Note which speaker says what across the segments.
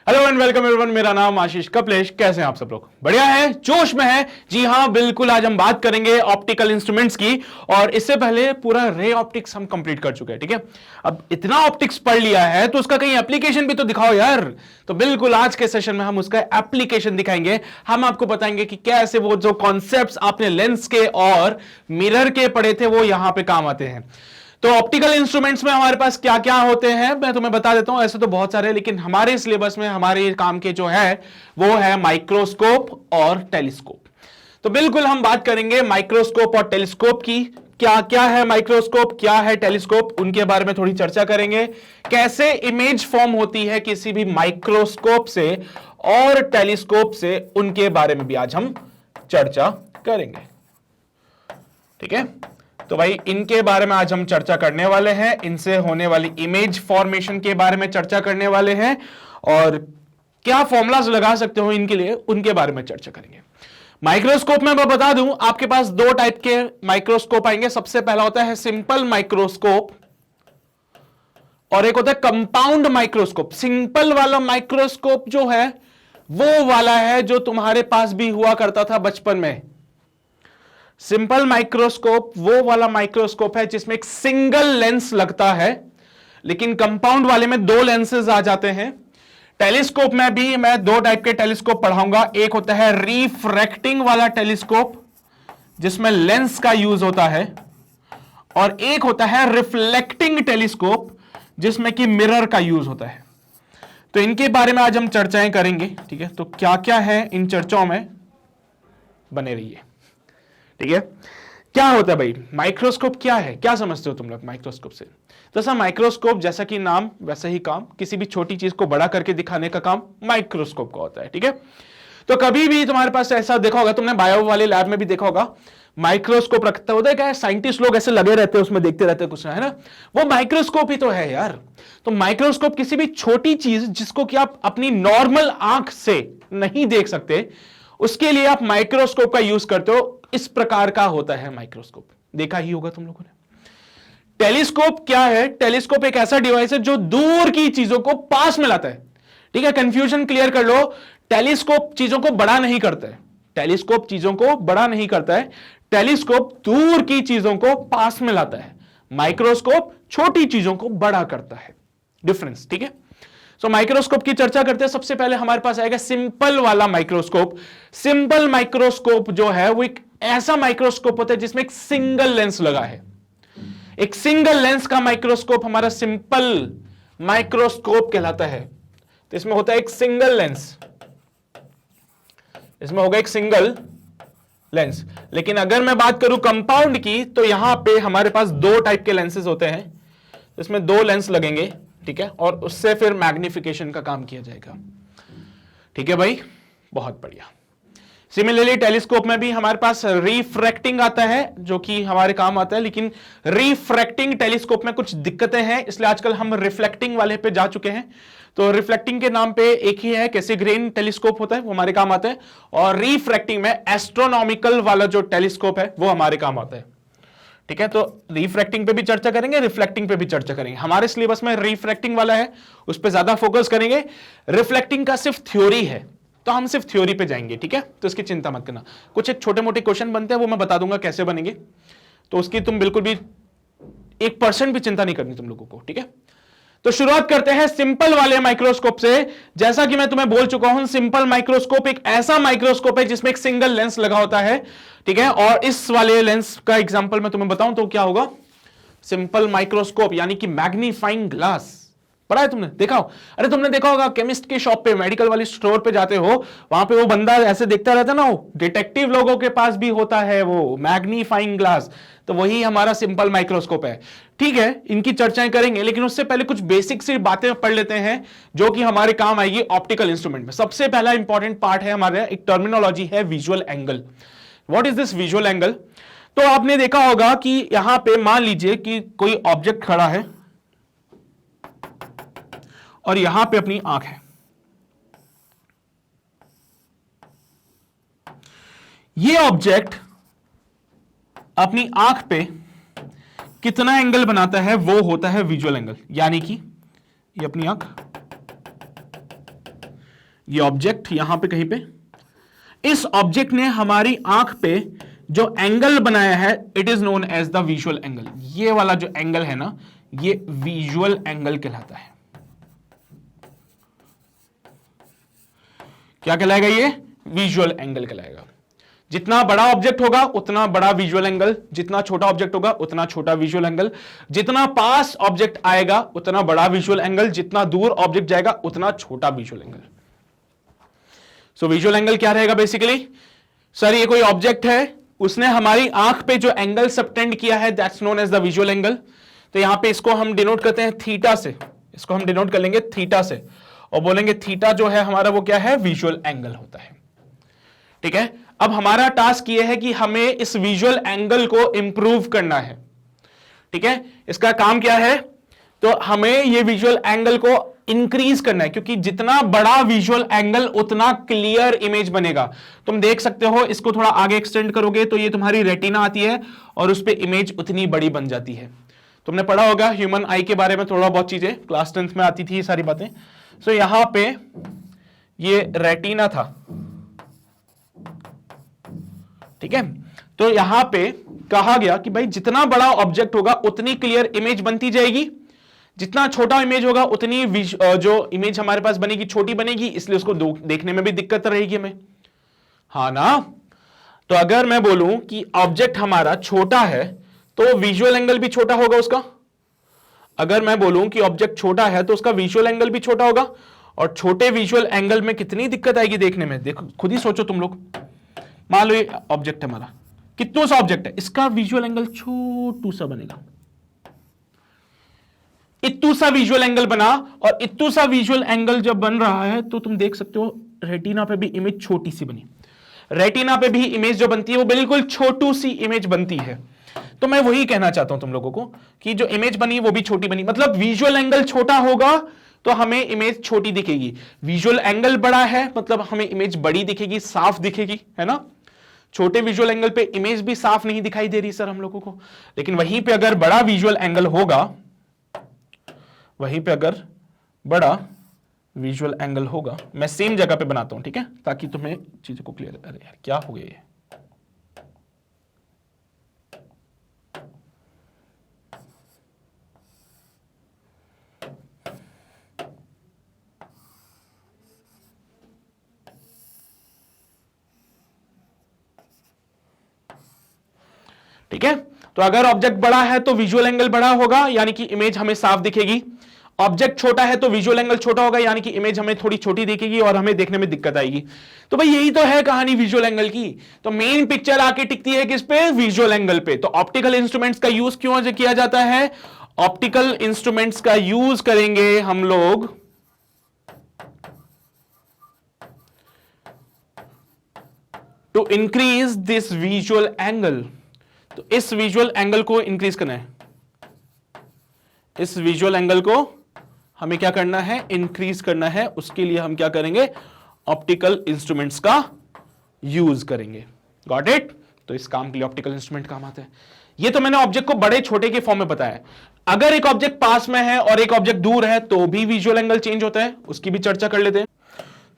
Speaker 1: Hello and welcome everyone, मेरा नाम आशीष कपलेश। कैसे हैं आप सब लोग? बढ़िया है, जोश में है। जी हाँ, बिल्कुल। आज हम बात करेंगे ऑप्टिकल इंस्ट्रूमेंट्स की, और इससे पहले पूरा रे ऑप्टिक्स हम कंप्लीट कर चुके हैं। ठीक है, अब इतना ऑप्टिक्स पढ़ लिया है तो उसका कहीं एप्लीकेशन भी तो दिखाओ यार। तो बिल्कुल आज के सेशन में हम उसका एप्लीकेशन दिखाएंगे। हम आपको बताएंगे कि कैसे वो जो कॉन्सेप्ट्स आपने लेंस के और मिरर के पढ़े थे वो यहां पे काम आते हैं। तो ऑप्टिकल इंस्ट्रूमेंट्स में हमारे पास क्या क्या होते हैं मैं तुम्हें बता देता हूं। ऐसे तो बहुत सारे, लेकिन हमारे सिलेबस में हमारे काम के जो है वो है माइक्रोस्कोप और टेलीस्कोप। तो बिल्कुल हम बात करेंगे माइक्रोस्कोप और टेलीस्कोप की। क्या क्या है माइक्रोस्कोप, क्या है टेलीस्कोप, उनके बारे में थोड़ी चर्चा करेंगे। कैसे इमेज फॉर्म होती है किसी भी माइक्रोस्कोप से और टेलीस्कोप से, उनके बारे में भी आज हम चर्चा करेंगे। ठीक है, तो भाई इनके बारे में आज हम चर्चा करने वाले हैं। इनसे होने वाली इमेज फॉर्मेशन के बारे में चर्चा करने वाले हैं, और क्या फॉर्मूलाज लगा सकते हो इनके लिए, उनके बारे में चर्चा करेंगे। माइक्रोस्कोप में मैं बता दूं, आपके पास दो टाइप के माइक्रोस्कोप आएंगे। सबसे पहला होता है सिंपल माइक्रोस्कोप, और एक होता है कंपाउंड माइक्रोस्कोप। सिंपल वाला माइक्रोस्कोप जो है वो वाला है जो तुम्हारे पास भी हुआ करता था बचपन में। सिंपल माइक्रोस्कोप वो वाला माइक्रोस्कोप है जिसमें एक सिंगल लेंस लगता है, लेकिन कंपाउंड वाले में दो लेंसेज आ जाते हैं। टेलीस्कोप में भी मैं दो टाइप के टेलीस्कोप पढ़ाऊंगा। एक होता है रिफ्रैक्टिंग वाला टेलीस्कोप जिसमें लेंस का यूज होता है, और एक होता है रिफ्लेक्टिंग टेलीस्कोप जिसमें कि मिरर का यूज होता है। तो इनके बारे में आज हम चर्चाएं करेंगे। ठीक है, तो क्या क्या है इन चर्चाओं में, बने रहिए। ठीक है, क्या होता है भाई माइक्रोस्कोप? क्या है, क्या समझते हो तुम लोग माइक्रोस्कोप से? तो सर माइक्रोस्कोप जैसा कि नाम वैसा ही काम, किसी भी छोटी चीज को बड़ा करके दिखाने का काम माइक्रोस्कोप का होता है। ठीक है, तो कभी भी तुम्हारे पास ऐसा देखा होगा, तुमने बायो वाले लैब में भी देखा होगा, माइक्रोस्कोप रखता होता है। क्या है, साइंटिस्ट लोग ऐसे लगे रहते हैं उसमें, देखते रहते हैं कुछ, है ना। वो माइक्रोस्कोप ही तो है यार। तो माइक्रोस्कोप किसी भी छोटी चीज जिसको कि आप अपनी नॉर्मल आंख से नहीं देख सकते, उसके लिए आप माइक्रोस्कोप का यूज करते हो। इस प्रकार का होता है माइक्रोस्कोप, देखा ही होगा तुम लोगों ने। टेलीस्कोप क्या है? टेलीस्कोप एक ऐसा डिवाइस है जो दूर की चीजों को पास में लाता है। ठीक है, कंफ्यूजन क्लियर कर लो। टेलीस्कोप चीजों को बड़ा नहीं करता है, टेलीस्कोप चीजों को बड़ा नहीं करता है। टेलीस्कोप दूर की चीजों को पास में लाता है, माइक्रोस्कोप छोटी चीजों को बड़ा करता है। डिफरेंस, ठीक है। सो माइक्रोस्कोप की चर्चा करते हैं। सबसे पहले हमारे पास आएगा सिंपल वाला माइक्रोस्कोप। सिंपल माइक्रोस्कोप जो है वो एक ऐसा माइक्रोस्कोप होता है जिसमें एक सिंगल लेंस लगा है। एक सिंगल लेंस का माइक्रोस्कोप हमारा सिंपल माइक्रोस्कोप कहलाता है। तो इसमें होता है एक सिंगल लेंस, इसमें होगा एक सिंगल लेंस। लेकिन अगर मैं बात करूं कंपाउंड की, तो यहां पे हमारे पास दो टाइप के लेंसेज होते हैं। इसमें दो लेंस लगेंगे, ठीक है, और उससे फिर मैग्निफिकेशन का काम किया जाएगा। ठीक है भाई, बहुत बढ़िया। सिमिलरली टेलीस्कोप में भी हमारे पास रिफ्रैक्टिंग आता है जो कि हमारे काम आता है, लेकिन रिफ्रैक्टिंग टेलीस्कोप में कुछ दिक्कतें हैं, इसलिए आजकल हम रिफ्लेक्टिंग वाले पे जा चुके हैं। तो रिफ्लेक्टिंग के नाम पे एक ही है, कैसीग्रेन टेलीस्कोप होता है, वो हमारे काम आता है। और रिफ्रैक्टिंग में एस्ट्रोनॉमिकल वाला जो टेलीस्कोप है वो हमारे काम आता है। ठीक है, तो रिफ्रैक्टिंग पे भी चर्चा करेंगे, रिफ्लेक्टिंग पे भी चर्चा करेंगे। हमारे सिलेबस में रिफ्रैक्टिंग वाला है, उस पर ज्यादा फोकस करेंगे। रिफ्लेक्टिंग का सिर्फ थ्योरी है, तो हम सिर्फ थ्योरी पे जाएंगे। ठीक है, तो इसकी चिंता मत करना। कुछ एक छोटे मोटे क्वेश्चन बनते हैं, वो मैं बता दूंगा कैसे बनेंगे, तो उसकी तुम बिल्कुल भी 1% भी चिंता नहीं करनी तुम लोगों को। ठीक है, तो शुरुआत करते हैं सिंपल वाले माइक्रोस्कोप से। जैसा कि मैं तुम्हें बोल चुका हूं, सिंपल माइक्रोस्कोप एक ऐसा माइक्रोस्कोप है जिसमें एक सिंगल लेंस लगा होता है। ठीक है, और इस वाले लेंस का एग्जांपल मैं तुम्हें बताऊं तो क्या होगा, सिंपल माइक्रोस्कोप यानी कि मैग्नीफाइंग ग्लास। पढ़ा है तुमने, देखा हो? अरे तुमने देखा होगा केमिस्ट के शॉप पे, मेडिकल वाली स्टोर पे जाते हो, वहां पे वो बंदा ऐसे देखता रहता है ना, वो डिटेक्टिव लोगों के पास भी होता है वो मैग्नीफाइंग ग्लास। तो वही हमारा सिंपल माइक्रोस्कोप है। ठीक है, इनकी चर्चाएं करेंगे, लेकिन उससे पहले कुछ बेसिक सी बातें पढ़ लेते हैं जो कि हमारे काम आएगी ऑप्टिकल इंस्ट्रूमेंट में। सबसे पहला इंपॉर्टेंट पार्ट है हमारे, एक टर्मिनोलॉजी है visual angle. What is this visual angle? तो आपने देखा होगा कि यहां पे मान लीजिए कि कोई ऑब्जेक्ट खड़ा है और यहां पे अपनी आंख है। ये ऑब्जेक्ट अपनी आंख पे कितना एंगल बनाता है वो होता है विजुअल एंगल। यानी कि ये अपनी आंख ये ऑब्जेक्ट यहां पे कहीं पे, इस ऑब्जेक्ट ने हमारी आंख पे जो एंगल बनाया है it is known as the visual angle. ये वाला जो एंगल है ना, ये विजुअल एंगल कहलाता है। क्या कहलाएगा? ये विजुअल एंगल कहलाएगा। जितना बड़ा ऑब्जेक्ट होगा उतना बड़ा विजुअल एंगल, जितना छोटा ऑब्जेक्ट होगा उतना छोटा विजुअल एंगल, जितना पास ऑब्जेक्ट आएगा उतना बड़ा विजुअल एंगल, जितना दूर ऑब्जेक्ट जाएगा उतना छोटा visual angle. So visual angle क्या रहेगा बेसिकली? सर ये कोई ऑब्जेक्ट है, उसने हमारी आंख पे जो एंगल सबटेंड किया है that's known as the visual angle. तो यहां पे इसको हम डिनोट करते हैं थीटा से, इसको हम डिनोट कर लेंगे थीटा से और बोलेंगे थीटा जो है हमारा वो क्या है? विजुअल एंगल होता है। ठीक है, अब हमारा टास्क ये है कि हमें इस विजुअल एंगल को इंप्रूव करना है। ठीक है, इसका काम क्या है? तो हमें ये विजुअल एंगल को इंक्रीज करना है, क्योंकि जितना बड़ा विजुअल एंगल उतना क्लियर इमेज बनेगा। तुम देख सकते हो, इसको थोड़ा आगे एक्सटेंड करोगे तो ये तुम्हारी रेटिना आती है और उस पर इमेज उतनी बड़ी बन जाती है। तुमने पढ़ा होगा ह्यूमन आई के बारे में थोड़ा बहुत चीजें, क्लास 10th में आती थी ये सारी बातें। सो यहां पे ये रेटिना था, ठीक है। तो यहां पे कहा गया कि भाई जितना बड़ा ऑब्जेक्ट होगा उतनी क्लियर इमेज बनती जाएगी, जितना छोटा इमेज होगा उतनी जो इमेज हमारे पास बनेगी छोटी बनेगी, इसलिए उसको देखने में भी दिक्कत रहेगी हमें, हाँ ना। तो अगर मैं बोलूं कि ऑब्जेक्ट हमारा छोटा है तो विजुअल एंगल भी छोटा होगा उसका। अगर मैं बोलूं कि ऑब्जेक्ट छोटा है तो उसका विजुअल एंगल भी छोटा होगा, और छोटे विजुअल एंगल में कितनी दिक्कत आएगी देखने में। देखो खुद ही सोचो तुम लोग, मान लो ये ऑब्जेक्ट है हमारा, कितना सा ऑब्जेक्ट है, इसका विजुअल एंगल छोटू सा बनेगा, इतू सा विजुअल एंगल बना, और इतू सा विजुअल एंगल जब बन रहा है तो तुम देख सकते हो रेटिना पे भी इमेज छोटी सी बनी। रेटिना पे भी इमेज जो बनती है वो बिल्कुल छोटू सी इमेज बनती है। तो मैं वही कहना चाहता हूं तुम लोगों को कि जो इमेज बनी वो भी छोटी बनी, मतलब विजुअल एंगल छोटा होगा तो हमें इमेज छोटी दिखेगी, विजुअल एंगल बड़ा है मतलब हमें इमेज बड़ी दिखेगी, साफ दिखेगी, है ना। छोटे विजुअल एंगल पे इमेज भी साफ नहीं दिखाई दे रही सर हम लोगों को, लेकिन वहीं पे अगर बड़ा विजुअल एंगल होगा, वहीं पे अगर बड़ा विजुअल एंगल होगा, मैं सेम जगह पे बनाता हूं, ठीक है, ताकि तुम्हें चीजों को क्लियर। अरे यार क्या हो गया ये? ठीक है, तो अगर ऑब्जेक्ट बड़ा है तो विजुअल एंगल बड़ा होगा, यानी कि इमेज हमें साफ दिखेगी। ऑब्जेक्ट छोटा है तो विजुअल एंगल छोटा होगा, यानी कि इमेज हमें थोड़ी छोटी दिखेगी और हमें देखने में दिक्कत आएगी। तो भाई यही तो है कहानी विजुअल एंगल की। तो मेन पिक्चर आके टिकती है किस पे? विजुअल एंगल पे। तो ऑप्टिकल इंस्ट्रूमेंट्स का यूज क्यों किया जाता है? ऑप्टिकल इंस्ट्रूमेंट्स का यूज करेंगे हम लोग to increase this visual angle. तो इस विजुअल एंगल को इंक्रीज करना है, इस विजुअल एंगल को हमें क्या करना है? इंक्रीज करना है। उसके लिए हम क्या करेंगे? ऑप्टिकल इंस्ट्रूमेंट्स का यूज करेंगे। Got it? तो इस काम के लिए ऑप्टिकल इंस्ट्रूमेंट काम आते हैं। ये तो मैंने ऑब्जेक्ट को बड़े छोटे के फॉर्म में बताया। अगर एक ऑब्जेक्ट पास में है और एक ऑब्जेक्ट दूर है तो भी विजुअल एंगल चेंज होता है, उसकी भी चर्चा कर लेते हैं।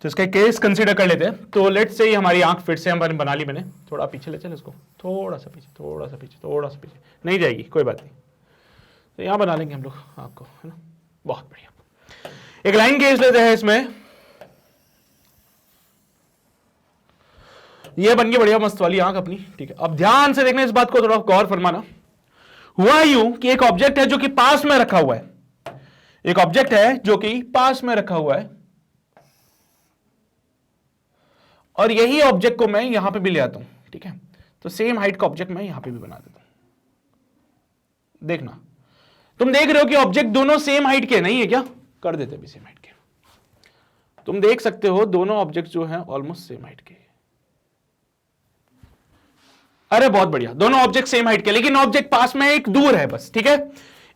Speaker 1: तो इसका केस कंसीडर कर लेते हैं। तो लेट्स से हमारी आंख फिर से हमने बना ली, मैंने थोड़ा पीछे ले चल इसको, थोड़ा सा पीछे, थोड़ा सा पीछे, थोड़ा सा पीछे, नहीं जाएगी कोई बात नहीं। तो यहां बना लेंगे हम लोग आंख को, है ना। बहुत बढ़िया। एक लाइन केस लेते हैं इसमें, ये बन गई बढ़िया मस्त वाली आंख अपनी, ठीक है। अब ध्यान से देखना इस बात को, थोड़ा गौर फरमाना। हुआ यूं कि एक ऑब्जेक्ट है जो कि पास में रखा हुआ है, एक ऑब्जेक्ट है जो कि पास में रखा हुआ है, और यही ऑब्जेक्ट को मैं यहां पे भी ले आता हूं, ठीक है। तो सेम हाइट का ऑब्जेक्ट मैं यहां पे भी बना देता हूं। देखना, तुम देख रहे हो कि ऑब्जेक्ट दोनों सेम हाइट के नहीं है क्या? कर देते भी सेम हाइट के। तुम देख सकते हो दोनों ऑब्जेक्ट जो हैं ऑलमोस्ट सेम हाइट के। अरे बहुत बढ़िया, दोनों ऑब्जेक्ट सेम हाइट के, लेकिन ऑब्जेक्ट पास में एक दूर है बस, ठीक है।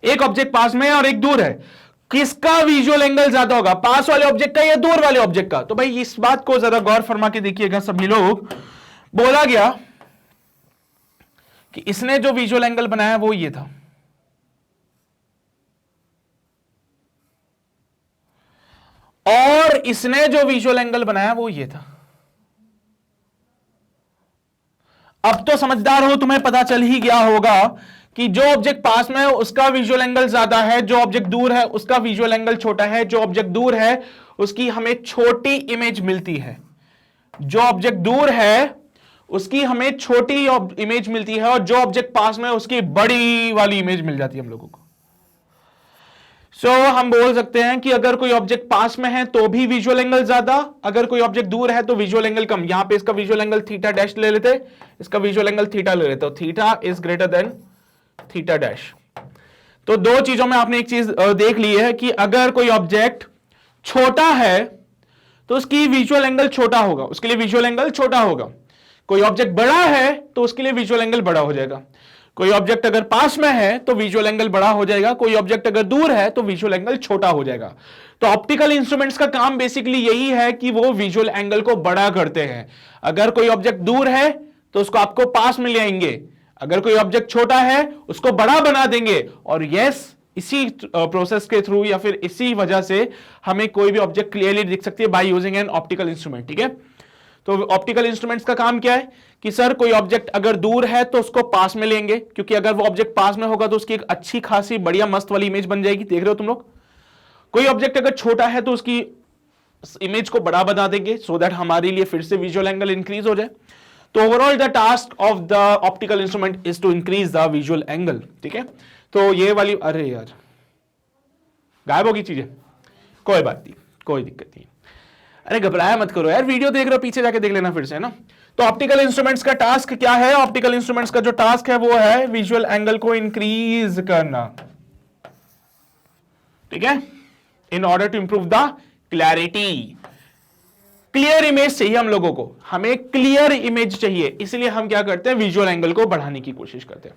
Speaker 1: एक ऑब्जेक्ट पास में है और एक दूर है। किसका विजुअल एंगल ज्यादा होगा, पास वाले ऑब्जेक्ट का या दूर वाले ऑब्जेक्ट का? तो भाई इस बात को जरा गौर फरमा के देखिएगा सभी लोग। बोला गया कि इसने जो विजुअल एंगल बनाया वो ये था, और इसने जो विजुअल एंगल बनाया वो ये था। अब तो समझदार हो, तुम्हें पता चल ही गया होगा कि जो ऑब्जेक्ट पास में है उसका विजुअल एंगल ज्यादा है, जो ऑब्जेक्ट दूर है उसका विजुअल एंगल छोटा है, जो ऑब्जेक्ट दूर है उसकी हमें छोटी इमेज मिलती है, जो ऑब्जेक्ट दूर है उसकी हमें छोटी इमेज मिलती है, और जो ऑब्जेक्ट पास में है उसकी बड़ी वाली इमेज मिल जाती है हम लोगों को। हम बोल सकते हैं कि अगर कोई ऑब्जेक्ट पास में है तो भी विजुअल एंगल ज्यादा, अगर कोई ऑब्जेक्ट दूर है तो विजुअल एंगल कम। यहां पे इसका विजुअल एंगल थीटा डैश ले लेते, इसका विजुअल एंगल थीटा ले लेते, theta is greater than theta dash. तो दो चीजों में आपने एक चीज देख ली है कि अगर कोई ऑब्जेक्ट छोटा है तो उसकी विजुअल एंगल छोटा होगा, उसके लिए विजुअल एंगल छोटा होगा। कोई ऑब्जेक्ट बड़ा है तो उसके लिए विजुअल एंगल बड़ा हो जाएगा। कोई ऑब्जेक्ट अगर पास में है तो विजुअल एंगल बड़ा हो जाएगा, कोई ऑब्जेक्ट अगर दूर है तो विजुअल एंगल छोटा हो जाएगा। तो ऑप्टिकल इंस्ट्रूमेंट्स का काम बेसिकली यही है कि वो विजुअल एंगल को बड़ा करते हैं। अगर कोई ऑब्जेक्ट दूर है तो उसको आपको पास में ले आएंगे, अगर कोई ऑब्जेक्ट छोटा है उसको बड़ा बना देंगे। और यस, इसी प्रोसेस के थ्रू या फिर इसी वजह से हमें कोई भी ऑब्जेक्ट क्लियरली दिख सकती है by using an optical instrument. ठीक है, तो ऑप्टिकल इंस्ट्रूमेंट्स का काम क्या है कि सर कोई ऑब्जेक्ट अगर दूर है तो उसको पास में लेंगे, क्योंकि अगर वो ऑब्जेक्ट पास में होगा तो उसकी एक अच्छी खासी बढ़िया मस्त वाली इमेज बन जाएगी। देख रहे हो तुम लोग, कोई ऑब्जेक्ट अगर छोटा है तो उसकी इमेज को बड़ा बना देंगे सो दैट हमारे लिए फिर से विजुअल एंगल इंक्रीज हो जाए। तो overall the task of the optical instrument is to increase the visual angle. ठीक है, तो ये वाली, अरे यार गायब होगी चीजें, कोई बात नहीं, कोई दिक्कत नहीं। अरे घबराया मत करो यार, वीडियो देख रहे हो पीछे जाके देख लेना फिर से, है ना। तो ऑप्टिकल इंस्ट्रूमेंट्स का टास्क क्या है? ऑप्टिकल इंस्ट्रूमेंट्स का जो टास्क है वो है विजुअल एंगल को इंक्रीज करना। ठीक है, in order to improve the clarity. Clear image चाहिए हम लोगों को, हमें क्लियर इमेज चाहिए, इसलिए हम क्या करते हैं, विजुअल एंगल को बढ़ाने की कोशिश करते हैं।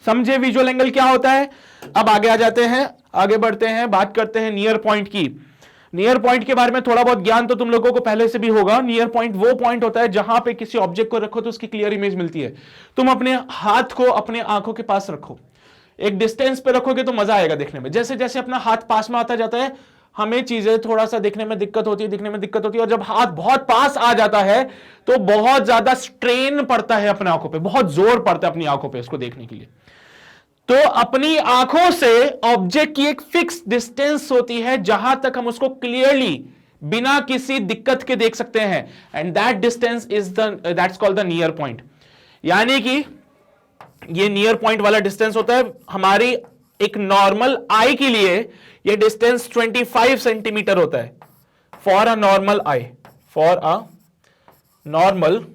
Speaker 1: समझे विजुअल एंगल क्या होता है? अब आगे आ जाते हैं, आगे बढ़ते हैं, बात करते हैं नियर पॉइंट की। नियर पॉइंट के बारे में थोड़ा बहुत ज्ञान तो तुम लोगों को पहले से भी होगा। नियर पॉइंट वो पॉइंट होता है जहां पे किसी ऑब्जेक्ट को रखो तो उसकी क्लियर इमेज मिलती है। तुम अपने हाथ को अपने आंखों के पास रखो, एक डिस्टेंस पे रखोगे तो मजा आएगा देखने में। जैसे जैसे अपना हाथ पास में आता जाता है हमें चीजें थोड़ा सा देखने में दिक्कत होती है, और जब हाथ बहुत पास आ जाता है तो बहुत ज्यादा स्ट्रेन पड़ता है अपने आंखों पे, बहुत जोर पड़ता है अपनी आंखों पे उसको देखने के लिए। तो अपनी आंखों से ऑब्जेक्ट की एक फिक्स डिस्टेंस होती है जहां तक हम उसको क्लियरली बिना किसी दिक्कत के देख सकते हैं, and that distance is that's called the near point. यानी कि ये नियर पॉइंट वाला डिस्टेंस होता है हमारी एक नॉर्मल आई के लिए, ये डिस्टेंस 25 सेंटीमीटर होता है for a normal eye, for a normal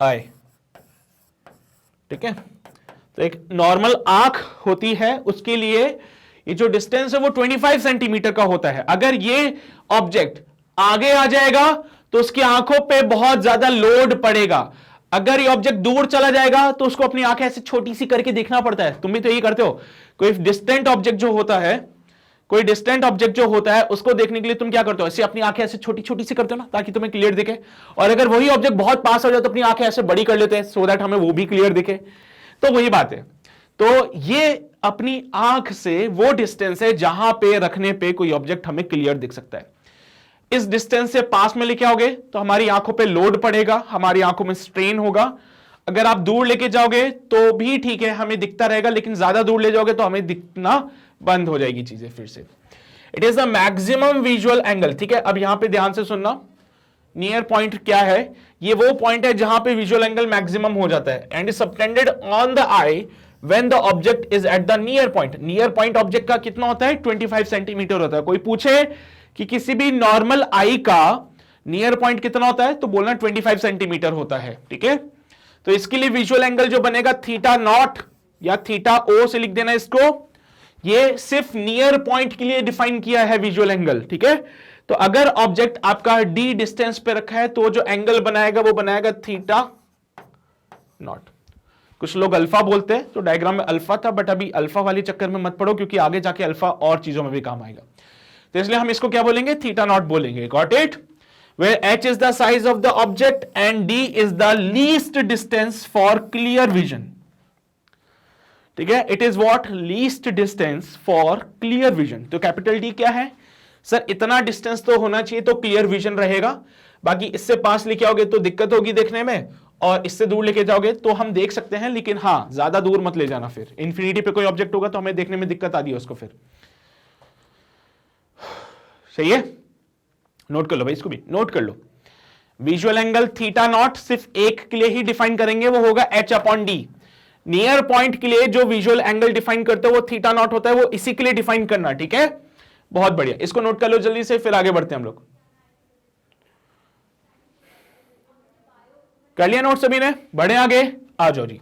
Speaker 1: eye. ठीक है, तो एक नॉर्मल आंख होती है उसके लिए ये जो डिस्टेंस है वो 25 सेंटीमीटर का होता है। अगर ये ऑब्जेक्ट आगे आ जाएगा तो उसकी आंखों पे बहुत ज्यादा लोड पड़ेगा। अगर ये ऑब्जेक्ट दूर चला जाएगा तो उसको अपनी आंखें ऐसे छोटी सी करके देखना पड़ता है। तुम भी तो यही करते हो। कोई डिस्टेंट ऑब्जेक्ट जो होता है, कोई डिस्टेंट ऑब्जेक्ट जो होता है उसको देखने के लिए तुम क्या करते हो, ऐसे अपनी आंखें ऐसे छोटी छोटी सी करते हो ना, ताकि तुम्हें क्लियर दिखे। और अगर वही ऑब्जेक्ट बहुत पास हो जाए तो अपनी आंखें ऐसे बड़ी कर लेते हैं सो दैट हमें वो भी क्लियर दिखे। तो वही बात है। तो ये अपनी आंख से वो डिस्टेंस है जहां पे रखने पे कोई ऑब्जेक्ट हमें क्लियर दिख सकता है। इस डिस्टेंस से पास में लेके आओगे तो हमारी आंखों पे लोड पड़ेगा, हमारी आंखों में स्ट्रेन होगा। अगर आप दूर लेके जाओगे तो भी ठीक है, हमें दिखता रहेगा, लेकिन ज्यादा दूर ले जाओगे तो हमें दिखना बंद हो जाएगी चीजें फिर से। It is the maximum visual angle. ठीक है, अब यहां पे ध्यान से सुनना, नियर पॉइंट क्या है? ये वो पॉइंट है जहां पे विजुअल एंगल मैक्सिमम हो जाता है, and is subtended on the I when the object is at the near point. Near point object का कितना होता है? 25 सेंटीमीटर होता है। कोई पूछे कि किसी भी नॉर्मल आई का नियर पॉइंट कितना होता है, तो बोलना 25 सेंटीमीटर होता है। ठीक है, तो इसके लिए विजुअल एंगल जो बनेगा थीटा नॉट या थीटा ओ से लिख देना इसको। ये सिर्फ नियर पॉइंट के लिए डिफाइन किया है विजुअल एंगल। ठीक है, तो अगर ऑब्जेक्ट आपका डी डिस्टेंस पे रखा है तो जो एंगल बनाएगा वो बनाएगा थीटा नॉट। कुछ लोग अल्फा बोलते हैं, तो डायग्राम में अल्फा था, बट अभी अल्फा वाली चक्कर में मत पड़ो क्योंकि आगे जाके अल्फा और चीजों में भी काम आएगा। तो इसलिए हम इसको क्या बोलेंगे? थीटा नॉट बोलेंगे। Got it? Where h is the size of the object and d is the least distance for clear vision. ठीक है, it is what least distance for clear vision. तो कैपिटल डी क्या है sir, इतना distance तो होना चाहिए तो क्लियर विजन रहेगा, बाकी इससे पास लेके आओगे तो दिक्कत होगी देखने में, और इससे दूर लेके जाओगे तो हम देख सकते हैं, लेकिन हाँ ज्यादा दूर मत ले जाना, फिर इंफिनिटी पे कोई ऑब्जेक्ट होगा तो हमें देखने में दिक्कत आती है उसको फिर। सही है, नोट कर लो भाई, इसको भी नोट कर लो। विजुअल एंगल थीटा नॉट सिर्फ एक के लिए ही डिफाइन करेंगे, वो होगा H upon D. Near point के लिए जो विजुअल एंगल डिफाइन करते हैं वो थीटा नॉट होता है, वो इसी के लिए डिफाइन करना, ठीक है, बहुत बढ़िया, इसको नोट कर लो जल्दी से, फिर आगे बढ़ते हैं हम लोग। कर लिया नोट सभी ने, बढ़े आगे, आ जाओ जी।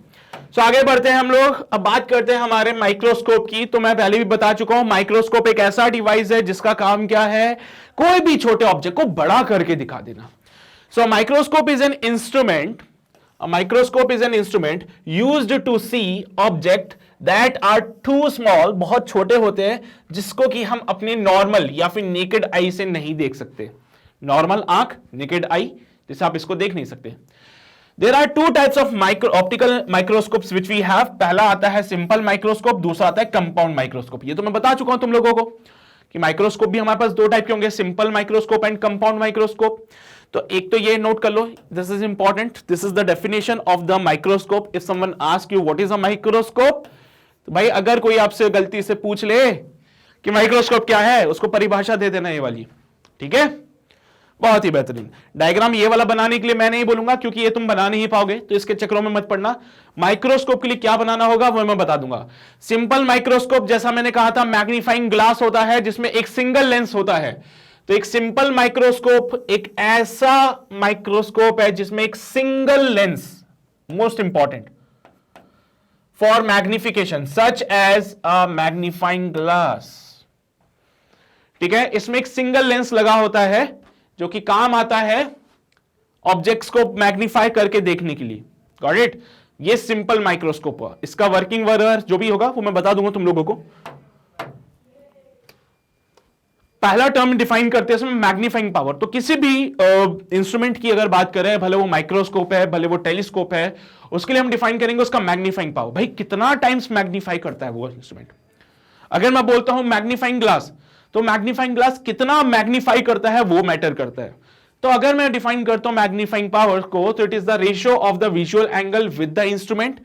Speaker 1: सो आगे बढ़ते हैं हम लोग, अब बात करते हैं हमारे माइक्रोस्कोप की। तो मैं पहले भी बता चुका हूं, माइक्रोस्कोप एक ऐसा डिवाइस है जिसका काम क्या है, कोई भी छोटे ऑब्जेक्ट को बड़ा करके दिखा देना। So microscope is an instrument, microscope is an instrument used to see object that are too small, बहुत छोटे होते हैं जिसको कि हम अपने नॉर्मल या फिर नेकेड आई से नहीं देख सकते। नॉर्मल आंख, नेकेड आई, जैसे आप इसको देख नहीं सकते। There are two types of optical microscopes which we have. पहला आता है सिंपल माइक्रोस्कोप, दूसरा आता है कंपाउंड माइक्रोस्कोप। ये तो मैं बता चुका हूं तुम लोगों को कि माइक्रोस्कोप भी हमारे पास दो टाइप के होंगे, simple microscope and compound microscope. तो एक तो ये नोट कर लो, this is important, this is the definition of the microscope. If someone ask you what is a microscope, तो भाई अगर कोई आपसे गलती से पूछ ले कि माइक्रोस्कोप क्या है, उसको परिभाषा दे देना ये वाली, ठीक है, बहुत ही बेहतरीन। डायग्राम ये वाला बनाने के लिए मैं नहीं बोलूंगा क्योंकि ये तुम बना नहीं पाओगे, तो इसके चक्रों में मत पड़ना। माइक्रोस्कोप के लिए क्या बनाना होगा वो मैं बता दूंगा। सिंपल माइक्रोस्कोप जैसा मैंने कहा था, मैग्नीफाइंग ग्लास होता है जिसमें एक सिंगल लेंस होता है। तो एक सिंपल माइक्रोस्कोप एक ऐसा माइक्रोस्कोप है जिसमें एक single lens, most important for magnification, such as a magnifying glass, ठीक है। इसमें एक सिंगल लेंस लगा होता है जो कि काम आता है ऑब्जेक्ट्स को मैग्नीफाई करके देखने के लिए। गॉट इट, ये सिंपल माइक्रोस्कोप हुआ। इसका वर्किंग वर्ड जो भी होगा वो मैं बता दूंगा तुम लोगों को। पहला टर्म डिफाइन करते हैं इसमें मैग्नीफाइंग पावर। तो किसी भी इंस्ट्रूमेंट की अगर बात करें, भले वो माइक्रोस्कोप है भले वो टेलीस्कोप है, उसके लिए हम डिफाइन करेंगे उसका मैग्नीफाइंग पावर। भाई कितना टाइम्स मैग्नीफाई करता है वो इंस्ट्रूमेंट। अगर मैं बोलता हूं मैग्नीफाइंग ग्लास, तो मैग्नीफाइंग ग्लास कितना मैग्नीफाई करता है वो मैटर करता है। तो अगर मैं डिफाइन करता हूं मैग्नीफाइंग पावर को, तो it is the ratio of the visual angle with the instrument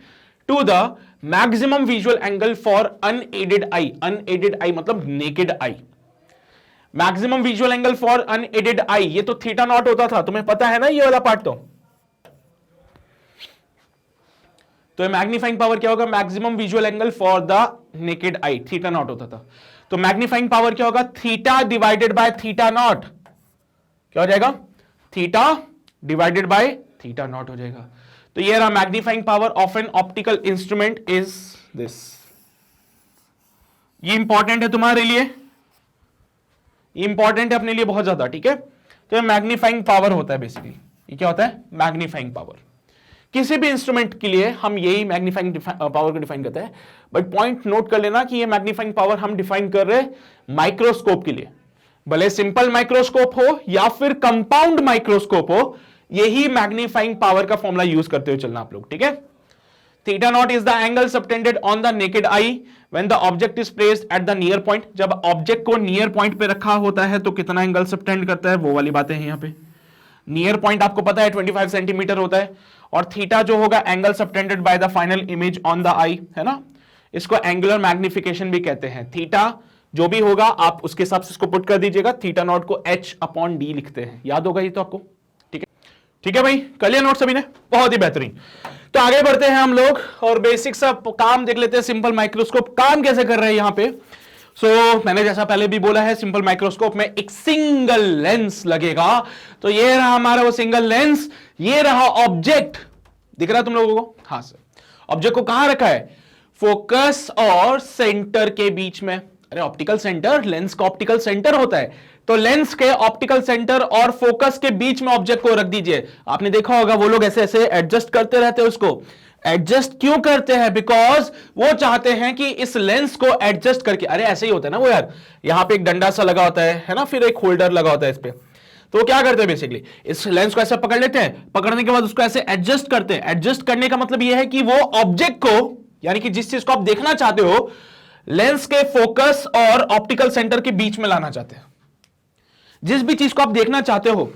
Speaker 1: to the maximum visual angle for unaided eye. Unaided eye मतलब naked eye. Maximum visual angle for unaided eye, ये तो theta naught होता था, तुम्हें पता है ना ये वाला पार्ट। तो मैग्नीफाइंग पावर क्या होगा, maximum visual angle for the naked eye, theta naught होता था। तो मैग्नीफाइंग पावर क्या होगा, theta divided by theta naught, क्या हो जाएगा, theta divided by theta naught हो जाएगा। तो ये रहा magnifying power of an optical instrument is this. ये इंपॉर्टेंट है तुम्हारे लिए, इंपॉर्टेंट है अपने लिए बहुत ज्यादा, ठीक है। तो ये मैग्नीफाइंग पावर होता है बेसिकली। ये क्या होता है, मैग्नीफाइंग पावर। किसी भी इंस्ट्रूमेंट के लिए हम यही मैग्नीफाइंग पावर को डिफाइन करते हैं। बट पॉइंट नोट कर लेना कि ये मैग्नीफाइंग पावर हम डिफाइन कर रहे हैं माइक्रोस्कोप के लिए, भले सिंपल माइक्रोस्कोप हो या फिर कंपाउंड माइक्रोस्कोप हो, यही मैग्नीफाइंग पावर का फॉर्मूला यूज करते हुए चलना आप लोग, ठीक है। Theta not is the angle subtended on the naked I when the object is placed at the near point. जब ऑब्जेक्ट को नियर पॉइंट पे रखा होता है तो कितना एंगल सबटेंड करता है, वो वाली बातें हैं यहाँ पे। नियर पॉइंट आपको पता है 25 सेंटीमीटर होता है, और थीटा जो होगा angle subtended by the final image on the eye, है ना। इसको एंगुलर मैग्निफिकेशन भी कहते हैं। थीटा जो भी होगा आप उसके हिसाब से इसको पुट कर दीजिएगा। थीटा नॉट को h अपॉन डी लिखते हैं, याद होगा ये तो आपको, ठीक है। ठीक है भाई, कर लिया नोट सभी ने, बहुत ही बेहतरीन। तो आगे बढ़ते हैं हम लोग और बेसिक सा काम देख लेते हैं। सिंपल माइक्रोस्कोप काम कैसे कर रहे हैं यहाँ पे। मैंने जैसा पहले भी बोला है, सिंपल माइक्रोस्कोप में एक सिंगल लेंस लगेगा। तो ये रहा हमारा वो सिंगल लेंस, ये रहा ऑब्जेक्ट, दिख रहा है तुम लोगों को, हाँ सर। ऑब्जेक्ट को कहां रखा है, फोकस और सेंटर के बीच में। अरे ऑप्टिकल सेंटर, लेंस का ऑप्टिकल सेंटर होता है, तो लेंस के ऑप्टिकल सेंटर और फोकस के बीच में ऑब्जेक्ट को रख दीजिए। आपने देखा होगा वो लोग ऐसे ऐसे एडजस्ट करते रहते हैं उसको। एडजस्ट क्यों करते हैं, बिकॉज वो चाहते हैं कि इस लेंस को एडजस्ट करके, अरे ऐसे ही होता है ना वो यार, यहां पे एक डंडा सा लगा होता है ना, फिर एक होल्डर लगा होता है इस पे। तो क्या करते हैं बेसिकली, इस लेंस को ऐसे पकड़ लेते हैं, पकड़ने के बाद उसको ऐसे एडजस्ट करते हैं। एडजस्ट करने का मतलब यह है कि वो ऑब्जेक्ट को यानी कि जिस चीज को आप देखना चाहते हो लेंस के फोकस और ऑप्टिकल सेंटर के बीच में लाना चाहते हैं। जिस भी चीज को आप देखना चाहते हो,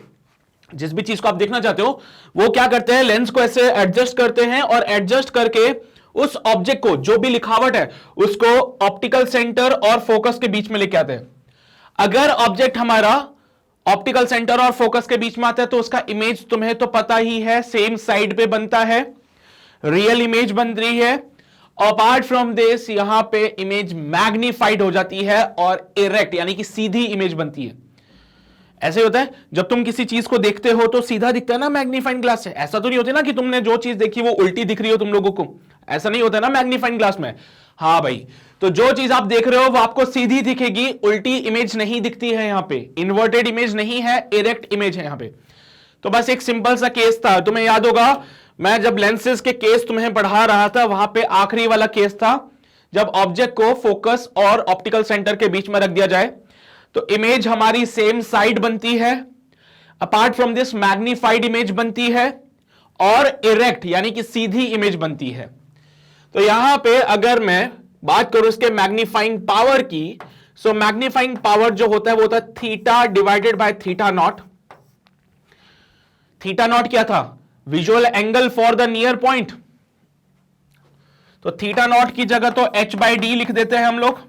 Speaker 1: जिस भी चीज को आप देखना चाहते हो वो क्या करते हैं, लेंस को ऐसे एडजस्ट करते हैं और एडजस्ट करके उस ऑब्जेक्ट को, जो भी लिखावट है उसको ऑप्टिकल सेंटर और फोकस के बीच में लेके आते हैं। अगर ऑब्जेक्ट हमारा ऑप्टिकल सेंटर और फोकस के बीच में आता है तो उसका इमेज तुम्हें तो पता ही है, सेम साइड पे बनता है, रियल इमेज बन रही है। अपार्ट फ्रॉम दिस यहां पे इमेज मैग्नीफाइड हो जाती है और इरेक्ट यानी कि सीधी इमेज बनती है। ऐसे होता है जब तुम किसी चीज को देखते हो तो सीधा दिखता है ना मैग्नीफाइंग ग्लास से। ऐसा तो नहीं होता ना कि तुमने जो चीज देखी वो उल्टी दिख रही हो तुम लोगों को, ऐसा नहीं होता ना मैग्नीफाइंग ग्लास में। हाँ भाई, तो जो चीज आप देख रहे हो वो आपको सीधी दिखेगी, उल्टी इमेज नहीं दिखती है। यहां पे इन्वर्टेड इमेज नहीं है, इरेक्ट इमेज है यहां पे। तो बस एक सिंपल सा केस था, तुम्हें याद होगा मैं जब लेंसेज के केस तुम्हें पढ़ा रहा था वहां पे आखिरी वाला केस था जब ऑब्जेक्ट को फोकस और ऑप्टिकल सेंटर के बीच में रख दिया जाए तो इमेज हमारी सेम साइड बनती है, apart from this magnified image बनती है और इरेक्ट यानी कि सीधी इमेज बनती है। तो यहां पे अगर मैं बात करूं इसके मैग्नीफाइंग पावर की, सो मैग्नीफाइंग पावर जो होता है वो होता है theta divided by theta nought. Theta not क्या था, visual angle for the near point. तो थीटा नॉट की जगह तो h बाई डी लिख देते हैं हम लोग,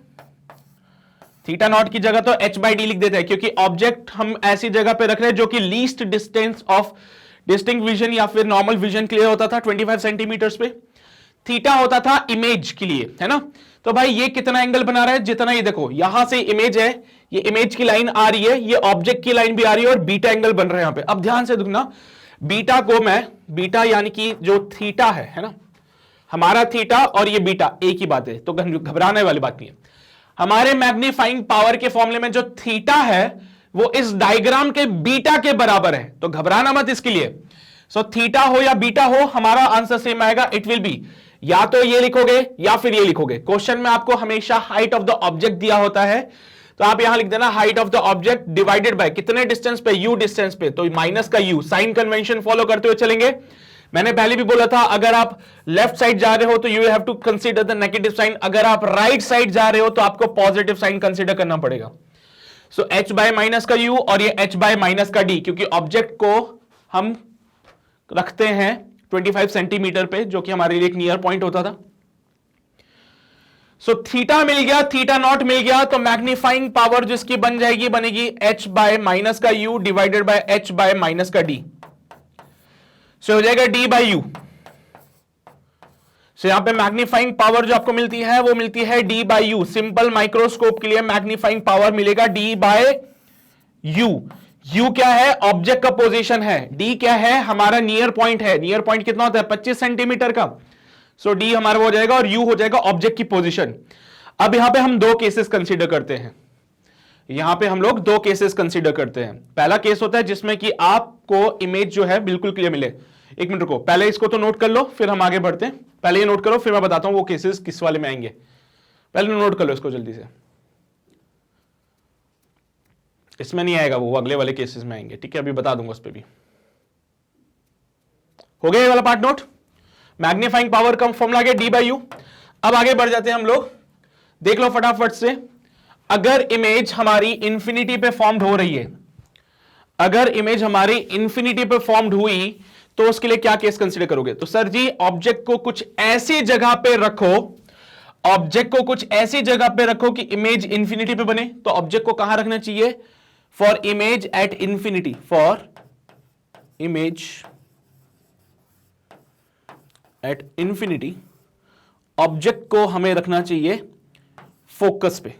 Speaker 1: थीटा नॉट की जगह तो h बाई डी लिख देते हैं क्योंकि ऑब्जेक्ट हम ऐसी जगह पे रख रहे हैं जो कि least distance of distinct vision या फिर नॉर्मल विजन के लिए होता था 25 सेंटीमीटर्स पे। थीटा होता था इमेज के लिए, है ना। तो भाई ये कितना एंगल बना रहा है, जितना ये देखो यहां से इमेज है, ये इमेज की लाइन आ रही है, ये ऑब्जेक्ट की लाइन भी आ रही है और बीटा एंगल बन रहा है यहां पे। अब ध्यान से देखना, बीटा को मैं, बीटा यानी कि जो थीटा है ना, हमारा थीटा और ये बीटा एक ही बात है, तो घबराने वाली बात नहीं है। हमारे मैग्नीफाइंग पावर के फॉर्मूले में जो थीटा है वो इस डायग्राम के बीटा के बराबर है, तो घबराना मत इसके लिए। सो थीटा हो या बीटा हो हमारा आंसर सेम आएगा, इट विल बी या तो ये लिखोगे या फिर ये लिखोगे। क्वेश्चन में आपको हमेशा हाइट ऑफ द ऑब्जेक्ट दिया होता है, तो आप यहां लिख देना height of the object divided by कितने डिस्टेंस पे, यू डिस्टेंस पे, तो माइनस का यू, साइन कन्वेंशन फॉलो करते हुए चलेंगे। मैंने पहले भी बोला था अगर आप लेफ्ट साइड जा रहे हो तो you have to consider the negative sign, अगर आप राइट साइड जा रहे हो तो आपको पॉजिटिव साइन कंसीडर करना पड़ेगा। सो h बाय माइनस का u और ये h बाय माइनस का d, क्योंकि ऑब्जेक्ट को हम रखते हैं 25 सेंटीमीटर पे जो कि हमारे लिए एक नियर पॉइंट होता था। सो थीटा मिल गया, थीटा नॉट मिल गया, तो मैग्नीफाइंग पावर जिसकी बन जाएगी बनेगी h बाय माइनस का u divided by h bye minus का d। सो हो जाएगा d बाई यू। सो यहां पे मैग्नीफाइंग पावर जो आपको मिलती है वो मिलती है d by you. Simple microscope के लिए मैग्नीफाइंग पावर मिलेगा d बाय यू। u क्या है, ऑब्जेक्ट का पोजीशन है, d क्या है, हमारा नियर पॉइंट है। नियर पॉइंट कितना होता है, 25 सेंटीमीटर का। सो d हमारा हो जाएगा और u हो जाएगा ऑब्जेक्ट की पोजीशन। अब यहां पे हम दो केसेस कंसीडर करते हैं, यहां पे हम लोग दो केसेस कंसीडर करते हैं। पहला केस होता है जिसमें कि आपको इमेज जो है बिल्कुल क्लियर मिले। एक मिनट रुको, पहले इसको तो नोट कर लो फिर हम आगे बढ़ते हैं। पहले ये नोट करो फिर मैं बताता हूं वो केसेस किस वाले में आएंगे। पहले नोट कर लो इसको जल्दी से, इसमें नहीं आएगा, वो अगले वाले केसेस में आएंगे, ठीक है, अभी बता दूंगा उस पर भी। हो गया ये वाला पार्ट नोट। मैग्नीफाइंग पावर का फॉर्मूला गया डी बाई यू। अब आगे बढ़ जाते हैं हम लोग, देख लो फटाफट से। अगर इमेज हमारी इंफिनिटी पे फॉर्म्ड हो रही है, अगर इमेज हमारी इंफिनिटी पे फॉर्म्ड हुई तो उसके लिए क्या केस कंसीडर करोगे। तो सर जी ऑब्जेक्ट को कुछ ऐसी जगह पे रखो, ऑब्जेक्ट को कुछ ऐसी जगह पे रखो कि इमेज इंफिनिटी पे बने। तो ऑब्जेक्ट को कहां रखना चाहिए, for image at infinity, for image at infinity object को हमें रखना चाहिए फोकस पे।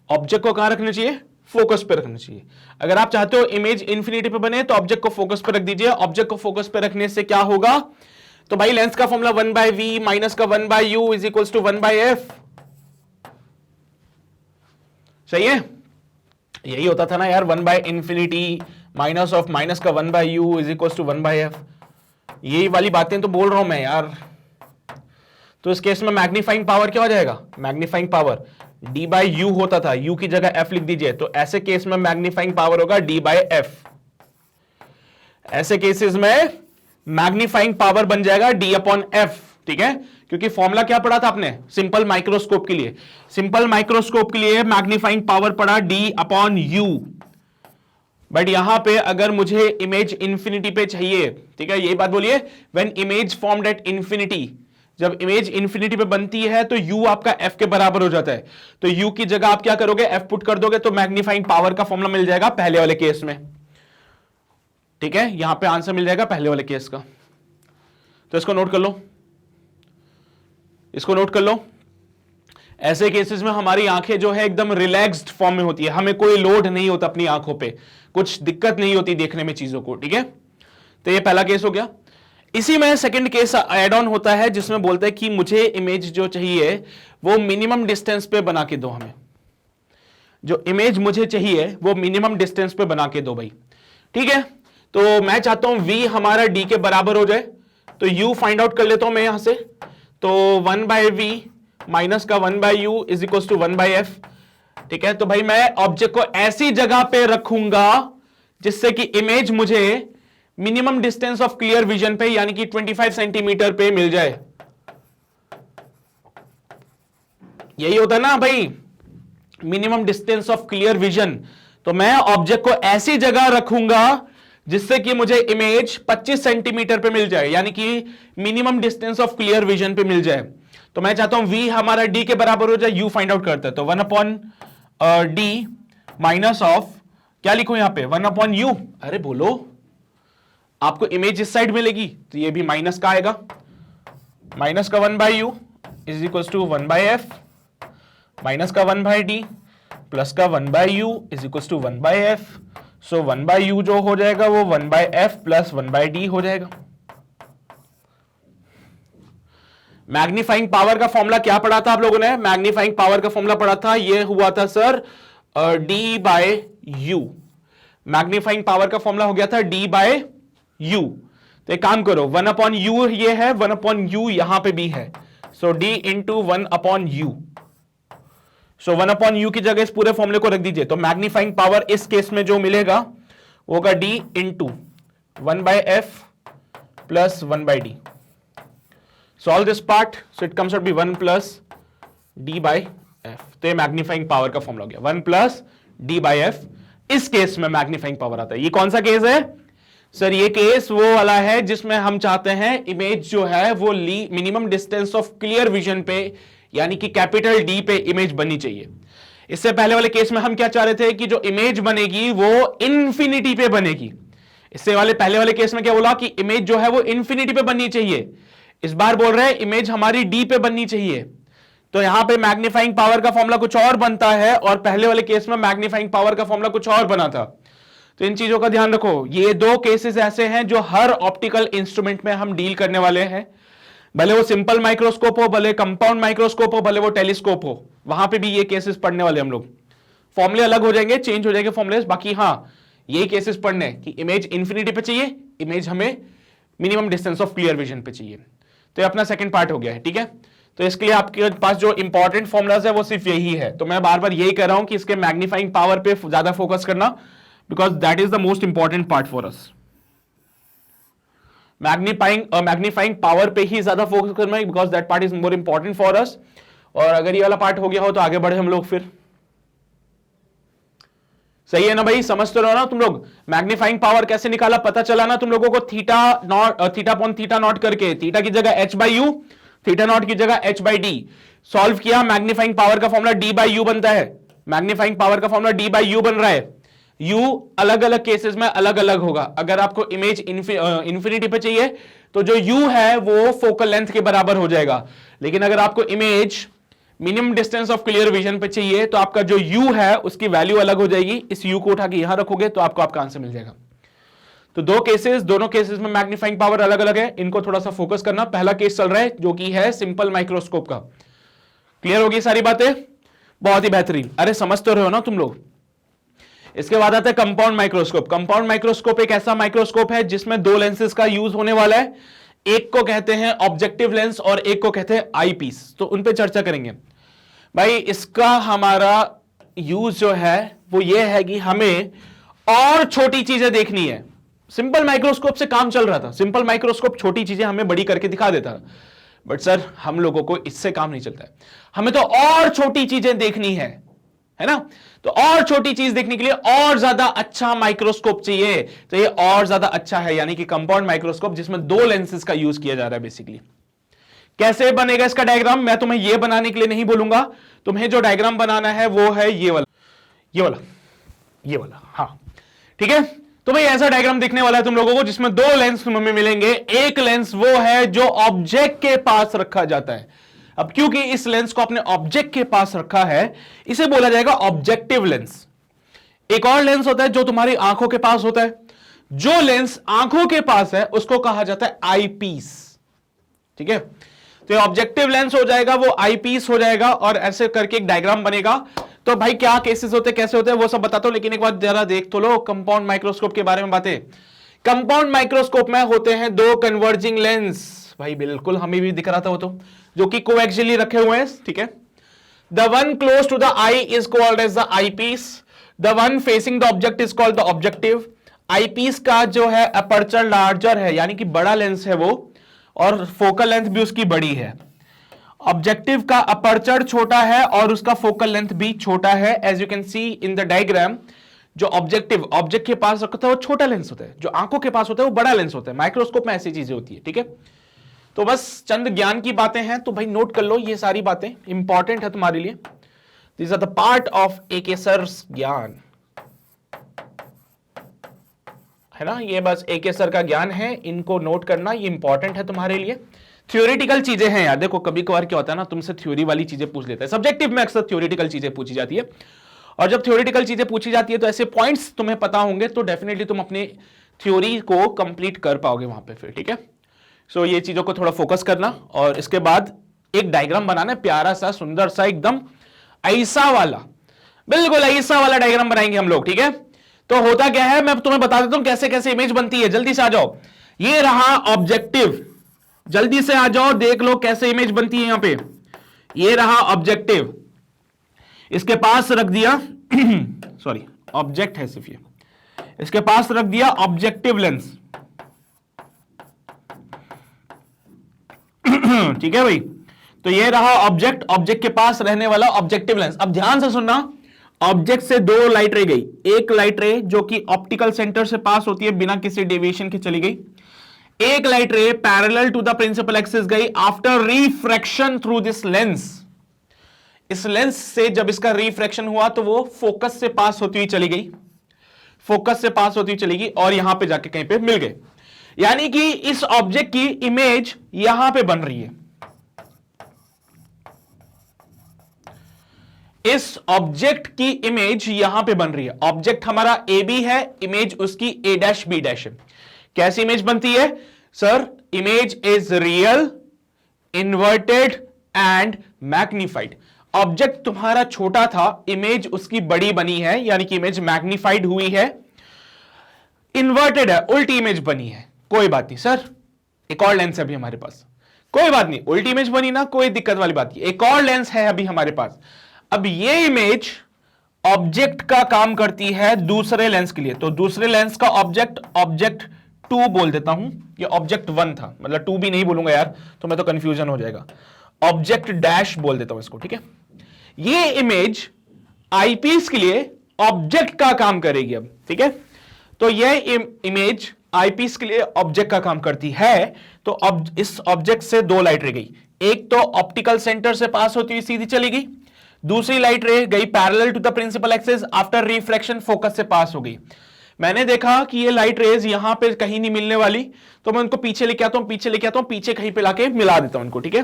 Speaker 1: ऑब्जेक्ट को कहां रखना चाहिए, फोकस पे रखना चाहिए। अगर आप चाहते हो इमेज इंफिनिटी पे बने तो ऑब्जेक्ट को फोकस पे रख दीजिए। ऑब्जेक्ट को फोकस पे रखने से क्या होगा, तो भाई लेंस का फॉर्मूला 1 बाय वी माइनस का 1 by U is equals to 1 by F. सही है, यही होता था ना यार, 1 by infinity minus of minus का 1 by U is equals to 1 by F. यही वाली बातें तो बोल रहा हूं मैं यार। तो इस केस में मैग्नीफाइंग पावर क्या हो जाएगा, magnifying power d by you होता था, u की जगह f लिख दीजिए। तो ऐसे केस में मैग्नीफाइंग पावर होगा d बाई एफ। ऐसे केसेस में मैग्नीफाइंग पावर बन जाएगा d अपॉन एफ, ठीक है, क्योंकि फॉर्मूला क्या पढ़ा था आपने सिंपल माइक्रोस्कोप के लिए? सिंपल माइक्रोस्कोप के लिए मैग्नीफाइंग पावर पढ़ा D/U। बट यहां पे अगर मुझे इमेज इंफिनिटी पे चाहिए, ठीक है, यही बात बोलिए, when image formed at infinity, जब इमेज इंफिनिटी पे बनती है तो U आपका F के बराबर हो जाता है। तो U की जगह आप क्या करोगे, F पुट कर दोगे, तो मैग्नीफाइंग पावर का फॉर्मूला मिल जाएगा पहले वाले केस में। ठीक है, यहां पे आंसर मिल जाएगा पहले वाले केस का। तो इसको नोट कर लो, इसको नोट कर लो। ऐसे केसेस में हमारी आंखें जो है एकदम रिलैक्स्ड फॉर्म में होती है, हमें कोई लोड नहीं होता अपनी आंखों पे, कुछ दिक्कत नहीं होती देखने में चीजों को। ठीक है, तो ये पहला केस हो गया। इसी में सेकंड केस ऐड ऑन होता है जिसमें बोलते हैं कि मुझे इमेज जो चाहिए वो मिनिमम डिस्टेंस पे बना के दो, हमें जो इमेज मुझे चाहिए वो मिनिमम डिस्टेंस पे बना के दो भाई। ठीक है, तो मैं चाहता हूं V हमारा D के बराबर हो जाए, तो U फाइंड आउट कर लेता हूं मैं यहां से। तो 1/V माइनस का 1/U is equal to 1/F। ठीक है, तो भाई मैं ऑब्जेक्ट को ऐसी जगह पे रखूंगा जिससे कि इमेज मुझे minimum distance of clear vision पे यानी कि 25 सेंटीमीटर पे मिल जाए। यही होता है ना भाई, minimum distance of clear vision. तो मैं ऑब्जेक्ट को ऐसी जगह रखूंगा जिससे कि मुझे इमेज 25 सेंटीमीटर पे मिल जाए, यानी कि minimum distance of clear vision पे मिल जाए। तो मैं चाहता हूं V हमारा D के बराबर हो जाए, U फाइंड आउट करते हैं। तो 1/D माइनस ऑफ, क्या लिखूं यहां पे, 1/U। अरे बोलो, आपको इमेज इस साइड मिलेगी तो ये भी माइनस का आएगा, माइनस का 1/U is equal to 1/F minus का 1/D प्लस का 1/U is equal to 1/F। So 1/U जो हो जाएगा वो 1/F प्लस 1/D हो जाएगा। मैग्नीफाइंग पावर का फॉर्मूला क्या पढ़ा था आप लोगों ने? मैग्नीफाइंग पावर का फॉर्मूला पढ़ा था, ये हुआ था सर D/U। मैग्नीफाइंग पावर का फॉर्मूला हो गया था D/U। तो एक काम करो, 1/U ये है, 1/U यहां पे भी है, सो D इंटू 1/U। सो 1/U की जगह इस पूरे फॉर्मूले को रख दीजिए। तो मैग्नीफाइंग पावर इस केस में जो मिलेगा वो होगा D into 1/F plus 1/D। Solve this part, so it comes out to be 1 plus D/F। तो ये मैग्नीफाइंग पावर का फॉर्मूला हो गया, 1 plus D/F। इस केस में मैग्नीफाइंग पावर आता है। ये कौन सा केस है सर? ये केस वो वाला है जिसमें हम चाहते हैं इमेज जो है वो minimum distance of clear vision पे यानी कि कैपिटल D पे इमेज बननी चाहिए। इससे पहले वाले केस में हम क्या चाह रहे थे कि जो इमेज बनेगी वो इंफिनिटी पे बनेगी। इससे वाले पहले वाले केस में क्या बोला कि इमेज जो है वो इंफिनिटी पे बननी चाहिए। इस बार बोल रहे हैं इमेज हमारी D पे बननी चाहिए। तो यहां पे मैग्नीफाइंग पावर का फॉर्मूला कुछ और बनता है और पहले वाले केस में मैग्नीफाइंग पावर का फॉर्मूला कुछ और बना था। तो इन चीजों का ध्यान रखो। ये दो केसेस ऐसे हैं जो हर ऑप्टिकल इंस्ट्रूमेंट में हम डील करने वाले हैं, भले वो सिंपल माइक्रोस्कोप हो, भले कंपाउंड माइक्रोस्कोप हो, भले वो टेलीस्कोप हो, वहां पे भी ये केसेस पढ़ने वाले हम लोग। फॉर्मूले अलग हो जाएंगे, चेंज हो जाएंगे फॉर्मूले, बाकी हाँ ये केसेस पढ़ने कि इमेज इंफिनिटी पे चाहिए, इमेज हमें minimum distance of clear vision पे चाहिए। तो ये अपना सेकंड पार्ट हो गया है। ठीक है, तो इसके लिए आपके पास जो इंपॉर्टेंट फॉर्मुलाज है वो सिर्फ यही है। तो मैं बार बार यही कह रहा हूं कि इसके मैग्नीफाइंग पावर पे ज्यादा फोकस करना, because that is the most important part for us. Magnifying power पे ही ज्यादा फोकस करना है, because that part is more important for us. और अगर ये वाला पार्ट हो गया हो तो आगे बढ़े हम लोग फिर। सही है ना भाई, समझते रहो ना तुम लोग। मैग्नीफाइंग पावर कैसे निकाला पता चला ना तुम लोगों को? थीटा अपॉन थीटा नॉट करके, थीटा की जगह h/u, थीटा नॉट की जगह h/d सॉल्व किया। मैग्नीफाइंग पावर का फॉर्मूला D/U बनता है। मैग्नीफाइंग पावर का फॉर्मूला D/U बन रहा है। U अलग अलग केसेस में अलग अलग होगा। अगर आपको इमेज इंफिनिटी पे चाहिए तो जो U है वो फोकल लेंथ के बराबर हो जाएगा, लेकिन अगर आपको image minimum distance of clear vision पे चाहिए तो आपका जो U है उसकी वैल्यू अलग हो जाएगी। इस U को उठा के यहां रखोगे तो आपको आपका आंसर मिल जाएगा। तो दो केसेस, दोनों केसेस में मैग्नीफाइंग पावर अलग अलग है, इनको थोड़ा सा फोकस करना। पहला केस चल रहा है जो कि है सिंपल माइक्रोस्कोप का। क्लियर होगी सारी बातें? बहुत ही बेहतरीन। अरे समझते रहो ना तुम लोग। इसके बाद आता है कंपाउंड माइक्रोस्कोप। कंपाउंड माइक्रोस्कोप एक ऐसा माइक्रोस्कोप है जिसमें दो लेंसेज का यूज होने वाला है। एक को कहते हैं ऑब्जेक्टिव लेंस और एक को कहते हैं आई पीस। तो उन पे चर्चा करेंगे भाई। इसका हमारा यूज जो है वो ये है कि हमें और छोटी चीजें देखनी है। सिंपल माइक्रोस्कोप से काम चल रहा था, सिंपल माइक्रोस्कोप छोटी चीजें हमें बड़ी करके दिखा देता, बट सर हम लोगों को इससे काम नहीं चलता है, हमें तो और छोटी चीजें देखनी है ना। तो और छोटी चीज देखने के लिए और ज्यादा अच्छा माइक्रोस्कोप चाहिए, तो ये और ज्यादा अच्छा है, यानी कि कंपाउंड माइक्रोस्कोप, जिसमें 2 लेंसेज का यूज किया जा रहा है बेसिकली। कैसे बनेगा इसका डायग्राम, मैं तुम्हें ये बनाने के लिए नहीं बोलूंगा, तुम्हें जो डायग्राम बनाना है वो है ये वाला, हाँ ठीक है। तो भाई ऐसा डायग्राम दिखने वाला है तुम लोगों को, जिसमें 2 लेंस तुम्हें मिलेंगे। एक लेंस वो है जो ऑब्जेक्ट के पास रखा जाता है। अब क्योंकि इस लेंस को अपने ऑब्जेक्ट के पास रखा है, इसे बोला जाएगा ऑब्जेक्टिव लेंस। एक और लेंस होता है जो तुम्हारी आंखों के पास होता है। जो लेंस आंखों के पास है उसको कहा जाता है आई पीस, ठीक है। तो ये ऑब्जेक्टिव लेंस हो जाएगा, वो आई पीस हो जाएगा, और ऐसे करके एक डायग्राम बनेगा। तो भाई क्या केसेस होते हैं, कैसे होते हैं, वो सब बताता हूं, लेकिन एक बार जरा देख तो लो कंपाउंड माइक्रोस्कोप के बारे में बातें। कंपाउंड माइक्रोस्कोप में होते हैं 2 कन्वर्जिंग लेंस, भाई बिल्कुल हमें भी दिख रहा था वो तो, जो कि कोएक्सियली रखे हुए हैं, ठीक है। The one close to the eye is called as the eyepiece, the one facing the object is called the objective. Eyepiece का जो है अपर्चर लार्जर है, यानी कि बड़ा लेंस है वो, और फोकल लेंथ भी उसकी बड़ी है। ऑब्जेक्टिव का अपर्चर छोटा है और उसका फोकल लेंथ भी छोटा है, as you can see in the diagram. जो ऑब्जेक्ट के पास रखता है वो छोटा लेंस होता है, जो आंखों के पास होता है वो बड़ा लेंस होता है। माइक्रोस्कोप में ऐसी चीजें होती है, ठीक है। तो बस चंद ज्ञान की बातें हैं, तो भाई नोट कर लो, ये सारी बातें इंपॉर्टेंट है तुम्हारे लिए। This are the part of AK sir's ज्ञान, है ना। ये बस AK सर का ज्ञान है, इनको नोट करना, ये इंपॉर्टेंट है तुम्हारे लिए। थ्योरेटिकल चीजें हैं यार, देखो कभी कभार क्या होता है ना, तुमसे थ्योरी वाली चीजें पूछ लेता है। सब्जेक्टिव में अक्सर थ्योरेटिकल चीजें पूछी जाती है, और जब थ्योरेटिकल चीजें पूछी जाती है तो ऐसे पॉइंट्स तुम्हें पता होंगे, तो डेफिनेटली तुम अपनी थ्योरी को कंप्लीट कर पाओगे वहां पे फिर, ठीक है। सो ये चीजों को थोड़ा फोकस करना, और इसके बाद एक डायग्राम बनाना है प्यारा सा, सुंदर सा, एकदम ऐसा वाला, बिल्कुल ऐसा वाला डायग्राम बनाएंगे हम लोग, ठीक है। तो होता क्या है, मैं तुम्हें बता देता हूं कैसे कैसे इमेज बनती है। जल्दी से आ जाओ, ये रहा ऑब्जेक्टिव, जल्दी से आ जाओ, देख लो कैसे इमेज बनती है। यहां पे ये रहा ऑब्जेक्टिव, इसके पास रख दिया सॉरी ऑब्जेक्ट है सिर्फ ये, इसके पास रख दिया ऑब्जेक्टिव लेंस, ठीक है भाई। तो ये रहा ऑब्जेक्ट के पास रहने वाला ऑब्जेक्टिव लेंस। अब ध्यान से सुनना, ऑब्जेक्ट से 2 लाइट रे गई, एक लाइट रे जो कि ऑप्टिकल सेंटर से पास होती है बिना किसी डेविएशन के चली गई, एक light ray parallel to the principal axis गई after refraction through this lens. इस लेंस से जब इसका रिफ्रैक्शन हुआ तो वो फोकस से पास होती हुई चली गई, फोकस से पास होती हुई चली गई, और यहां पे जाके कहीं पे मिल गए। यानी कि इस ऑब्जेक्ट की इमेज यहां पे बन रही है, इस ऑब्जेक्ट की इमेज यहां पे बन रही है। ऑब्जेक्ट हमारा AB है, इमेज उसकी A', B' है। कैसी इमेज बनती है sir? Image is real, inverted and magnified. Object तुम्हारा छोटा था, इमेज उसकी बड़ी बनी है, यानी कि इमेज मैग्निफाइड हुई है। इन्वर्टेड है, उल्टी इमेज बनी है, कोई बात नहीं सर, एक और लेंस है अभी हमारे पास, कोई बात नहीं, उल्टी इमेज बनी ना, कोई दिक्कत वाली बात नहीं, एक और लेंस है अभी हमारे पास। अब ये इमेज ऑब्जेक्ट का काम करती है दूसरे लेंस के लिए, तो दूसरे लेंस का ऑब्जेक्ट 2 बोल देता हूं, ये ऑब्जेक्ट 1 था, मतलब 2 भी नहीं बोलूंगा यार, तो मैं तो कंफ्यूजन हो जाएगा, ऑब्जेक्ट डैश बोल देता हूं इसको, ठीक है। ये इमेज आईपीस के लिए ऑब्जेक्ट का काम करेगी अब, ठीक है। तो ये इमेज आईपीस के लिए ऑब्जेक्ट का काम करती है। तो अब इस ऑब्जेक्ट से 2 लाइट रे गई, एक तो ऑप्टिकल सेंटर से पास होती हुई सीधी चली गई, दूसरी लाइट रे गई parallel to the principal axis, after refraction focus से पास हो गई। मैंने देखा कि ये लाइट रेज यहां पे कहीं नहीं मिलने वाली, तो मैं उनको पीछे लेके आता हूं, पीछे कहीं पे लाके मिला देता हूं इनको, ठीक है।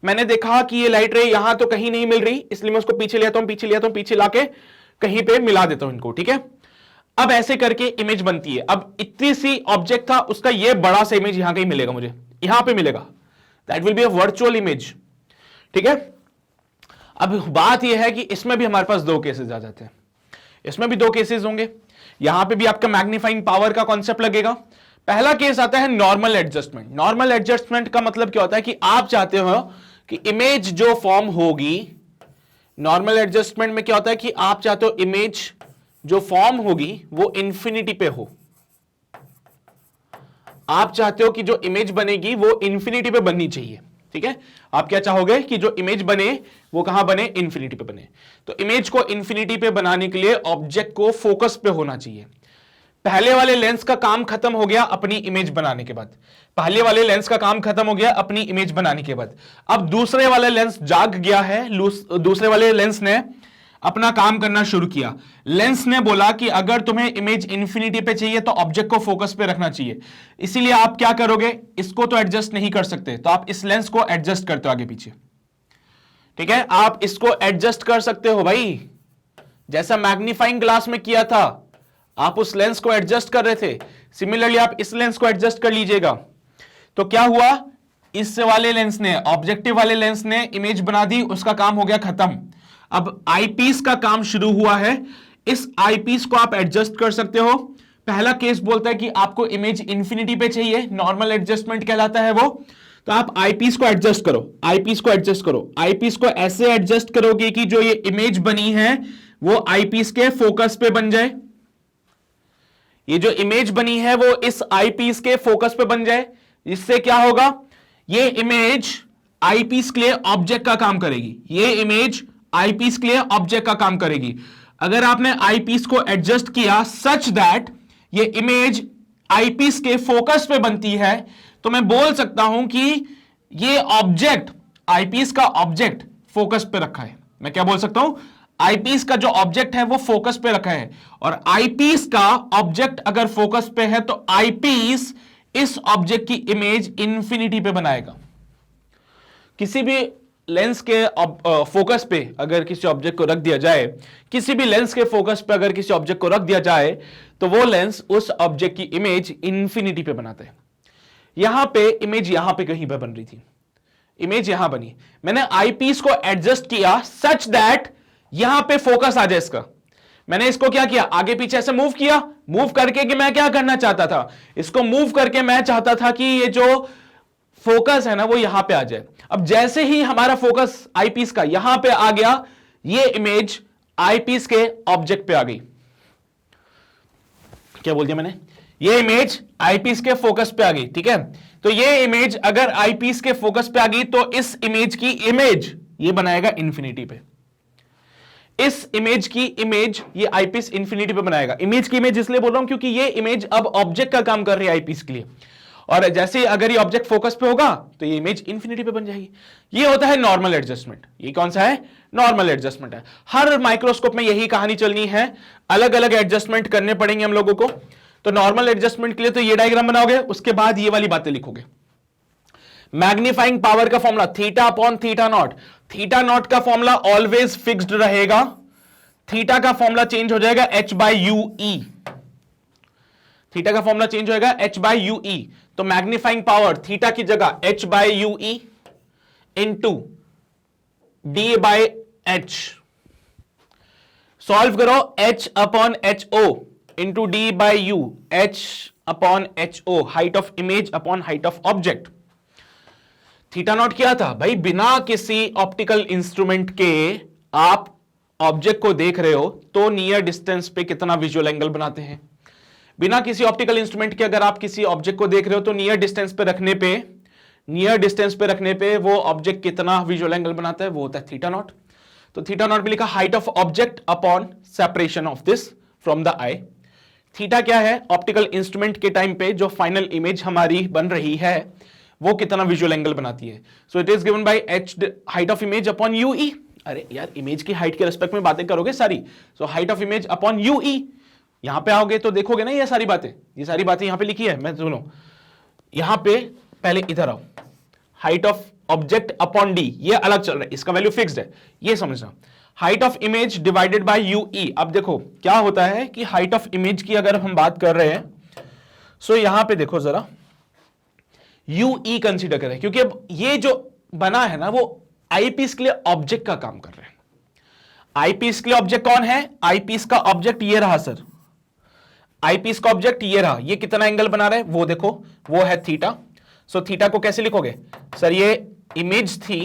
Speaker 1: मैंने देखा कि ये लाइट रे यहां तो कहीं नहीं मिल रही, इसलिए मैं उसको पीछे ले आता हूं, पीछे लाके कहीं पे मिला देता हूं इनको, ठीक है। अब ऐसे करके इमेज बनती है। अब इतनी सी ऑब्जेक्ट था, उसका ये बड़ा सा इमेज यहां कहीं मिलेगा, मुझे यहां पे मिलेगा, that will be a virtual image, ठीक है। अब बात यह है कि इसमें भी हमारे पास 2 केसेस आ जाते हैं, इसमें भी 2 केसेस होंगे, यहां पे भी आपका मैग्नीफाइंग पावर का कॉन्सेप्ट लगेगा। पहला केस आता है नॉर्मल एडजस्टमेंट। नॉर्मल एडजस्टमेंट का मतलब क्या होता है कि आप चाहते हो कि इमेज जो फॉर्म होगी, नॉर्मल एडजस्टमेंट में क्या होता है कि आप चाहते हो इमेज जो फॉर्म होगी वो इंफिनिटी पे हो, आप चाहते हो कि जो इमेज बनेगी वो इंफिनिटी पे बननी चाहिए, ठीक है, आप क्या चाहोगे कि जो इमेज बने वो कहां बने, इंफिनिटी पे बने। तो इमेज को इंफिनिटी पे बनाने के लिए ऑब्जेक्ट को फोकस पे होना चाहिए। पहले वाले लेंस का काम खत्म हो गया अपनी इमेज बनाने के बाद, पहले वाले लेंस का काम खत्म हो गया अपनी इमेज बनाने के बाद। अब दूसरे वाले लेंस जाग गया है, दूसरे वाले लेंस ने अपना काम करना शुरू किया। लेंस ने बोला कि अगर तुम्हें इमेज इंफिनिटी पे चाहिए तो ऑब्जेक्ट को फोकस पे रखना चाहिए। इसीलिए आप क्या करोगे, इसको तो एडजस्ट नहीं कर सकते, तो आप इस लेंस को एडजस्ट करते हो आगे पीछे। ठीक है, आप इसको एडजस्ट कर सकते हो भाई, जैसा मैग्नीफाइंग ग्लास में किया था, आप उस लेंस को एडजस्ट कर रहे थे, सिमिलरली आप इस लेंस को एडजस्ट कर लीजिएगा। तो क्या हुआ, इस वाले लेंस ने, ऑब्जेक्टिव वाले लेंस ने इमेज बना दी, उसका काम हो गया खत्म। अब आईपीस का काम शुरू हुआ है। इस आईपीस को आप एडजस्ट कर सकते हो। पहला केस बोलता है कि आपको इमेज इंफिनिटी पे चाहिए, नॉर्मल एडजस्टमेंट कहलाता है वो। तो आप आईपीस को एडजस्ट करो, आईपीस को एडजस्ट करो, आईपीस को ऐसे एडजस्ट करोगे कि जो ये इमेज बनी है वो आईपीस के फोकस पे बन जाए। ये जो इमेज बनी है वो इस आईपीस के फोकस पे बन जाए। इससे क्या होगा, ये इमेज आईपीस के लिए ऑब्जेक्ट का काम करेगी, ये इमेज आईपीस के लिए ऑब्जेक्ट का काम करेगी। अगर आपने आईपीस को एडजस्ट किया सच दैट ये इमेज आईपीस के फोकस पे बनती है, तो मैं बोल सकता हूं कि ये ऑब्जेक्ट, आईपीस का ऑब्जेक्ट फोकस पे रखा है। मैं क्या बोल सकता हूं, आईपीस का जो ऑब्जेक्ट है वो फोकस पे रखा है। और आईपीस का ऑब्जेक्ट अगर फोकस पे है तो आईपीस इस ऑब्जेक्ट की इमेज इंफिनिटी पे बनाएगा। किसी भी लेंस के फोकस पे अगर किसी ऑब्जेक्ट को रख दिया जाए, किसी भी लेंस के फोकस पे अगर किसी ऑब्जेक्ट को रख दिया जाए, तो वो लेंस उस ऑब्जेक्ट की इमेज इंफिनिटी पे बनाता है। यहां पे इमेज यहां पे कहीं पे बन रही थी, इमेज यहां बनी, मैंने आईपीस को एडजस्ट किया सच दैट यहां पे फोकस आ जाए इसका। मैंने इसको क्या किया, आगे पीछे ऐसे मूव किया, मूव करके कि मैं क्या करना चाहता था, इसको मूव करके मैं चाहता था कि ये जो फोकस है ना वो यहां पे आ जाए। अब जैसे ही हमारा फोकस आईपीस का यहां पे आ गया, ये इमेज आईपीस के ऑब्जेक्ट पे आ गई। क्या बोल दिया मैंने, ये इमेज आईपीस के फोकस पे आ गई। ठीक है, तो ये इमेज अगर आईपीस के फोकस पे आ गई तो इस इमेज की इमेज ये बनाएगा इंफिनिटी पे। इस इमेज की इमेज ये आईपीस इंफिनिटी पे बनाएगा। इमेज की इमेज इसलिए बोल रहा हूं क्योंकि ये इमेज अब ऑब्जेक्ट का काम कर रही है आईपीस के लिए, और जैसे अगर ये ऑब्जेक्ट फोकस पे होगा तो ये इमेज इंफिनिटी पे बन जाएगी। ये होता है नॉर्मल एडजस्टमेंट। ये कौन सा है, नॉर्मल एडजस्टमेंट है। हर माइक्रोस्कोप में यही कहानी चलनी है, अलग अलग एडजस्टमेंट करने पड़ेंगे हम लोगों को। तो नॉर्मल एडजस्टमेंट के लिए तो ये डायग्राम बनाओगे, उसके बाद ये वाली बातें लिखोगे। मैग्नीफाइंग पावर का formula theta upon theta nought, theta nought का फॉर्मूला ऑलवेज फिक्स्ड रहेगा, थीटा का फॉर्मूला चेंज हो जाएगा h by U E, theta का फॉर्मूला चेंज होएगा h बाय यू ई। तो मैग्नीफाइंग पावर थीटा की जगह h by U E into D by H, solve करो h upon H O into D by U, h upon H O, height of image upon height of object. Theta naught क्या था भाई, बिना किसी optical instrument के आप object को देख रहे हो तो नियर डिस्टेंस पे कितना विजुअल एंगल बनाते हैं। बिना किसी ऑप्टिकल इंस्ट्रूमेंट के अगर आप किसी ऑब्जेक्ट को देख रहे हो तो नियर डिस्टेंस पे रखने पे वो ऑब्जेक्ट कितना विजुअल एंगल बनाता है, वो होता है थीटा नॉट। तो थीटा नॉट भी लिखा height of object upon separation of this from the I. Theta क्या है, ऑप्टिकल इंस्ट्रूमेंट के टाइम पे जो फाइनल इमेज हमारी बन रही है वो कितना विजुअल एंगल बनाती है। So it is given by H height of image upon you ई। अरे यार, इमेज की हाइट के रेस्पेक्ट में बातें करोगे सारी, so height of image upon you ई। यहां पे आओगे तो देखोगे ना ये सारी बातें यहां पे लिखी है। मैं सुनो, यहां पे पहले इधर आओ, height of object upon D, ये अलग चल रहा है, इसका वैल्यू फिक्स्ड है, ये समझना। Height of image divided by U ई। अब देखो क्या होता है कि हाइट ऑफ इमेज की अगर हम बात कर रहे हैं, सो यहां पे देखो जरा, यू ई कंसीडर करें, क्योंकि अब ये जो बना है ना वो आईपीस के लिए ऑब्जेक्ट का काम कर रहे हैं। आईपीस के लिए ऑब्जेक्ट कौन है, आईपीस का ऑब्जेक्ट ये रहा सर, आईपीस का ऑब्जेक्ट ये रहा, ये कितना एंगल बना रहा है वो देखो, वो है थीटा। सो थीटा को कैसे लिखोगे सर, ये इमेज थी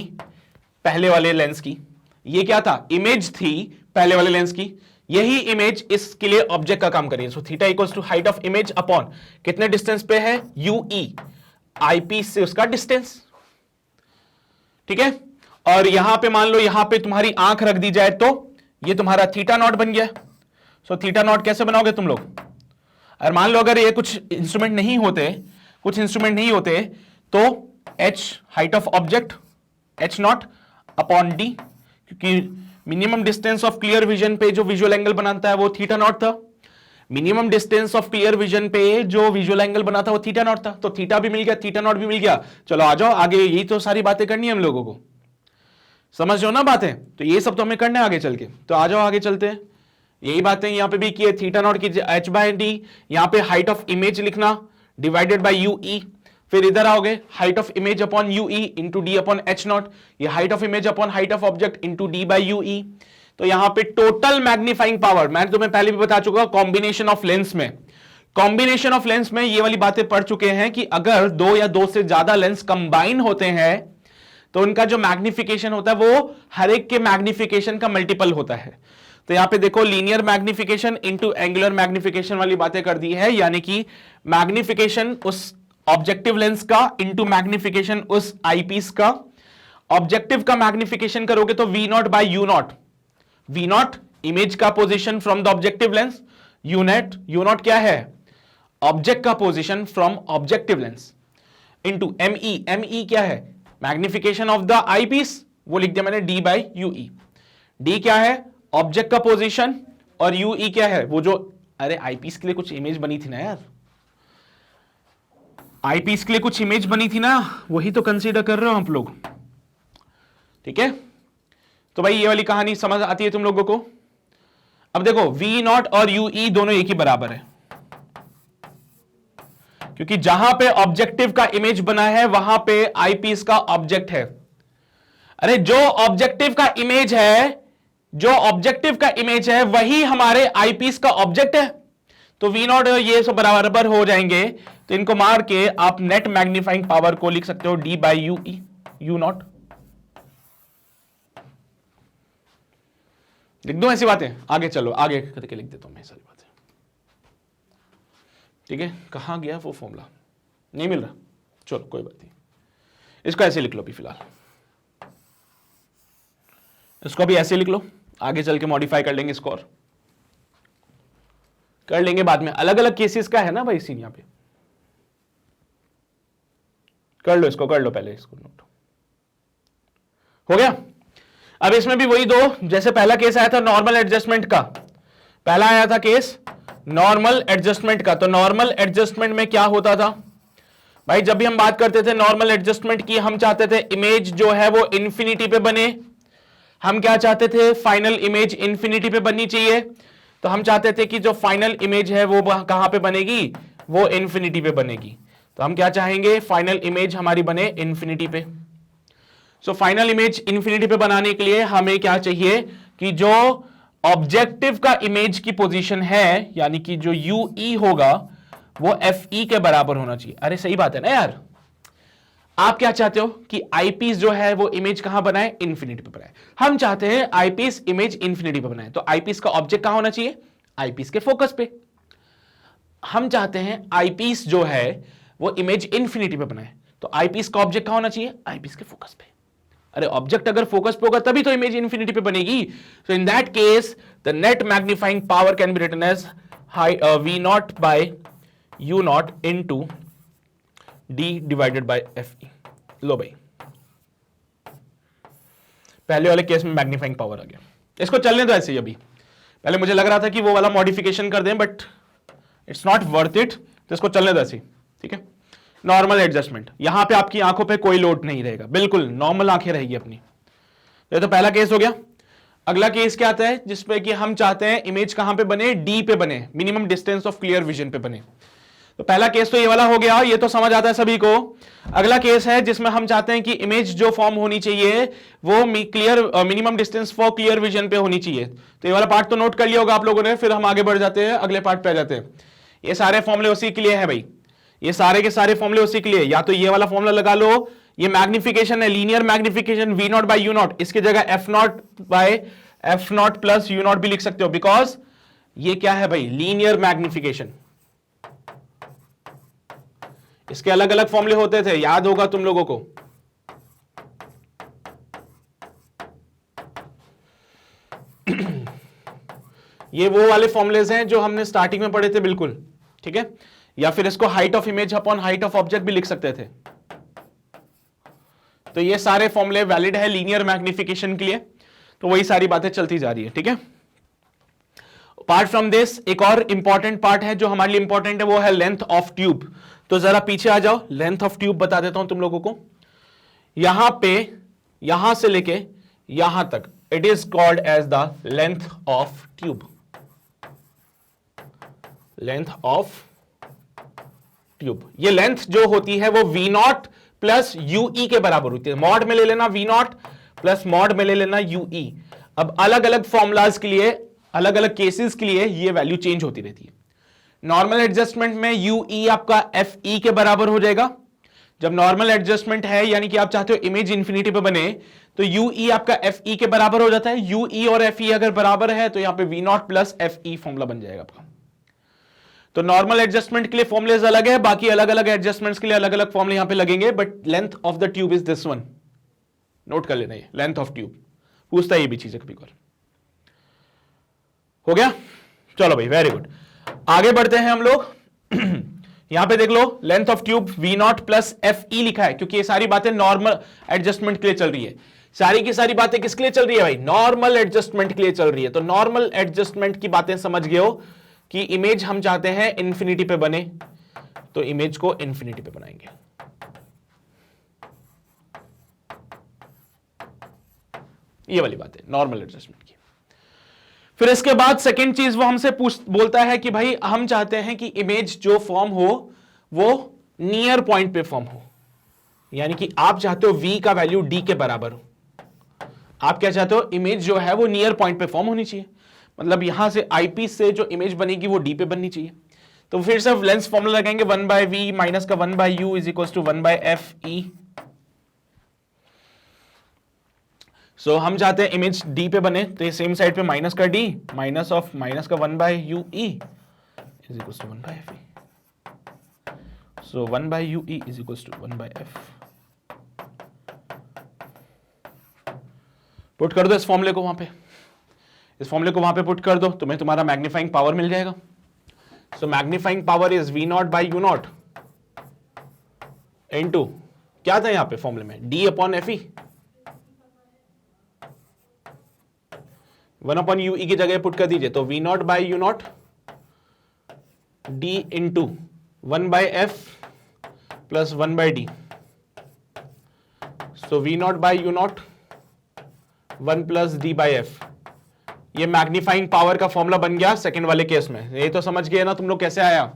Speaker 1: पहले वाले लेंस की, ये क्या था, इमेज थी पहले वाले लेंस की, यही इमेज इसके लिए ऑब्जेक्ट का काम करिए। So theta equals to height of image upon कितने डिस्टेंस पे है, यू ई, आईपीस से उसका डिस्टेंस। ठीक है। और यहां पे मान लो यहां पे तुम्हारी आंख रख दी जाए तो ये तुम्हारा थीटा नॉट बन गया। सो थीटा नॉट कैसे बनाओगे तुम लोग? और मान लो अगर ये कुछ इंस्ट्रूमेंट नहीं होते तो h height of object h not upon d, क्योंकि minimum distance of clear vision पे जो विजुअल एंगल बनाता है वो थीटा नॉट था। Minimum distance of clear vision पे जो विजुअल एंगल बना था वो थीटा नॉट था। तो थीटा भी मिल गया, थीटा नॉट भी मिल गया। चलो आ जाओ आगे, यही तो सारी बातें करनी है हम लोगों को, समझ रहे हो ना बातें? तो ये सब तो हमें करना है आगे चल के। तो आ जाओ आगे चलते हैं। यही बातें यहां पे भी की है, थीटा नॉट की h बाय डी, यहां पे हाइट ऑफ इमेज लिखना डिवाइडेड बाय यूई। फिर इधर आओगे height of image upon UE into D upon H not, ये height of image upon height of object into D by UE. तो यहां पे टोटल मैग्नीफाइंग पावर, मैं तुम्हें पहले भी बता चुका, कॉम्बिनेशन ऑफ लेंस में ये वाली बातें पढ़ चुके हैं कि अगर दो या दो से ज्यादा लेंस कंबाइन होते हैं तो उनका जो मैग्निफिकेशन होता है वो हर एक के मैग्निफिकेशन का मल्टीपल होता है। तो यहां पे देखो linear magnification into angular magnification वाली बातें कर दी है, यानी कि मैग्निफिकेशन उस ऑब्जेक्टिव लेंस का इंटू मैग्निफिकेशन उस आईपीस का। ऑब्जेक्टिव का मैग्निफिकेशन करोगे तो V not by U not, V not image का position from the objective lens, U not क्या है? ऑब्जेक्ट का position from objective lens, into ME क्या है? मैग्निफिकेशन ऑफ द आईपीस, वो लिख दिया मैंने डी बाय यूई। डी क्या है? ऑब्जेक्ट का पोजीशन, और यूई क्या है? वो जो, अरे आईपीस के लिए कुछ इमेज बनी थी ना यार, आईपीस के लिए कुछ इमेज बनी थी ना, वही तो कंसीडर कर रहे हो आप लोग, ठीक है। तो भाई ये वाली कहानी समझ आती है तुम लोगों को? अब देखो वी नॉट और यूई दोनों एक ही बराबर है, क्योंकि जहां पे ऑब्जेक्टिव का इमेज बना है वहां पे आईपीस का ऑब्जेक्ट है। अरे जो ऑब्जेक्टिव का इमेज है वही हमारे आईपीस का ऑब्जेक्ट है। तो वी नॉट ये सब बराबर हो जाएंगे, तो इनको मार के आप नेट मैग्नीफाइंग पावर को लिख सकते हो D by UE, U nought. लिख दूं ऐसी बातें? आगे चलो, आगे करके लिख देता हूं मैं सारी बातें, ठीक है। कहां गया वो फॉर्मूला? नहीं मिल रहा, चलो कोई बात नहीं, इसको ऐसे लिख लो भी फिलहाल, इसको भी ऐसे लिख लो, आगे चल के मॉडिफाई कर लेंगे इसको, और कर लेंगे बाद में। अलग अलग केसेस का है ना भाई सीन, यहां पे कर लो, इसको कर लो पहले, इसको नोट हो गया। अब इसमें भी वही दो, जैसे पहला केस आया था नॉर्मल एडजस्टमेंट का, पहला आया था केस नॉर्मल एडजस्टमेंट का। तो नॉर्मल एडजस्टमेंट में क्या होता था भाई? जब भी हम बात करते थे नॉर्मल एडजस्टमेंट की, हम चाहते थे इमेज जो है वो इंफिनिटी पे बने। हम क्या चाहते थे? फाइनल इमेज इंफिनिटी पे बननी चाहिए। तो हम चाहते थे कि जो फाइनल इमेज है वो कहां पे बनेगी? वो इंफिनिटी पे बनेगी। तो हम क्या चाहेंगे? फाइनल इमेज हमारी बने इंफिनिटी पे। सो फाइनल इमेज इंफिनिटी पे बनाने के लिए हमें क्या चाहिए कि जो ऑब्जेक्टिव का इमेज की पोजीशन है, यानी कि जो यूई होगा वो एफ ई के बराबर होना चाहिए। अरे सही बात है ना यार, आप क्या चाहते हो कि आईपीस जो है वो इमेज कहां बनाए? इंफिनिटी पे बनाए। हम चाहते हैं आईपीस इमेज इंफिनिटी पे बनाए, तो आईपीस का ऑब्जेक्ट कहां होना चाहिए? आईपीस के फोकस पे। हम चाहते हैं आईपीस जो है वो इमेज इंफिनिटी पे बनाए, तो आईपीस का ऑब्जेक्ट कहां होना चाहिए? आईपीस के फोकस पे। अरे ऑब्जेक्ट अगर फोकस पे होगा तभी तो इमेज इंफिनिटी पे बनेगी। So in that case the net magnifying power can be written as V not by U not into D divided by F E. लो भाई, पहले वाले केस में मैग्नीफाइंग पावर आ गया। इसको चलने दो ऐसे ही। अभी पहले मुझे लग रहा था कि वो वाला मॉडिफिकेशन कर दें, but it's not worth it, तो इसको चलने दो ऐसे ही, ठीक है। नॉर्मल एडजस्टमेंट, यहां पे आपकी आंखों पे कोई लोड नहीं रहेगा, बिल्कुल नॉर्मल आंखें रहेगी अपनी। ये तो पहला केस हो गया। अगला केस क्या आता है जिसपे कि हम चाहते हैं इमेज कहां पे बने? डी पे बने, minimum distance of clear vision पे बने। तो पहला केस तो ये वाला हो गया, ये तो समझ आता है सभी को। अगला केस है जिसमें हम चाहते हैं कि इमेज जो फॉर्म होनी चाहिए वो clear minimum distance for clear vision पे होनी चाहिए। तो ये वाला पार्ट तो नोट कर लिया होगा आप लोगों ने, फिर हम आगे बढ़ जाते हैं, अगले पार्ट पे आ जाते हैं। ये सारे फॉर्मूले उसी के लिए है भाई, ये सारे के सारे फॉर्मूले उसी के लिए। या तो ये वाला फॉर्मूला लगा लो, ये मैग्निफिकेशन है, linear magnification V not by U nought, इसकी जगह F nought by F nought plus U nought भी लिख सकते हो, बिकॉज ये क्या है भाई? Linear magnification. इसके अलग अलग फॉर्मूले होते थे, याद होगा तुम लोगों को। ये वो वाले फॉर्मुलेज हैं जो हमने स्टार्टिंग में पढ़े थे, बिल्कुल ठीक है। या फिर इसको height of image upon height of object भी लिख सकते थे। तो ये सारे फॉर्मुले वैलिड है लीनियर मैग्निफिकेशन के लिए, तो वही सारी बातें चलती जा रही है, ठीक है। अपार्ट फ्रॉम दिस एक और इंपॉर्टेंट पार्ट है जो हमारे लिए इंपॉर्टेंट है, वो है लेंथ ऑफ ट्यूब। तो जरा पीछे आ जाओ, लेंथ ऑफ ट्यूब बता देता हूं तुम लोगों को। यहां पे यहां से लेके यहां तक it is called as the length of tube. Length of tube, ये लेंथ जो होती है वो वी नॉट प्लस यूई के बराबर होती है। मॉड में ले लेना वी नॉट प्लस मॉड में ले लेना यूई। अब अलग अलग फॉर्मुलाज के लिए, अलग अलग केसेस के लिए ये वैल्यू चेंज होती रहती है। नॉर्मल एडजस्टमेंट में यूई आपका एफ ई के बराबर हो जाएगा। जब नॉर्मल एडजस्टमेंट है यानी कि आप चाहते हो इमेज इंफिनिटी पे बने, तो यूई आपका एफ ई के बराबर हो जाता है। यूई और एफ ई अगर बराबर है तो यहां पे V not plus F E formula बन जाएगा आपका। तो नॉर्मल एडजस्टमेंट के लिए फॉर्मुलेज अलग है, बाकी अलग अलग एडजस्टमेंट्स के लिए अलग अलग फॉर्मुले यहां पे लगेंगे, but length of the tube is this one. Note कर लेना, ये लेंथ ऑफ ट्यूब पूछता है ये भी चीज है कभी कभार। हो गया, चलो भाई वेरी गुड, आगे बढ़ते हैं हम लोग। यहां पे देख लो length of tube V not plus F E लिखा है, क्योंकि ये सारी बातें नॉर्मल एडजस्टमेंट के लिए चल रही है। सारी की सारी बातें किसके लिए चल रही है भाई? नॉर्मल एडजस्टमेंट के लिए चल रही है। तो नॉर्मल एडजस्टमेंट की बातें समझ गए हो कि इमेज हम चाहते हैं इंफिनिटी पे बने, तो इमेज को इंफिनिटी पे बनाएंगे। ये वाली बात है नॉर्मल एडजस्टमेंट की। फिर इसके बाद सेकंड चीज वो हमसे बोलता है कि भाई हम चाहते हैं कि इमेज जो फॉर्म हो वो नियर पॉइंट पे फॉर्म हो, यानी कि आप चाहते हो v का वैल्यू d के बराबर हो। आप क्या चाहते हो? इमेज जो है वो नियर पॉइंट पे फॉर्म होनी चाहिए, मतलब यहां से आईपी से जो इमेज बनेगी वो d पे बननी चाहिए। तो फिर से लेंस फॉर्मूला लगाएंगे 1/v माइनस का 1/u is equal to 1/fe। सो हम चाहते हैं इमेज d पे बने, तो सेम साइड पे माइनस का d माइनस ऑफ माइनस का 1/ue is equal to 1/fe। So 1/ue is equal to 1/f। Put कर दो इस फॉर्मूले को वहां पे, इस फॉर्मूले को वहां पे पुट कर दो, तुम्हें तुम्हारा मैग्नीफाइंग पावर मिल जाएगा। So magnifying power is v not by U not into क्या था यहां पे फॉर्मूले में? d upon fe। 1/ue की जगह पुट कर दीजिए, तो v not by U not d into 1/f plus 1/d। So v not by U not 1 plus D by F. ये मैग्नीफाइंग पावर का फॉर्मूला बन गया सेकंड वाले केस में। ये तो समझ गए ना तुम लोग कैसे आया?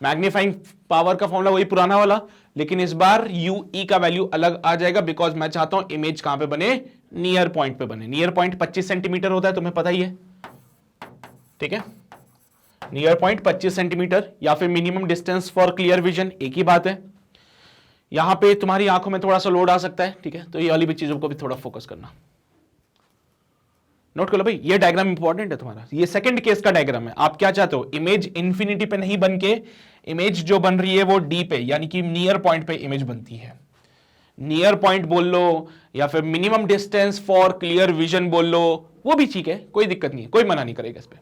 Speaker 1: मैग्नीफाइंग पावर का फॉर्मूला वही पुराना वाला, लेकिन इस बार यू ई का वैल्यू अलग आ जाएगा, बिकॉज मैं चाहता हूं इमेज कहां पे बने? नियर पॉइंट पे बने। नियर पॉइंट 25 सेंटीमीटर होता है, तुम्हें पता ही है, ठीक है। नियर पॉइंट 25 सेंटीमीटर या फिर minimum distance for clear vision, एक ही बात है। यहां पे तुम्हारी आंखों में थोड़ा सा लोड आ सकता है, ठीक है, तो ये वाली भी चीजों को भी थोड़ा फोकस करना। नोट कर लो भाई, ये डायग्राम इंपॉर्टेंट है तुम्हारा। ये सेकंड केस का डायग्राम है। आप क्या चाहते हो? इमेज इंफिनिटी पे नहीं बन के इमेज जो बन रही है वो डी पे, यानी कि नियर पॉइंट पे इमेज बनती है। नियर पॉइंट बोल लो या फिर minimum distance for clear vision बोल लो, वो भी ठीक है, कोई दिक्कत नहीं है, कोई मना नहीं करेगा इस पे।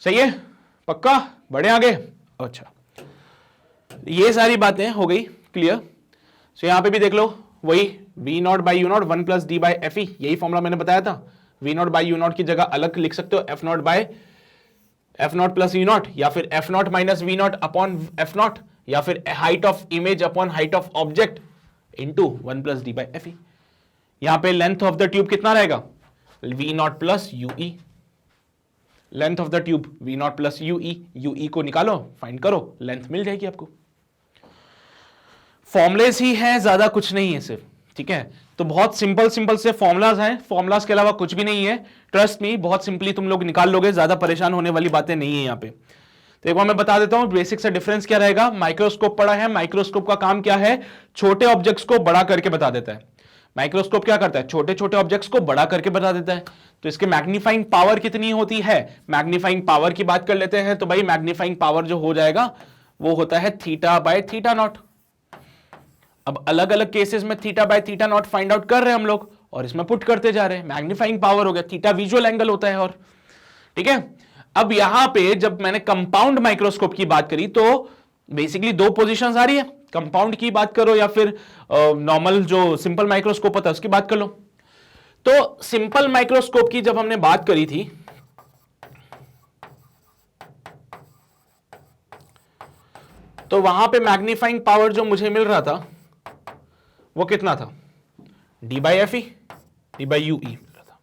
Speaker 1: सही है, पक्का? बढ़े आगे। अच्छा, ये सारी बातें हो गई क्लियर। सो यहां पे भी देख लो वही v not by U not 1 plus D by F E, यही फॉर्मूला मैंने बताया था। v not by U not की जगह अलग लिख सकते हो f not by f not plus U not, या फिर f not minus v not upon f not, या फिर height of image upon height of object into 1 plus D by F E. यहां पे लेंथ ऑफ द ट्यूब कितना रहेगा? v not plus ue। Length of the tube v not plus ue को निकालो, find करो, length मिल जाएगी आपको। Formulas ही है, ज्यादा कुछ नहीं है सिर्फ, ठीक है। तो बहुत सिंपल सिंपल से फॉर्मुलाज हैं, फॉर्मुलाज के अलावा कुछ भी नहीं है। ट्रस्ट मी, बहुत सिंपली तुम लोग निकाल लोगे, ज्यादा परेशान होने वाली बातें नहीं है यहाँ पे। तो एक बार मैं बता देता हूं बेसिक से डिफरेंस क्या रहेगा। माइक्रोस्कोप पढ़ा है, माइक्रोस्कोप का काम क्या है? छोटे ऑब्जेक्ट्स को बड़ा करके बता देता है। माइक्रोस्कोप क्या करता है? छोटे छोटे ऑब्जेक्ट्स को बड़ा करके बता देता है। तो इसके मैग्नीफाइंग पावर कितनी होती है? मैग्नीफाइंग पावर की बात कर लेते हैं, तो भाई मैग्नीफाइंग पावर जो हो जाएगा वो होता है थीटा बाय थीटा नॉट। अब अलग अलग केसेस में theta by theta naught find out कर रहे हैं हम लोग, और इसमें पुट करते जा रहे हैं, मैग्नीफाइंग पावर हो गया, थीटा विजुअल एंगल होता है। और ठीक है, अब यहां पे जब मैंने कंपाउंड माइक्रोस्कोप की बात करी तो बेसिकली दो पोजीशंस आ रही है, कंपाउंड की बात करो या फिर नॉर्मल जो सिंपल माइक्रोस्कोप होता है उसकी बात कर लो। तो सिंपल माइक्रोस्कोप की जब हमने बात करी थी तो वहां पे मैग्नीफाइंग पावर जो मुझे मिल रहा था वो कितना था, d/fe, d/ue मिल रहा था।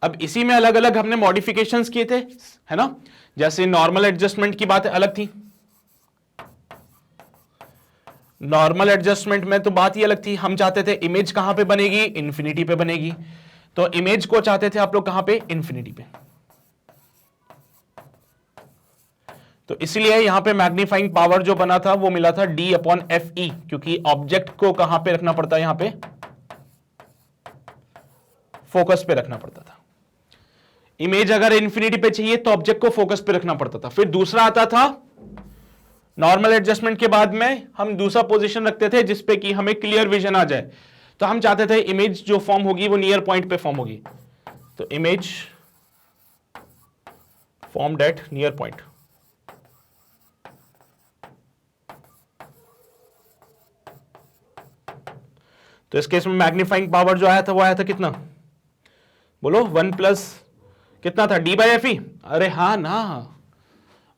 Speaker 1: अब इसी में अलग अलग हमने मॉडिफिकेशंस किए थे, है ना, जैसे नॉर्मल एडजस्टमेंट की बात अलग थी। नॉर्मल एडजस्टमेंट में तो बात ही अलग थी, हम चाहते थे इमेज कहां पे बनेगी, इंफिनिटी पे बनेगी, तो इमेज को चाहते थे आप लोग कहां पे, इंफिनिटी पे। तो इसलिए यहां पे मैग्नीफाइंग पावर जो बना था वो मिला था d/fe, क्योंकि ऑब्जेक्ट को कहां पे रखना पड़ता है, यहां पे फोकस पे रखना पड़ता था। इमेज अगर इंफिनिटी पे चाहिए तो ऑब्जेक्ट को फोकस पे रखना पड़ता था। फिर दूसरा आता था नॉर्मल एडजस्टमेंट के बाद में हम दूसरा पोजीशन रखते थे जिसपे कि हमें क्लियर विजन आ जाए, तो हम चाहते थे इमेज जो फॉर्म होगी वो नियर पॉइंट पे फॉर्म होगी, तो image formed at near point. तो इस केस में मैग्नीफाइंग पावर जो आया था वो आया था कितना, बोलो, 1 प्लस कितना था, d/fe, अरे हाँ ना,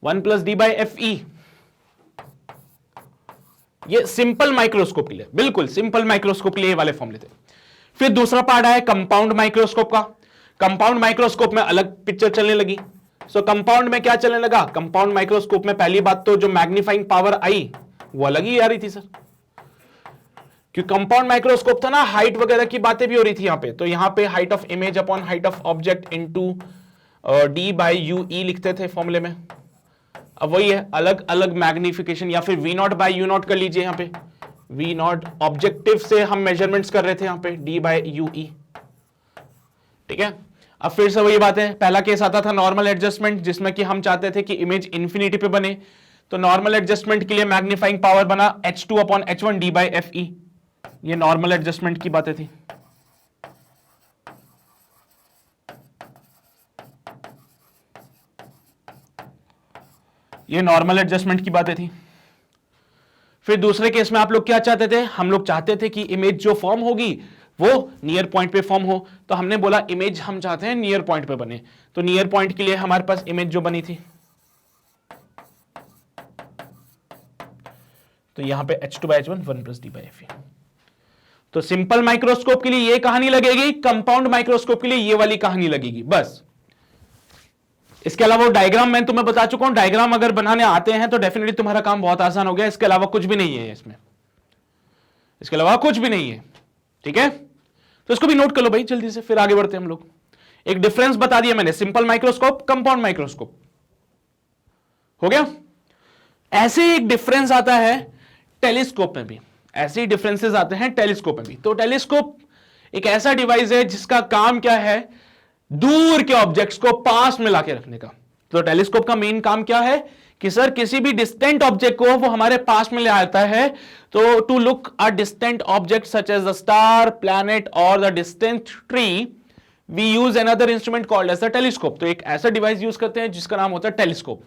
Speaker 1: 1 प्लस d/fe। ये सिंपल माइक्रोस्कोप के लिए, बिल्कुल सिंपल माइक्रोस्कोप के लिए ये वाले फॉर्मूले थे। फिर दूसरा पार्ट आया कंपाउंड माइक्रोस्कोप का। कंपाउंड माइक्रोस्कोप में अलग पिक्चर चलने लगी। सो कंपाउंड में क्या चलने लगा, कंपाउंड माइक्रोस्कोप में पहली बात तो जो मैग्नीफाइंग पावर आई वो अलग ही आ रही थी सर, क्योंकि कंपाउंड माइक्रोस्कोप था ना, हाइट वगैरह की बातें भी हो रही थी यहां पे। तो यहां पे height of image upon height of object into d/ue लिखते थे फॉर्मूले में। अब वही है, अलग अलग मैग्निफिकेशन, या फिर v0/u0 कर लीजिए। यहां पे v0 ऑब्जेक्टिव से हम मेजरमेंट्स कर रहे थे यहां पे d/ue, ठीक है। अब फिर से वही बात है, पहला केस आता था नॉर्मल एडजस्टमेंट, जिसमें कि हम चाहते थे कि इमेज इंफिनिटी पे बने, तो नॉर्मल एडजस्टमेंट के लिए मैग्नीफाइंग पावर बना h2/h1 d/fe। ये नॉर्मल एडजस्टमेंट की बातें थी। ये नॉर्मल एडजस्टमेंट की बातें थी। फिर दूसरे केस में आप लोग क्या चाहते थे, हम लोग चाहते थे कि इमेज जो फॉर्म होगी वो नियर पॉइंट पे फॉर्म हो, तो हमने बोला इमेज हम चाहते हैं नियर पॉइंट पे बने। तो नियर पॉइंट के लिए हमारे पास इमेज जो बनी थी, तो यहां पे h2/h1 1 प्लस d/fe। तो सिंपल माइक्रोस्कोप के लिए ये कहानी लगेगी, कंपाउंड माइक्रोस्कोप के लिए ये वाली कहानी लगेगी, बस। इसके अलावा डायग्राम मैं तुम्हें बता चुका हूं, डायग्राम अगर बनाने आते हैं तो डेफिनेटली तुम्हारा काम बहुत आसान हो गया। इसके अलावा कुछ भी नहीं है इसमें, इसके अलावा कुछ भी नहीं है, ठीक है। तो इसको भी नोट कर लो भाई जल्दी से, फिर आगे बढ़ते हैं हम लोग। एक डिफरेंस बता दिया मैंने, सिंपल माइक्रोस्कोप, कंपाउंड माइक्रोस्कोप, हो गया। ऐसे एक डिफरेंस आता है टेलीस्कोप में भी, ऐसे ही डिफरेंसेस आते हैं टेलीस्कोप में भी। तो टेलीस्कोप एक ऐसा डिवाइस है जिसका काम क्या है, दूर के ऑब्जेक्ट्स को पास में लाके रखने का। तो टेलीस्कोप का मेन काम क्या है कि सर किसी भी डिस्टेंट ऑब्जेक्ट को वो हमारे पास में ले आता है। तो to look a distant object such as the star, planet और the distant tree, we use another instrument called as the telescope. तो एक ऐसा डिवाइस यूज करते हैं जिसका नाम होता है टेलीस्कोप।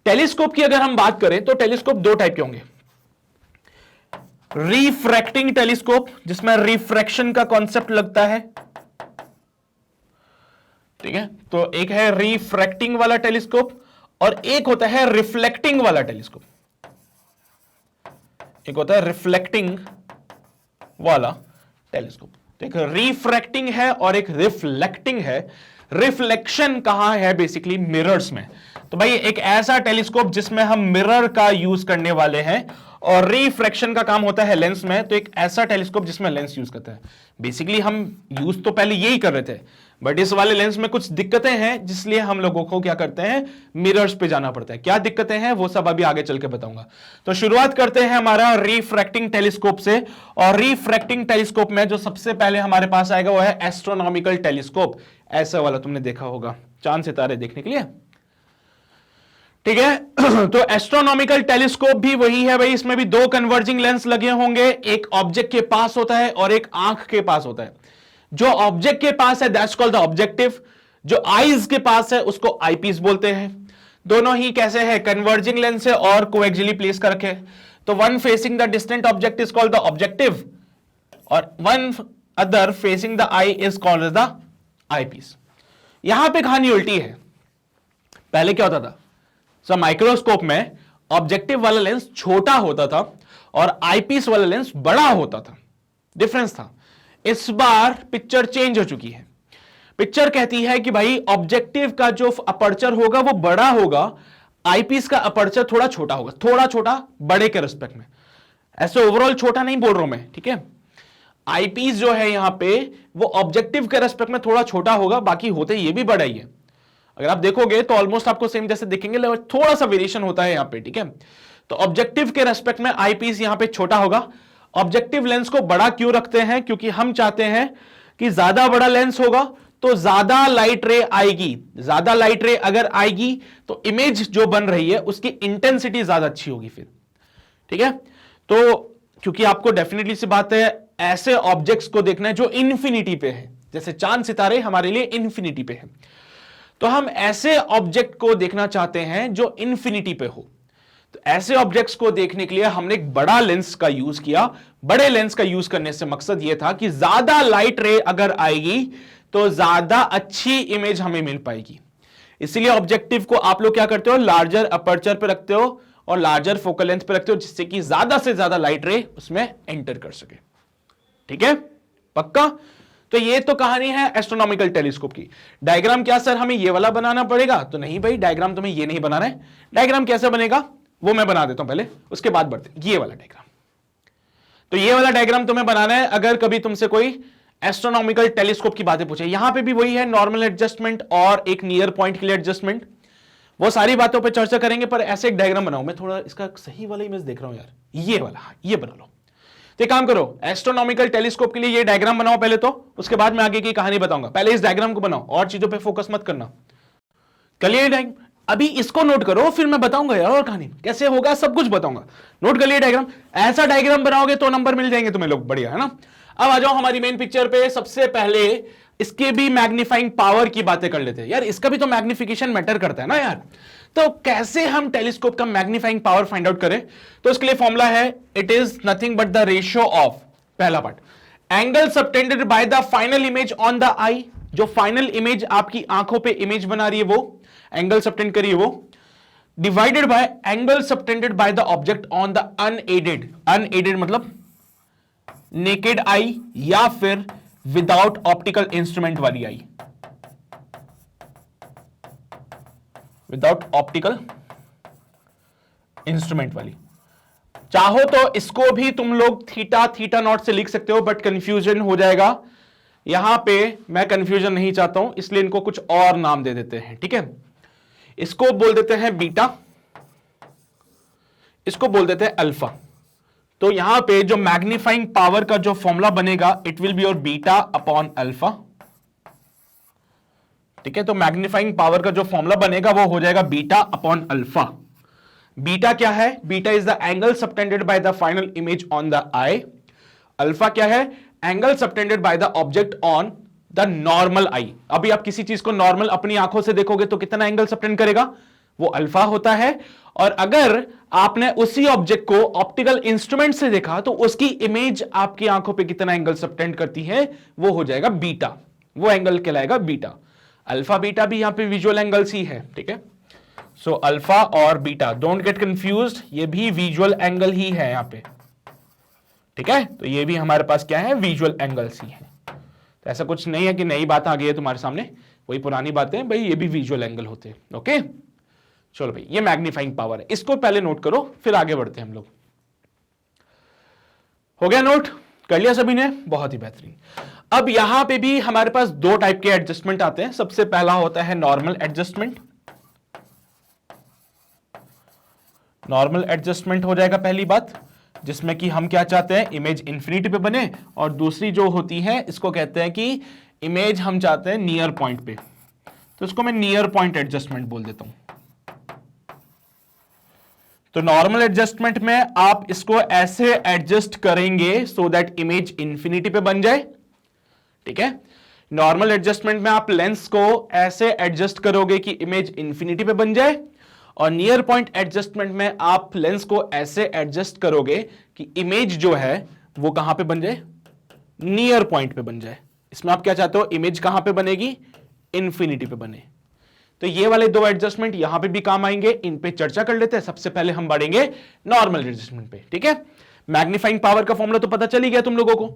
Speaker 1: टेलीस्कोप की अगर हम बात करें तो टेलीस्कोप दो टाइप के होंगे, रिफ्रैक्टिंग टेलीस्कोप जिसमें रिफ्रैक्शन का कॉन्सेप्ट लगता है, ठीक है। तो एक है रिफ्रैक्टिंग वाला टेलीस्कोप और एक होता है रिफ्लेक्टिंग वाला टेलीस्कोप। एक होता है रिफ्लेक्टिंग वाला टेलीस्कोप। तो एक रिफ्रैक्टिंग है और एक रिफ्लेक्टिंग है। रिफ्लेक्शन कहां है, बेसिकली मिरर्स में। तो भाई एक ऐसा टेलीस्कोप जिसमें हम मिरर का यूज करने वाले हैं, और रिफ्रैक्शन का काम होता है लेंस में। तो एक ऐसा टेलीस्कोप जिसमें लेंस यूज करता है। बेसिकली हम यूज तो पहले यही कर रहे थे, बट इस वाले लेंस में कुछ दिक्कतें हैं, जिसलिए हम लोगों को क्या करते हैं, मिरर्स पे जाना पड़ता है। क्या दिक्कतें हैं वो सब अभी आगे चल के बताऊंगा। तो शुरुआत करते हैं हमारा रिफ्रैक्टिंग टेलीस्कोप से। और रिफ्रैक्टिंग टेलीस्कोप में जो सबसे पहले हमारे पास आएगा वो है एस्ट्रोनॉमिकल टेलीस्कोप। ऐसा वाला तुमने देखा होगा, चांद सितारे देखने के लिए। ठीक है। तो एस्ट्रोनॉमिकल टेलीस्कोप भी वही है भाई, इसमें भी दो कन्वर्जिंग लेंस लगे होंगे, एक ऑब्जेक्ट के पास होता है और एक आंख के पास होता है। जो ऑब्जेक्ट के पास है दैट्स कॉल्ड द ऑब्जेक्टिव, जो आईज के पास है उसको आईपीस बोलते हैं। दोनों ही कैसे है, कन्वर्जिंग लेंस है और कोएक्सियली प्लेस कर रखे। तो one facing the distant object is called the objective और one other facing the eye is called the eyepiece. यहां पे कहानी उल्टी है। पहले क्या होता था, सो माइक्रोस्कोप में ऑब्जेक्टिव वाला लेंस छोटा होता था और आईपीस वाला लेंस बड़ा होता था, डिफरेंस था। इस बार पिक्चर चेंज हो चुकी है। पिक्चर कहती है कि भाई ऑब्जेक्टिव का जो अपर्चर होगा वो बड़ा होगा, आईपीस का अपर्चर थोड़ा छोटा होगा, थोड़ा छोटा बड़े के रिस्पेक्ट में। ऐसे ओवरऑल छोटा नहीं बोल रहा हूं मैं, ठीक है। आईपीस जो है यहां पे वो ऑब्जेक्टिव के रेस्पेक्ट में थोड़ा छोटा होगा, बाकी होते ये भी बड़ा ही है। अगर आप देखोगे तो ऑलमोस्ट आपको सेम जैसे दिखेंगे, लेकिन थोड़ा सा वेरिएशन होता है यहां पे, ठीक है। तो ऑब्जेक्टिव के रेस्पेक्ट में आईपीस यहां पे छोटा होगा। ऑब्जेक्टिव लेंस को बड़ा क्यों रखते हैं, क्योंकि हम चाहते हैं कि ज्यादा बड़ा लेंस होगा तो ज्यादा लाइट रे आएगी, ज्यादा लाइट रे अगर आएगी तो इमेज जो बन रही है उसकी इंटेंसिटी ज्यादा अच्छी होगी फिर, ठीक है। तो क्योंकि आपको डेफिनेटली सी बात है ऐसे ऑब्जेक्ट्स को देखना है जो इन्फिनिटी पे है, जैसे चांद सितारे हमारे लिए इन्फिनिटी पे है, तो हम ऐसे ऑब्जेक्ट को देखना चाहते हैं जो इन्फिनिटी पे हो। तो ऐसे ऑब्जेक्ट्स को देखने के लिए हमने एक बड़ा लेंस का यूज किया। बड़े लेंस का यूज करने से मकसद यह था कि ज्यादा लाइट रे अगर आएगी तो ज्यादा अच्छी इमेज हमें मिल पाएगी। इसलिए ऑब्जेक्टिव को आप लोग क्या करते हो, लार्जर अपर्चर पे रखते हो और लार्जर फोकल लेंथ पे रखते हो, जिससे कि ज्यादा से ज्यादा लाइट रे उसमें एंटर कर सके, ठीक है, पक्का। तो ये तो कहानी है एस्ट्रोनॉमिकल टेलीस्कोप की। डायग्राम क्या सर हमें ये वाला बनाना पड़ेगा, तो नहीं भाई डायग्राम तुम्हें ये नहीं बनाना है। डायग्राम कैसे बनेगा वो मैं बना देता हूं पहले, उसके बाद बढ़ते हैं। ये वाला डायग्राम, तो ये वाला डायग्राम तुम्हें बनाना है अगर कभी तुमसे कोई एस्ट्रोनॉमिकल टेलीस्कोप की बातें पूछे। यहां पे भी वही है, नॉर्मल एडजस्टमेंट और एक नियर पॉइंट के लिए एडजस्टमेंट, वो सारी बातों पे चर्चा करेंगे। पर ऐसे एक डायग्राम बनाऊं, मैं थोड़ा इसका सही वाला इमेज देख रहा हूं यार, ये वाला, ये बना लो। तो एक काम करो, एस्ट्रोनॉमिकल टेलीस्कोप के लिए ये डायग्राम बनाओ पहले, तो उसके बाद मैं आगे की कहानी बताऊंगा। पहले इस डायग्राम को बनाओ और चीजों पे फोकस मत करना। कर लिया डायग्राम, अभी इसको नोट करो, फिर मैं बताऊंगा यार और कहानी कैसे होगा, सब कुछ बताऊंगा। नोट कर लिया डायग्राम, ऐसा डायग्राम बनाओगे तो नंबर मिल जाएंगे तुम्हें लोग, बढ़िया है ना। अब आ जाओ हमारी मेन पिक्चर पे। सबसे पहले इसके भी मैग्नीफाइंग पावर की बातें कर लेते हैं यार, इसका भी तो मैग्निफिकेशन मैटर करता है ना यार। तो कैसे हम टेलीस्कोप का मैग्नीफाइंग पावर फाइंड आउट करें, तो इसके लिए फॉर्मूला है, it is nothing but the ratio of, पहला part, angle subtended by the final image on the eye, जो फाइनल इमेज आपकी आंखों पे इमेज बना रही है वो एंगल सबटेंड करिए वो, divided by angle subtended by the object on the unaided, unaided मतलब नेकेड आई या फिर विदाउट ऑप्टिकल इंस्ट्रूमेंट वाली आई, विदाउट ऑप्टिकल इंस्ट्रूमेंट वाली। चाहो तो इसको भी तुम लोग थीटा थीटा नॉट से लिख सकते हो, बट कंफ्यूजन हो जाएगा। यहां पे मैं कंफ्यूजन नहीं चाहता हूं, इसलिए इनको कुछ और नाम दे देते हैं, ठीक है। इसको बोल देते हैं बीटा, इसको बोल देते हैं अल्फा। तो यहां पे जो मैग्नीफाइंग पावर का जो फॉर्मूला बनेगा, it will be your beta upon alpha, ठीक है। तो मैग्नीफाइंग पावर का जो फॉर्मूला बनेगा वो हो जाएगा बीटा अपॉन अल्फा। बीटा क्या है, beta is the angle subtended by the final image on the eye. Alpha क्या है, angle subtended by the object on the normal eye. अभी आप किसी चीज को नॉर्मल अपनी आंखों से देखोगे तो कितना एंगल सबटेंड करेगा, वो अल्फा होता है। और अगर आपने उसी ऑब्जेक्ट को ऑप्टिकल इंस्ट्रूमेंट से देखा तो उसकी इमेज आपकी आंखों पे कितना एंगल सबटेंड करती है, वो हो जाएगा बीटा, वो एंगल कहलाएगा बीटा। अल्फा बीटा भी यहां पे विजुअल एंगल्स ही है, ठीक है। सो अल्फा और बीटा, डोंट गेट कंफ्यूज्ड, ये भी विजुअल एंगल ही है यहां पे, ठीक है। तो ये भी हमारे पास क्या है, विजुअल एंगल्स ही है। तो ऐसा कुछ नहीं है कि नई बात आ गई है तुम्हारे सामने, वही पुरानी बातें भाई, ये भी विजुअल एंगल होते हैं, ओके। चलो भाई, ये मैग्नीफाइंग पावर है, इसको पहले नोट करो फिर आगे बढ़ते हैं हम लोग। हो गया नोट, कर लिया सभी ने, बहुत ही बेहतरीन। अब यहां पे भी हमारे पास दो टाइप के एडजस्टमेंट आते हैं। सबसे पहला होता है नॉर्मल एडजस्टमेंट, नॉर्मल एडजस्टमेंट हो जाएगा पहली बात, जिसमें कि हम क्या चाहते हैं, इमेज इंफिनिटी पे बने। और दूसरी जो होती है, इसको कहते हैं कि इमेज हम चाहते हैं नियर पॉइंट पे, तो इसको मैं नियर पॉइंट एडजस्टमेंट बोल देता हूं। तो नॉर्मल एडजस्टमेंट में आप इसको ऐसे एडजस्ट करेंगे सो दैट इमेज इंफिनिटी पे बन जाए, ठीक है। नॉर्मल एडजस्टमेंट में आप लेंस को ऐसे एडजस्ट करोगे कि इमेज इंफिनिटी पे बन जाए, और नियर पॉइंट एडजस्टमेंट में आप लेंस को ऐसे एडजस्ट करोगे कि इमेज जो है वो कहां पे बन जाए, नियर पॉइंट पे बन जाए। इसमें आप क्या चाहते हो, इमेज कहां पे बनेगी, इंफिनिटी पे बने। तो ये वाले दो एडजस्टमेंट यहां पे भी काम आएंगे, इन पे चर्चा कर लेते हैं। सबसे पहले हम बढ़ेंगे नॉर्मल एडजस्टमेंट पे, ठीक है। मैग्नीफाइंग पावर का फॉर्मूला तो पता चल ही गया तुम लोगों को।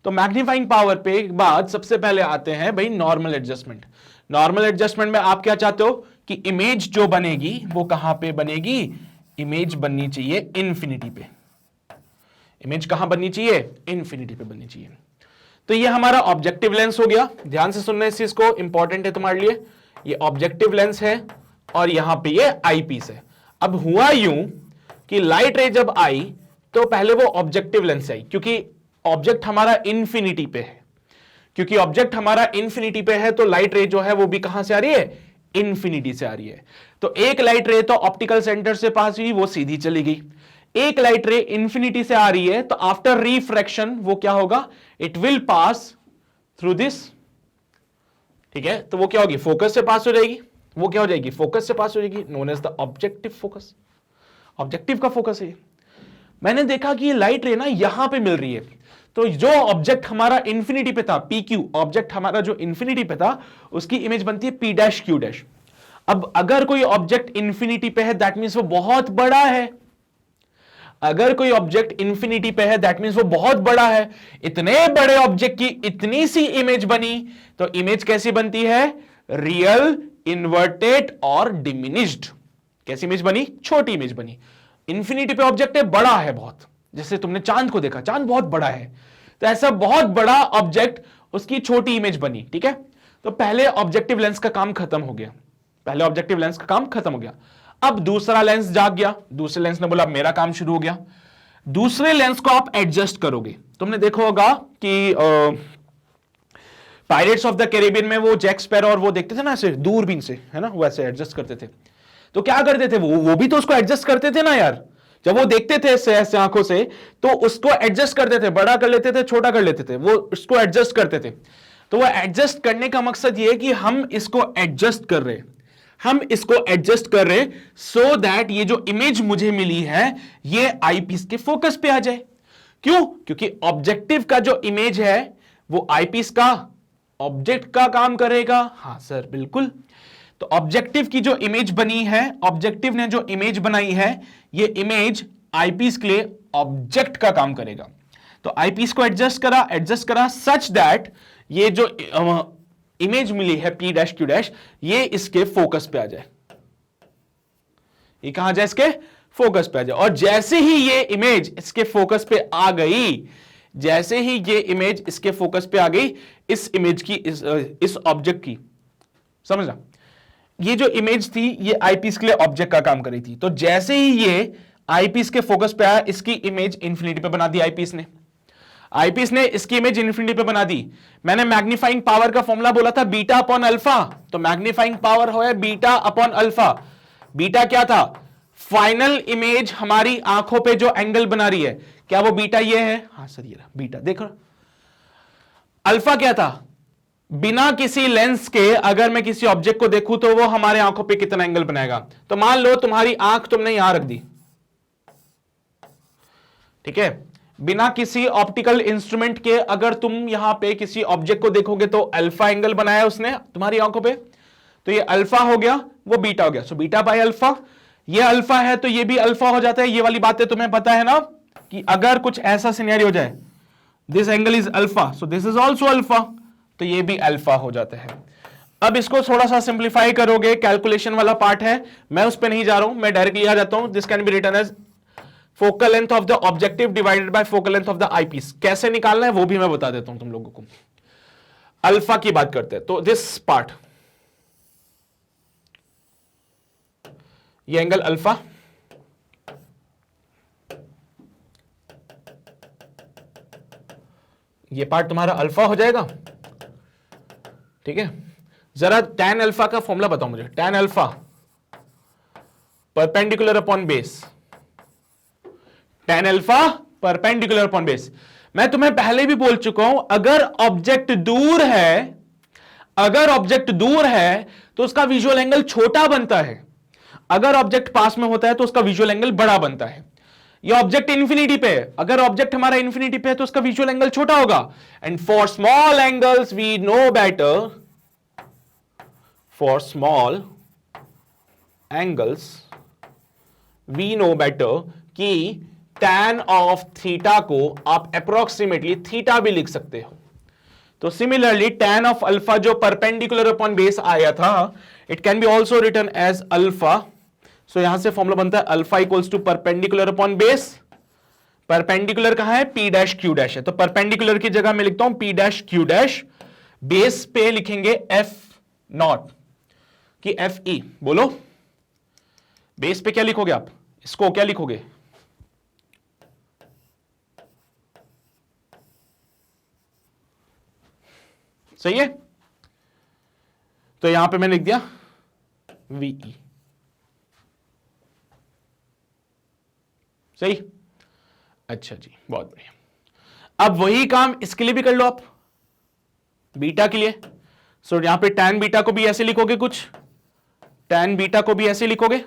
Speaker 1: तो मैग्नीफाइंग पावर पे बाद सबसे पहले आते हैं भाई नॉर्मल एडजस्टमेंट। नॉर्मल एडजस्टमेंट में आप क्या चाहते हो कि इमेज जो बनेगी वो कहां पे बनेगी, इमेज बननी चाहिए इंफिनिटी पे। इमेज कहां बननी चाहिए, इंफिनिटी पे बननी चाहिए। तो ये हमारा ऑब्जेक्टिव लेंस हो गया। ध्यान से सुनना इस चीज को, इंपॉर्टेंट है तुम्हारे लिए। ये ऑब्जेक्टिव लेंस है और यहां पे ये आईपीस है। अब हुआ यूं कि लाइट रे जब आई तो पहले वो ऑब्जेक्टिव लेंस आई, क्योंकि ऑब्जेक्ट हमारा इंफिनिटी पे है। क्योंकि ऑब्जेक्ट हमारा इंफिनिटी पे है तो लाइट रे जो है वो भी कहां से आ रही है, इंफिनिटी से आ रही है। तो एक लाइट रे तो ऑप्टिकल सेंटर से पास हुई, वो सीधी चली गई। एक लाइट रे इंफिनिटी से आ रही है तो आफ्टर रिफ्रैक्शन वो क्या होगा, it will pass through this, ठीक है। तो वो क्या होगी, फोकस से पास हो जाएगी। वो क्या हो जाएगी, फोकस से पास हो जाएगी, known as the objective focus. Objective का फोकस है। मैंने देखा कि ये लाइट रे ना यहां पे मिल रही है, तो जो ऑब्जेक्ट हमारा इंफिनिटी पे था, पी क्यू ऑब्जेक्ट हमारा जो इंफिनिटी पे था, उसकी इमेज बनती है पी डैश क्यू डैश। अब अगर कोई ऑब्जेक्ट इंफिनिटी पे है दैट मींस वो बहुत बड़ा है। अगर कोई ऑब्जेक्ट इंफिनिटी पे है दैट मींस वो बहुत बड़ा है। इतने बड़े ऑब्जेक्ट की इतनी सी इमेज बनी, तो इमेज कैसी बनती है, रियल, इन्वर्टेड और डिमिनिश्ड। कैसी इमेज बनी, छोटी इमेज बनी। इंफिनिटी पे ऑब्जेक्ट है, बड़ा है बहुत, जैसे तुमने चांद को देखा, चांद बहुत बड़ा है, तो ऐसा बहुत बड़ा ऑब्जेक्ट उसकी छोटी इमेज बनी, ठीक है। तो पहले ऑब्जेक्टिव लेंस का काम खत्म हो गया, पहले ऑब्जेक्टिव लेंस का काम खत्म हो गया। अब दूसरा लेंस जाग गया, दूसरे लेंस ने बोला मेरा काम शुरू हो गया। दूसरे लेंस को आप एडजस्ट करोगे। तुमने देखा होगा कि पायरेट्स ऑफ द कैरिबियन में वो जैक स्पैरो और वो देखते थे ना ऐसे दूरबीन से, है ना, वो ऐसे एडजस्ट करते थे। तो क्या करते थे वो भी तो उसको एडजस्ट करते थे ना यार। जब वो देखते थे ऐसे आंखों से तो उसको एडजस्ट करते थे, बड़ा कर लेते थे, छोटा कर लेते थे, वो उसको एडजस्ट करते थे। तो वो एडजस्ट करने का मकसद ये है कि हम इसको एडजस्ट कर रहे हैं, हम इसको एडजस्ट कर रहे सो दैट ये जो इमेज मुझे मिली है ये आईपीस के फोकस पे आ जाए। क्यों, क्योंकि ऑब्जेक्टिव का जो इमेज है वो आईपीस का ऑब्जेक्ट का काम करेगा। हां सर बिल्कुल। तो ऑब्जेक्टिव की जो इमेज बनी है, ऑब्जेक्टिव ने जो इमेज बनाई है, ये इमेज आईपीस के लिए ऑब्जेक्ट का काम करेगा। तो आईपीस को एडजस्ट करा सच दैट ये जो इमेज मिली है पी डैश क्यू डैश, ये इसके फोकस पे आ जाए। ये कहां जाए, इसके फोकस पे आ जाए। और जैसे ही ये इमेज इसके फोकस पे आ गई, जैसे ही ये इमेज इसके फोकस पे आ गई, इस इमेज की, इस ऑब्जेक्ट की, समझना, ये जो इमेज थी ये आईपीस के लिए ऑब्जेक्ट का काम कर रही थी। तो जैसे ही ये आईपीस के फोकस पे आया, इसकी इमेज इंफिनिटी पे बना दी आईपीस ने इसकी इमेज इंफिनिटी पे बना दी। मैंने मैग्नीफाइंग पावर का फॉर्मूला बोला था बीटा अपॉन अल्फा, तो मैग्नीफाइंग पावर हो है बीटा अपॉन अल्फा। बीटा क्या था, फाइनल इमेज हमारी आंखों पे जो एंगल बना रही है, क्या वो बीटा ये है, हां सर ये रहा बीटा। देखो अल्फा क्या था, बिना किसी लेंस के अगर मैं किसी ऑब्जेक्ट को देखूं तो वो हमारे आंखों पे कितना एंगल बनाएगा। तो मान लो तुम्हारी आंख तुमने यहां रख दी, ठीक है, बिना किसी ऑप्टिकल इंस्ट्रूमेंट के अगर तुम यहां पे किसी ऑब्जेक्ट को देखोगे तो अल्फा एंगल बनाया उसने तुम्हारी आंखों पे, तो ये अल्फा हो गया, वो बीटा हो गया। सो बीटा बाय अल्फा, ये अल्फा है तो ये भी अल्फा हो जाता है। ये वाली बातें तुम्हें पता है ना कि अगर कुछ ऐसा सिनेरियो हो जाए, this angle is alpha so this is also alpha, तो ये भी अल्फा हो जाता है। अब इसको थोड़ा सा सिंप्लीफाई करोगे, कैलकुलेशन वाला पार्ट है, मैं उस पर नहीं जा रहा हूं, मैं डायरेक्टली आ जाता हूं। This can be written as focal length of the objective divided by focal length of the eyepiece. कैसे निकालना है वो भी मैं बता देता हूं तुम लोगों को। अल्फा की बात करते हैं तो दिस पार्ट, ये एंगल अल्फा, ये पार्ट तुम्हारा अल्फा हो जाएगा, ठीक है। जरा tan अल्फा का फॉर्मूला बताओ मुझे। tan alpha perpendicular upon base, tan alpha perpendicular upon base. मैं तुम्हें पहले भी बोल चुका हूं, अगर ऑब्जेक्ट दूर है तो उसका विजुअल एंगल छोटा बनता है, अगर ऑब्जेक्ट पास में होता है तो उसका विजुअल एंगल बड़ा बनता है। ये ऑब्जेक्ट इंफिनिटी पे है, अगर ऑब्जेक्ट हमारा इंफिनिटी पे है तो उसका विजुअल एंगल छोटा होगा। And for small angles we know better, for small angles we know better कि tan ऑफ थीटा को आप अप्रोक्सीमेटली थीटा भी लिख सकते हो। तो सिमिलरली tan ऑफ अल्फा जो परपेंडिकुलर अपॉन बेस आया था, it can be also written as alpha. So यहां से फॉर्मूला बनता है alpha equals to perpendicular upon base. Perpendicular कहां है? P डैश Q डैश है, तो परपेंडिकुलर की जगह मैं लिखता हूं P dash Q dash, base पे लिखेंगे F नॉट कि FE। बोलो बेस पे क्या लिखोगे आप? इसको क्या लिखोगे? सही है, तो यहां पे मैंने लिख दिया VE। सही, अच्छा जी, बहुत बढ़िया। अब वही काम इसके लिए भी कर लो आप, बीटा के लिए। सो यहां पे tan बीटा को भी ऐसे लिखोगे, कुछ tan बीटा को भी ऐसे लिखोगे।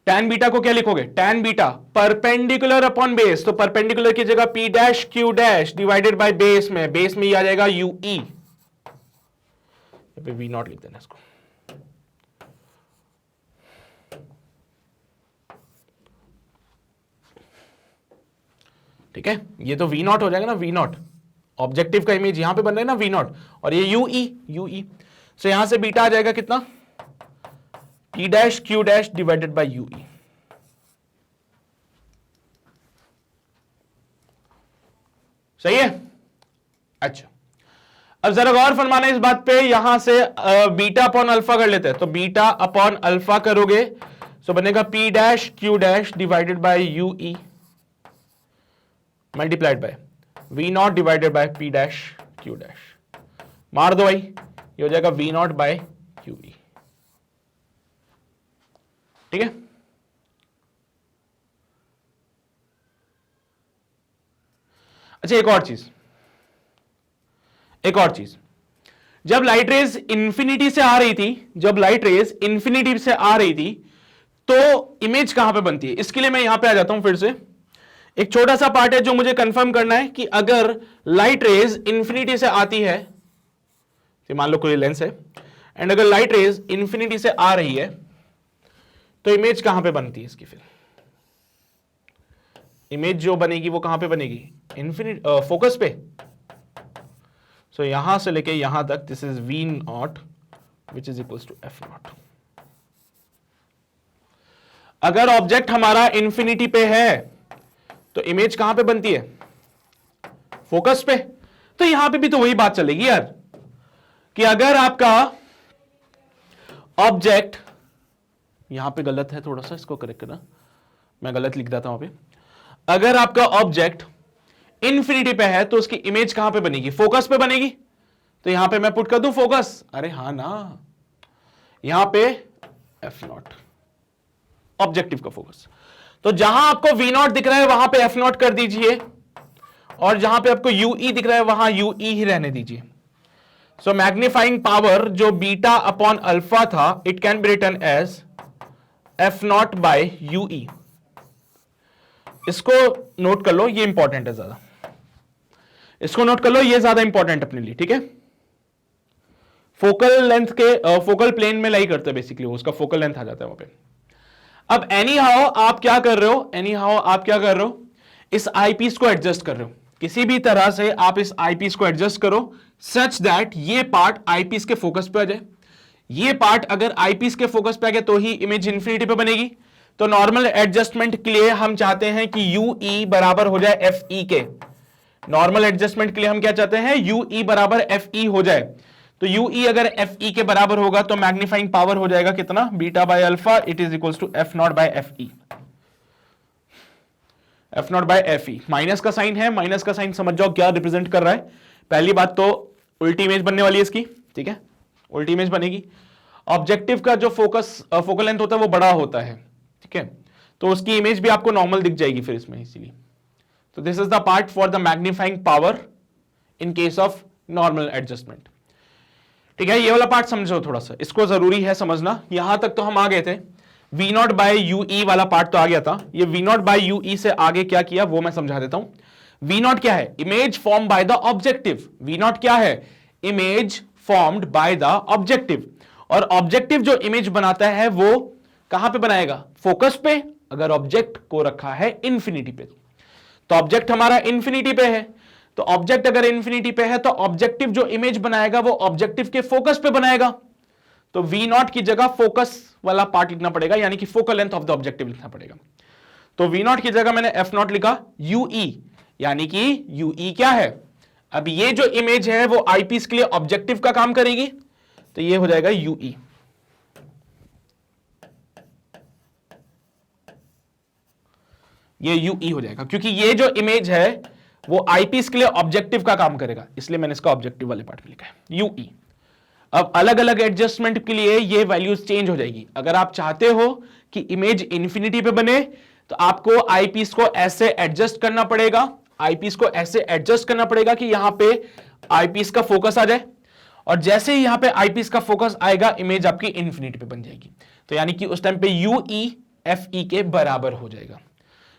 Speaker 1: tan बीटा को क्या लिखोगे? tan beta perpendicular upon base, तो परपेंडिकुलर की जगह P dash Q dash divided by base में ये आ जाएगा UE। V नॉट लिख देना इसको। ठीक है, ये तो V नॉट हो जाएगा ना, V नॉट ऑब्जेक्टिव का इमेज यहां पे बन रहा है ना, V नॉट, और ये UE। सो यहां से बीटा आ जाएगा कितना? P dash Q dash divided by UE। सही है, अच्छा। अब जरा गौर फरमाना इस बात पे, यहां से बीटा अपॉन अल्फा कर लेते हैं, तो बीटा अपॉन अल्फा करोगे तो बनेगा P dash Q dash divided by UE multiplied by V not divided by P dash Q dash. मार दो भाई, ये हो जाएगा V नॉट बाय QE। ठीक है, अच्छा एक और चीज, जब लाइट रेज इंफिनिटी से आ रही थी, तो इमेज कहां पे बनती है? इसके लिए मैं यहां पे आ जाता हूं फिर से। एक छोटा सा पार्ट है जो मुझे कंफर्म करना है कि अगर लाइट रेज इंफिनिटी से आती है, मान लो कोई लेंस है, एंड अगर लाइट रेज इंफिनिटी से आ रही है तो इमेज कहां पे बनती है इसकी? फिर इमेज जो बनेगी वो कहां पे बनेगी? फोकस पे। सो यहां से लेके यहां तक this is V nought which is equals to F nought. अगर ऑब्जेक्ट हमारा इंफिनिटी पे है तो इमेज कहां पे बनती है? फोकस पे। तो यहां पे भी तो वही बात चलेगी यार, कि अगर आपका ऑब्जेक्ट, यहां पे गलत है थोड़ा सा, इसको करेक्ट करना, मैं गलत लिख देता हूं वहां पे। अगर आपका ऑब्जेक्ट इंफिनिटी पे है तो उसकी इमेज कहां पे बनेगी? फोकस पे बनेगी। तो यहां पे मैं पुट कर दूं फोकस, अरे हां ना, यहां पे F नॉट ऑब्जेक्टिव का फोकस। तो जहां आपको V नॉट दिख रहा है वहां पे F नॉट कर दीजिए, और जहां पे आपको UE दिख रहा है वहां UE ही रहने दीजिए। सो मैग्नीफाइंग पावर जो बीटा अपॉन अल्फा था, it can be written as F not by UE। इसको नोट कर लो, ये इंपॉर्टेंट है ज्यादा, इसको नोट कर लो, ये ज्यादा इंपॉर्टेंट अपने लिए। ठीक है, फोकल लेंथ के फोकल प्लेन में लाई करते हैं बेसिकली, उसका फोकल लेंथ आ जाता है वहां पे। अब एनी हाउ आप क्या कर रहे हो, इस आईपीस को एडजस्ट कर रहे हो, किसी भी तरह से आप इस आईपीस को एडजस्ट करो सच दैट ये पार्ट आईपीस के फोकस पे आ जाए। ये पार्ट अगर आईपीस के फोकस पे आ गया तो ही इमेज इंफिनिटी पे बनेगी। तो नॉर्मल एडजस्टमेंट के लिए हम चाहते हैं कि UE बराबर हो जाए FE के। नॉर्मल एडजस्टमेंट के लिए हम क्या चाहते हैं? UE बराबर FE हो जाए। तो UE अगर FE के बराबर होगा तो मैग्नीफाइंग पावर हो जाएगा कितना? Beta by alpha, it is equals to F not by FE। F not by FE, minus का साइन है, माइनस का साइन समझ जाओ क्या रिप्रेजेंट कर रहा है। पहली बात तो उल्टी इमेज बनने वाली है इसकी, ठीक है, उल्टी इमेज बनेगी। ऑब्जेक्टिव का जो फोकल लेंथ होता है वो बड़ा होता है, ठीक है, तो उसकी इमेज भी आपको नॉर्मल दिख जाएगी फिर इसमें, इसीलिए। तो this is the part for the magnifying power in case of normal adjustment. ठीक है, ये वाला पार्ट समझो थोड़ा सा, इसको जरूरी है समझना। यहां तक तो हम आ गए थे, V नॉट बाय यूई वाला पार्ट तो आ गया था। ये V नॉट बाय यूई से आगे क्या किया वो मैं समझा देता हूं। V नॉट क्या है? Image form by the objective. V not क्या है? Image formed by the objective. और ऑब्जेक्टिव जो इमेज बनाता है वो कहां पे बनाएगा? फोकस पे, अगर ऑब्जेक्ट को रखा है इंफिनिटी पे। तो ऑब्जेक्ट हमारा इंफिनिटी पे है, तो ऑब्जेक्ट अगर इंफिनिटी पे है तो ऑब्जेक्टिव जो इमेज बनाएगा वो ऑब्जेक्टिव के फोकस पे बनाएगा। तो V नॉट की जगह फोकस वाला पार्ट लिखना पड़ेगा, यानी कि focal length of the objective लिखना पड़ेगा। तो V नॉट की जगह मैंने F नॉट लिखा UE, यानी कि UE क्या है? अब ये जो इमेज है वो आईपीस के लिए ऑब्जेक्टिव का काम करेगी, तो ये हो जाएगा UE। ये UE हो जाएगा, क्योंकि ये जो इमेज है वो आईपीस के लिए ऑब्जेक्टिव का काम करेगा, इसलिए मैंने इसका ऑब्जेक्टिव वाले पार्ट में लिखा है UE। अब अलग अलग एडजस्टमेंट के लिए ये वैल्यूज चेंज हो जाएगी। अगर आप चाहते हो कि इमेज इंफिनिटी पे बने तो आपको आईपीस को ऐसे एडजस्ट करना पड़ेगा, आईपीस को ऐसे एडजस्ट करना पड़ेगा कि यहां पे आईपीस का फोकस आ जाए, और जैसे ही यहां पे आईपीस का फोकस आएगा इमेज आपकी इंफिनिटी पे बन जाएगी। तो यानी कि उस टाइम पे UE FE के बराबर हो जाएगा।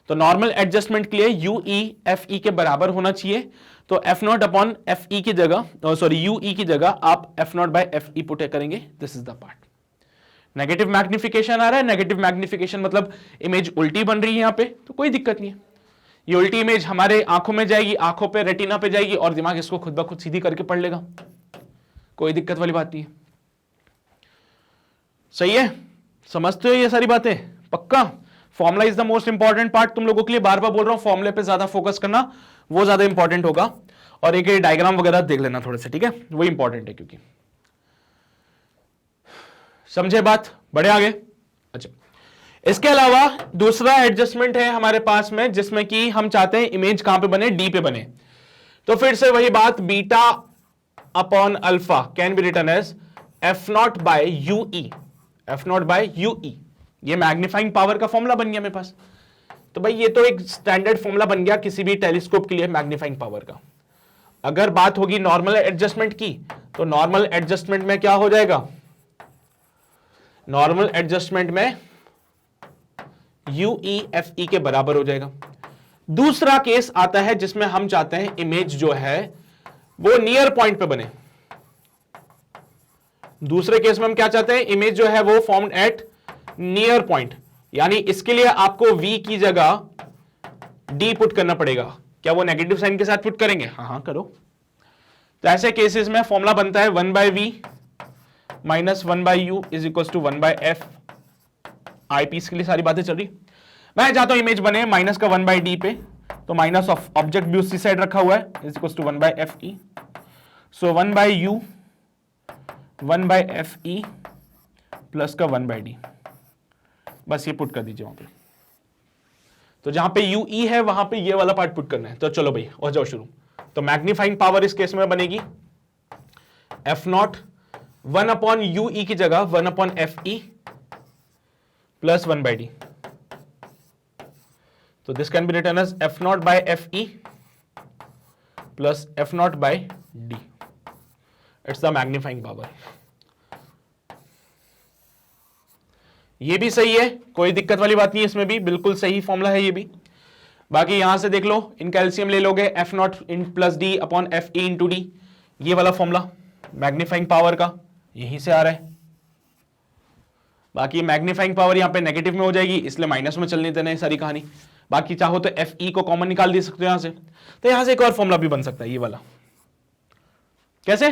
Speaker 1: तो नॉर्मल एडजस्टमेंट के लिए UE FE के बराबर होना चाहिए। तो F नॉट अपॉन FE की जगह, UE की जगह आप F not by FE put करेंगे। This is the part. Negative magnification आ रहा है, नेगेटिव मैग्निफिकेशन मतलब इमेज उल्टी बन रही है यहां पे, तो कोई दिक्कत नहीं है। ये उल्टी इमेज हमारे आंखों में जाएगी, आंखों पे रेटिना पे जाएगी और दिमाग इसको खुद ब खुद सीधी करके पढ़ लेगा, कोई दिक्कत वाली बात नहीं है। सही है, समझते हो ये सारी बातें? पक्का? Formula is the most important part तुम लोगों के लिए, बार बार बोल रहा हूं, फॉर्मूले पे ज्यादा फोकस करना, वो ज्यादा इंपॉर्टेंट होगा। और एक डायग्राम वगैरह देख लेना थोड़े से, ठीक है, वो इंपॉर्टेंट है क्योंकि। समझे बात? बढ़े आगे। अच्छा, इसके अलावा दूसरा एडजस्टमेंट है हमारे पास में, जिसमें कि हम चाहते हैं इमेज कहां पे बने? डी पे बने। तो फिर से वही बात, beta upon alpha can be written as F not by UE। F not by UE, ये मैग्नीफाइंग पावर का फॉर्मूला बन गया मेरे पास। तो भाई ये तो एक स्टैंडर्ड फॉर्मूला बन गया किसी भी टेलीस्कोप के लिए मैग्नीफाइंग पावर का। अगर बात होगी नॉर्मल एडजस्टमेंट की, तो नॉर्मल एडजस्टमेंट में क्या हो जाएगा? नॉर्मल एडजस्टमेंट में UE FE के बराबर हो जाएगा। दूसरा केस आता है जिसमें हम चाहते हैं इमेज जो है वो नियर पॉइंट पे बने। दूसरे केस में हम क्या चाहते हैं? इमेज जो है वो फॉर्म्ड एट नियर पॉइंट, यानी इसके लिए आपको V की जगह D पुट करना पड़ेगा। क्या वो नेगेटिव साइन के साथ पुट करेंगे? हाँ करो। तो ऐसे केसेस में फॉर्मूला बनता है 1/V minus 1/U is equal to 1/F। Eyepiece के लिए सारी बातें चल रही। मैं चाहता हूं इमेज बने माइनस का 1/D पे, तो माइनस ऑफ ऑब्जेक्ट भी उसी साइड रखा हुआ है is equal to 1/FE। So 1/U 1/FE plus का 1/D, बस ये पुट कर दीजिए वहां पे। तो जहां पे UE है वहां पे ये वाला पार्ट पुट करना है। तो चलो भाई हो जाओ शुरू। तो मैग्नीफाइंग पावर इस केस में बनेगी F नॉट 1/UE की जगह 1/FE प्लस 1/D। तो this can be written as F not by FE plus F not by D। It's the magnifying power. ये भी सही है, कोई दिक्कत वाली बात नहीं है, इसमें भी बिल्कुल सही फॉर्मूला है ये भी। बाकी यहां से देख लो, इन कैल्शियम ले लोगे F not in plus D upon FE into D, ये वाला फॉर्मूला मैग्नीफाइंग पावर का यहीं से आ रहा है। बाकी मैग्नीफाइंग पावर यहां पे नेगेटिव में हो जाएगी, इसलिए माइनस में चलने देना है सारी कहानी। बाकी चाहो तो FE को कॉमन निकाल दे सकते हो यहां से। तो यहां से एक और फॉर्मूला भी बन सकता है ये वाला। कैसे?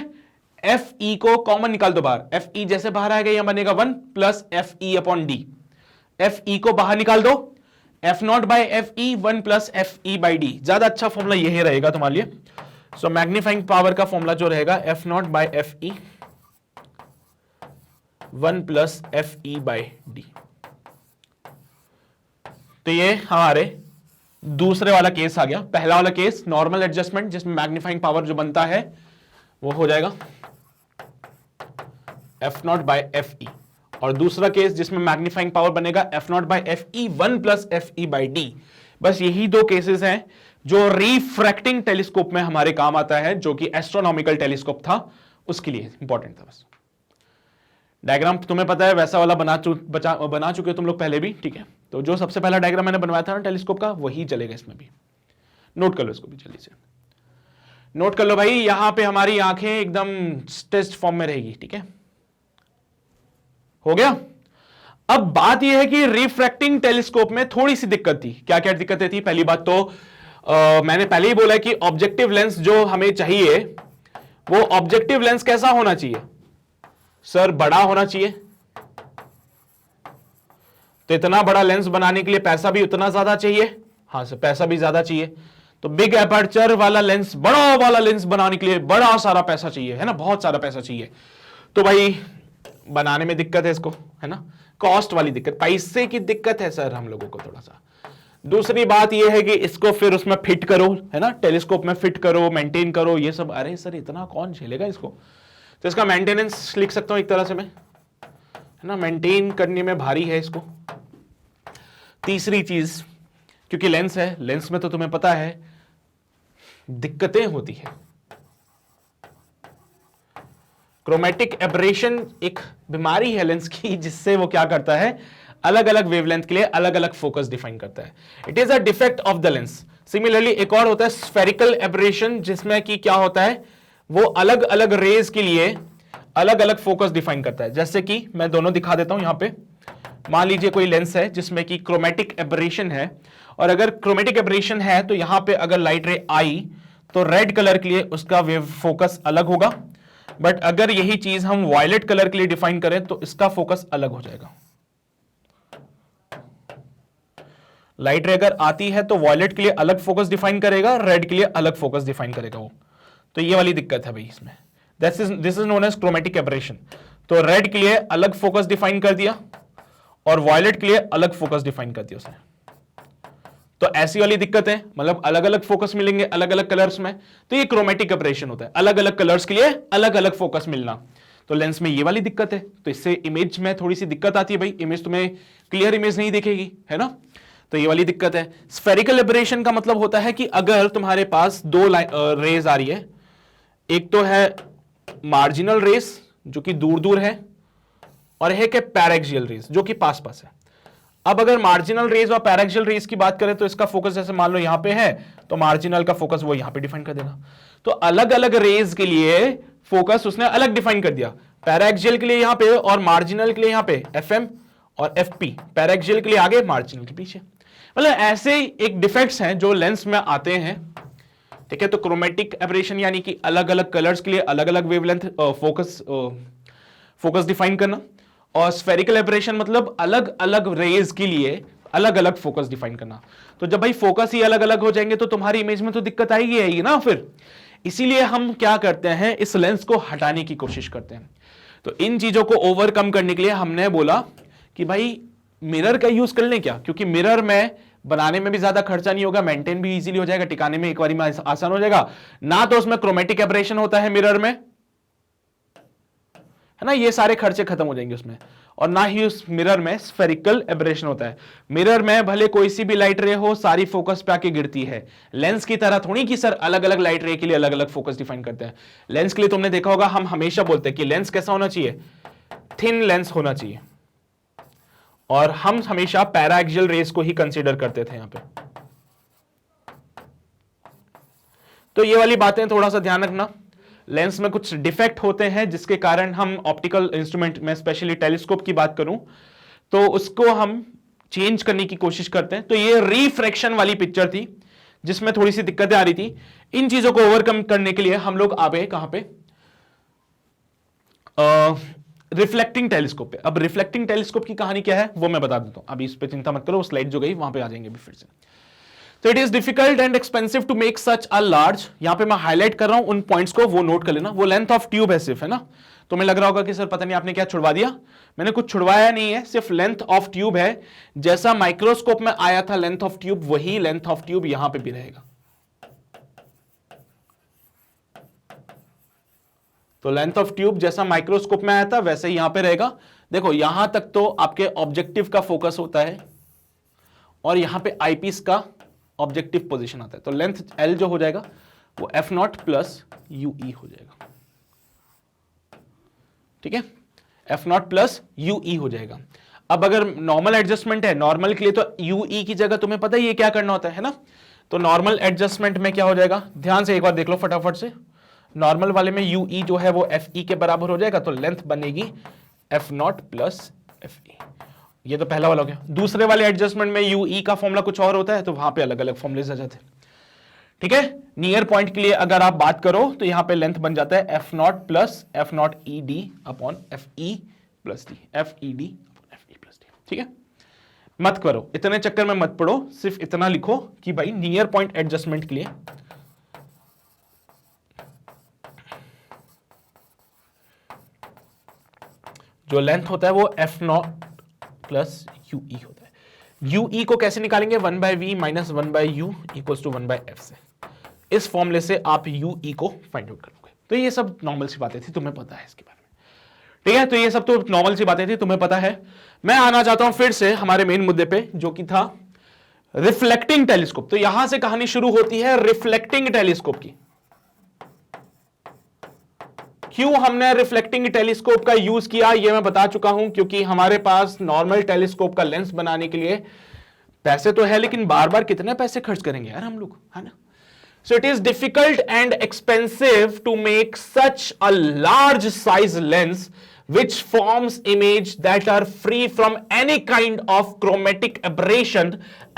Speaker 1: FE को कॉमन निकाल दो बाहर, FE जैसे बाहर आएगा यहां बनेगा 1 plus FE upon D। FE को बाहर निकाल दो, F not by FE 1 plus FE by D। ज्यादा अच्छा फॉर्मूला यही रहेगा तुम्हारे लिए। सो मैग्नीफाइंग पावर का फॉर्मूला जो रहेगा F not by FE 1 plus FE by D। तो ये हमारे दूसरे वाला केस आ गया। पहला वाला केस नॉर्मल एडजस्टमेंट जिसमें मैग्नीफाइंग पावर जो बनता है वो हो जाएगा F नॉट बाय FE, और दूसरा केस जिसमें मैग्नीफाइंग पावर बनेगा f0/fe1 प्लस fe/d। बस यही दो केसेस हैं जो रिफ्रैक्टिंग टेलीस्कोप में हमारे काम आता है, जो कि एस्ट्रोनॉमिकल टेलीस्कोप था उसके लिए इंपॉर्टेंट था। बस डायग्राम तुम्हें पता है वैसा वाला बना चुके हो तुम लोग पहले भी, ठीक है। तो जो सबसे पहला डायग्राम मैंने बनवाया था ना टेलीस्कोप का, वही चलेगा इसमें भी। नोट कर लो इसको भी जल्दी से, नोट कर लो भाई। यहां पे हमारी आंखें एकदम टेस्ट फॉर्म में रहेगी, ठीक है। हो गया। अब बात यह है कि रिफ्रैक्टिंग टेलीस्कोप में थोड़ी सी दिक्कत थी। क्या क्या दिक्कतें थी? पहली बात तो मैंने पहले ही बोला कि ऑब्जेक्टिव लेंस जो हमें चाहिए वो ऑब्जेक्टिव लेंस कैसा होना चाहिए सर? बड़ा होना चाहिए। तो इतना बड़ा लेंस बनाने के लिए पैसा भी उतना ज्यादा चाहिए। हाँ सर, पैसा भी ज्यादा चाहिए। तो बिग एपर्चर वाला लेंस, बड़ा वाला लेंस बनाने के लिए बड़ा सारा पैसा चाहिए, है ना, बहुत सारा पैसा चाहिए। तो भाई बनाने में दिक्कत है इसको, है ना, कॉस्ट वाली दिक्कत, पैसे की दिक्कत है सर हम लोगों को थोड़ा सा। दूसरी बात यह है कि इसको फिर उसमें फिट करो, है ना, टेलीस्कोप में फिट करो, मेंटेन करो, ये सब। अरे सर इतना कौन झेलेगा इसको? तो इसका मेंटेनेंस लिख सकता हूं एक तरह से मैं, है ना, मेंटेन करने में भारी है इसको। तीसरी चीज, क्योंकि लेंस है, लेंस में तो तुम्हें पता है दिक्कतें होती है। क्रोमेटिक एब्रेशन एक बीमारी है लेंस की, जिससे वो क्या करता है, अलग अलग वेवलेंथ के लिए अलग अलग फोकस डिफाइन करता है। It is a defect of the lens. Similarly एक और होता है स्फेरिकल एब्रेशन, जिसमें कि क्या होता है, वो अलग अलग रेज के लिए अलग अलग फोकस डिफाइन करता है। जैसे कि मैं दोनों दिखा देता हूं यहां पे। मान लीजिए कोई लेंस है जिसमें कि क्रोमेटिक एब्रेशन है, और अगर क्रोमेटिक एब्रेशन है तो यहां पे अगर लाइट रे आई तो रेड कलर के लिए उसका वेव फोकस अलग होगा, बट अगर यही चीज हम वायलेट कलर के लिए डिफाइन करें तो इसका फोकस अलग हो जाएगा। लाइट रे अगर आती है तो वायलेट के लिए अलग फोकस डिफाइन करेगा, रेड के लिए अलग फोकस डिफाइन करेगा वो। तो ये वाली दिक्कत है भाई इसमें। This is known as chromatic aberration. तो रेड के लिए अलग फोकस डिफाइन कर दिया और वायलेट के लिए अलग फोकस डिफाइन कर दिया उसने। तो ऐसी वाली दिक्कत है, मतलब अलग अलग फोकस मिलेंगे अलग अलग कलर्स में, तो ये क्रोमेटिक एब्रेशन होता है, अलग अलग कलर्स के लिए अलग अलग फोकस मिलना। तो लेंस में ये वाली दिक्कत है, तो इससे इमेज में थोड़ी सी दिक्कत आती है भाई, इमेज तुम्हें क्लियर इमेज नहीं दिखेगी, है ना। तो ये वाली दिक्कत है। स्फेरिकल एब्रेशन का मतलब होता है कि अगर तुम्हारे पास दो रेज आ रही है, एक तो है मार्जिनल रेस जो कि दूर दूर है, और एक है पैरेक्सियल रेस जो कि पास पास है। अब अगर मार्जिनल रेस और पैरेक्सियल रेस की बात करें तो इसका फोकस जैसे मान लो यहां पे है, तो मार्जिनल का फोकस वो यहां पे डिफाइन कर देगा। तो अलग अलग रेस के लिए फोकस उसने अलग डिफाइन कर दिया, पैरेक्सियल के लिए यहां पे और मार्जिनल के लिए यहां पे FM और FP, पैरेक्सियल के लिए आगे, मार्जिनल के पीछे। मतलब ऐसे एक डिफेक्ट्स हैं जो लेंस में आते हैं, ठीक है। तो क्रोमेटिक एब्रेशन यानी कि अलग अलग कलर्स के लिए अलग अलग वेवलेंथ फोकस डिफाइन करना, और स्फेरिकल एब्रेशन मतलब अलग अलग रेज के लिए अलग अलग फोकस डिफाइन करना। तो जब भाई फोकस ही अलग अलग हो जाएंगे तो तुम्हारी इमेज में तो दिक्कत आएगी ना फिर। इसीलिए हम क्या करते हैं, इस लेंस को हटाने की कोशिश करते हैं। तो इन चीजों को ओवरकम करने के लिए हमने बोला कि भाई मिरर का यूज कर लें क्या, क्योंकि मिरर में बनाने में भी ज्यादा खर्चा नहीं होगा, मेंटेन भी इजीली हो जाएगा, टिकाने में एक बारी में आसान हो जाएगा ना। तो उसमें क्रोमेटिक एब्रेशन होता है मिरर में, है ना, ये सारे खर्चे खत्म हो जाएंगे उसमें। और ना ही उस मिरर में स्फेरिकल एब्रेशन होता है। मिरर में भले कोई सी भी लाइट रे हो, सारी फोकस पे आके गिरती है। लेंस की तरह थोड़ी कि सर अलग अलग लाइट रे के लिए अलग अलग फोकस डिफाइन करते हैं। लेंस के लिए तुमने देखा होगा हम हमेशा बोलते हैं कि लेंस कैसा होना चाहिए, थिन लेंस होना चाहिए, और हम हमेशा पैराएक्सियल रेस को ही कंसीडर करते थे यहां पे। तो ये वाली बातें थोड़ा सा ध्यान रखना। लेंस में कुछ डिफेक्ट होते हैं जिसके कारण हम ऑप्टिकल इंस्ट्रूमेंट में, स्पेशली टेलीस्कोप की बात करूं तो उसको हम चेंज करने की कोशिश करते हैं। तो ये रिफ्रैक्शन वाली पिक्चर थी जिसमें थोड़ी सी दिक्कतें आ रही थी। इन चीजों को ओवरकम करने के लिए हम लोग आ गए कहां पे, रिफ्लेक्टिंग टेलीस्कोप पे। अब रिफ्लेक्टिंग टेलीस्कोप की कहानी क्या है वो मैं बता देता हूं, अभी इस पे चिंता मत करो, स्लाइड जो गई वहां पे आ जाएंगे भी फिर से। तो it is difficult and expensive to make such a large, यहां पे मैं हाईलाइट कर रहा हूं उन पॉइंट्स को, वो नोट कर लेना। वो लेंथ ऑफ ट्यूब है सिर्फ, है ना। तो मैं लग रहा होगा कि सर पता नहीं आपने क्या छुड़वा दिया, मैंने कुछ छुड़वाया नहीं है, सिर्फ लेंथ ऑफ ट्यूब है। जैसा माइक्रोस्कोप में आया था लेंथ ऑफ ट्यूब, वही लेंथ ऑफ ट्यूब यहां पे भी रहेगा। तो लेंथ ऑफ ट्यूब जैसा माइक्रोस्कोप में आया था वैसे ही यहां पे रहेगा। देखो यहां तक तो आपके ऑब्जेक्टिव का फोकस होता है और यहां पे आईपीस का ऑब्जेक्टिव पोजीशन आता है। तो लेंथ एल जो हो जाएगा वो एफ नॉट प्लस यूई हो जाएगा। ठीक है, एफ नॉट प्लस यूई हो जाएगा। अब अगर नॉर्मल एडजस्टमेंट है, नॉर्मल के लिए तो यूई की जगह तुम्हें पता ही है क्या करना होता है ना। तो नॉर्मल एडजस्टमेंट में क्या हो जाएगा, ध्यान से एक बार देख लो फटाफट से। नॉर्मल वाले में यूई जो है वो एफ ई के बराबर हो जाएगा, तो लेंथ बनेगी एफ नॉट प्लस एफ ई। ये तो पहला वाला हो गया। दूसरे वाले एडजस्टमेंट में यूई का फॉर्मूला कुछ और होता है, तो वहां पे अलग अलग फॉर्मूले आ जाते हैं। ठीक है, नियर पॉइंट के लिए अगर आप बात करो तो यहां पे लेंथ बन जाता है F nought plus F not E D upon F E plus D, F E D upon F E plus D. ठीक है, मत करो इतने चक्कर में मत पड़ो, सिर्फ इतना लिखो कि भाई नियर पॉइंट एडजस्टमेंट के लिए जो लेंथ होता है वो एफ नॉट प्लस यूई होता है। यूई को कैसे निकालेंगे, 1/v minus 1/u equals to 1/f से। इस फॉर्मूले से आप यूई को फाइंड आउट करोगे। तो ये सब नॉर्मल सी बातें थी, तुम्हें पता है इसके बारे में। ठीक है, तो ये सब तो नॉर्मल सी बातें थी, तुम्हें पता है। मैं आना चाहता हूं फिर से हमारे मेन मुद्दे पे, जो कि था रिफ्लेक्टिंग टेलीस्कोप। तो यहां से कहानी शुरू होती है रिफ्लेक्टिंग टेलीस्कोप की। क्यों हमने रिफ्लेक्टिंग टेलीस्कोप का यूज किया ये मैं बता चुका हूं, क्योंकि हमारे पास नॉर्मल टेलीस्कोप का लेंस बनाने के लिए पैसे तो है, लेकिन बार बार कितने पैसे खर्च करेंगे यार हम लोग, है ना। So it is difficult and expensive to make such a large size lens which forms image that are free from any kind of chromatic aberration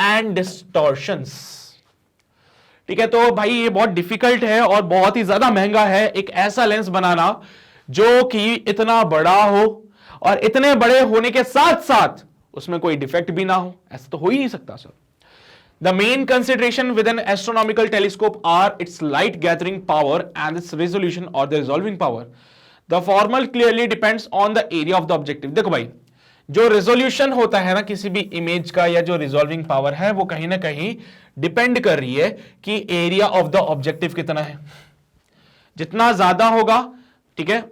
Speaker 1: and distortions. ठीक है, तो भाई ये बहुत डिफिकल्ट है और बहुत ही ज्यादा महंगा है एक ऐसा लेंस बनाना जो कि इतना बड़ा हो और इतने बड़े होने के साथ साथ उसमें कोई डिफेक्ट भी ना हो। ऐसा तो हो ही नहीं सकता sir. The main consideration with an astronomical telescope are its light gathering power and its resolution or the resolving power. The former clearly depends on the area of the objective. देखो भाई, जो रेजोल्यूशन होता है ना किसी भी image का, या जो रिजॉल्विंग पावर है, वो कहीं ना कहीं डिपेंड कर रही है कि एरिया ऑफ द ऑब्जेक्टिव कितना है। जितना ज्यादा होगा, ठीक है,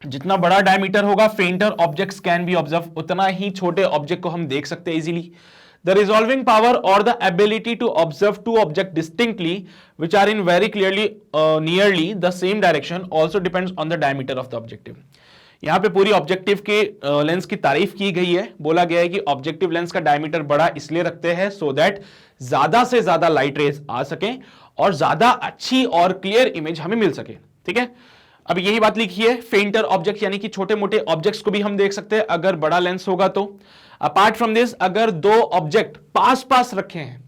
Speaker 1: जितना बड़ा डायमीटर होगा, फेंटर ऑब्जेक्ट्स कैन बी ऑब्जर्व, उतना ही छोटे ऑब्जेक्ट को हम देख सकते हैं easily. The resolving power or the ability to observe two objects distinctly which are in very clearly nearly the same direction also depends on the diameter of the objective. यहां पे पूरी ऑब्जेक्टिव के lens की तारीफ की गई है। बोला गया है कि ऑब्जेक्टिव लेंस का डायमीटर बड़ा इसलिए रखते हैं सो दैट ज्यादा से ज्यादा लाइट रेज आ सके और ज्यादा अच्छी और क्लियर इमेज हमें मिल सके। ठीक है, अब यही बात लिखी है, फेंटर ऑब्जेक्ट यानी कि छोटे मोटे ऑब्जेक्ट्स को भी हम देख सकते हैं अगर बड़ा लेंस होगा तो। अपार्ट फ्रॉम दिस, अगर दो ऑब्जेक्ट पास पास रखे हैं,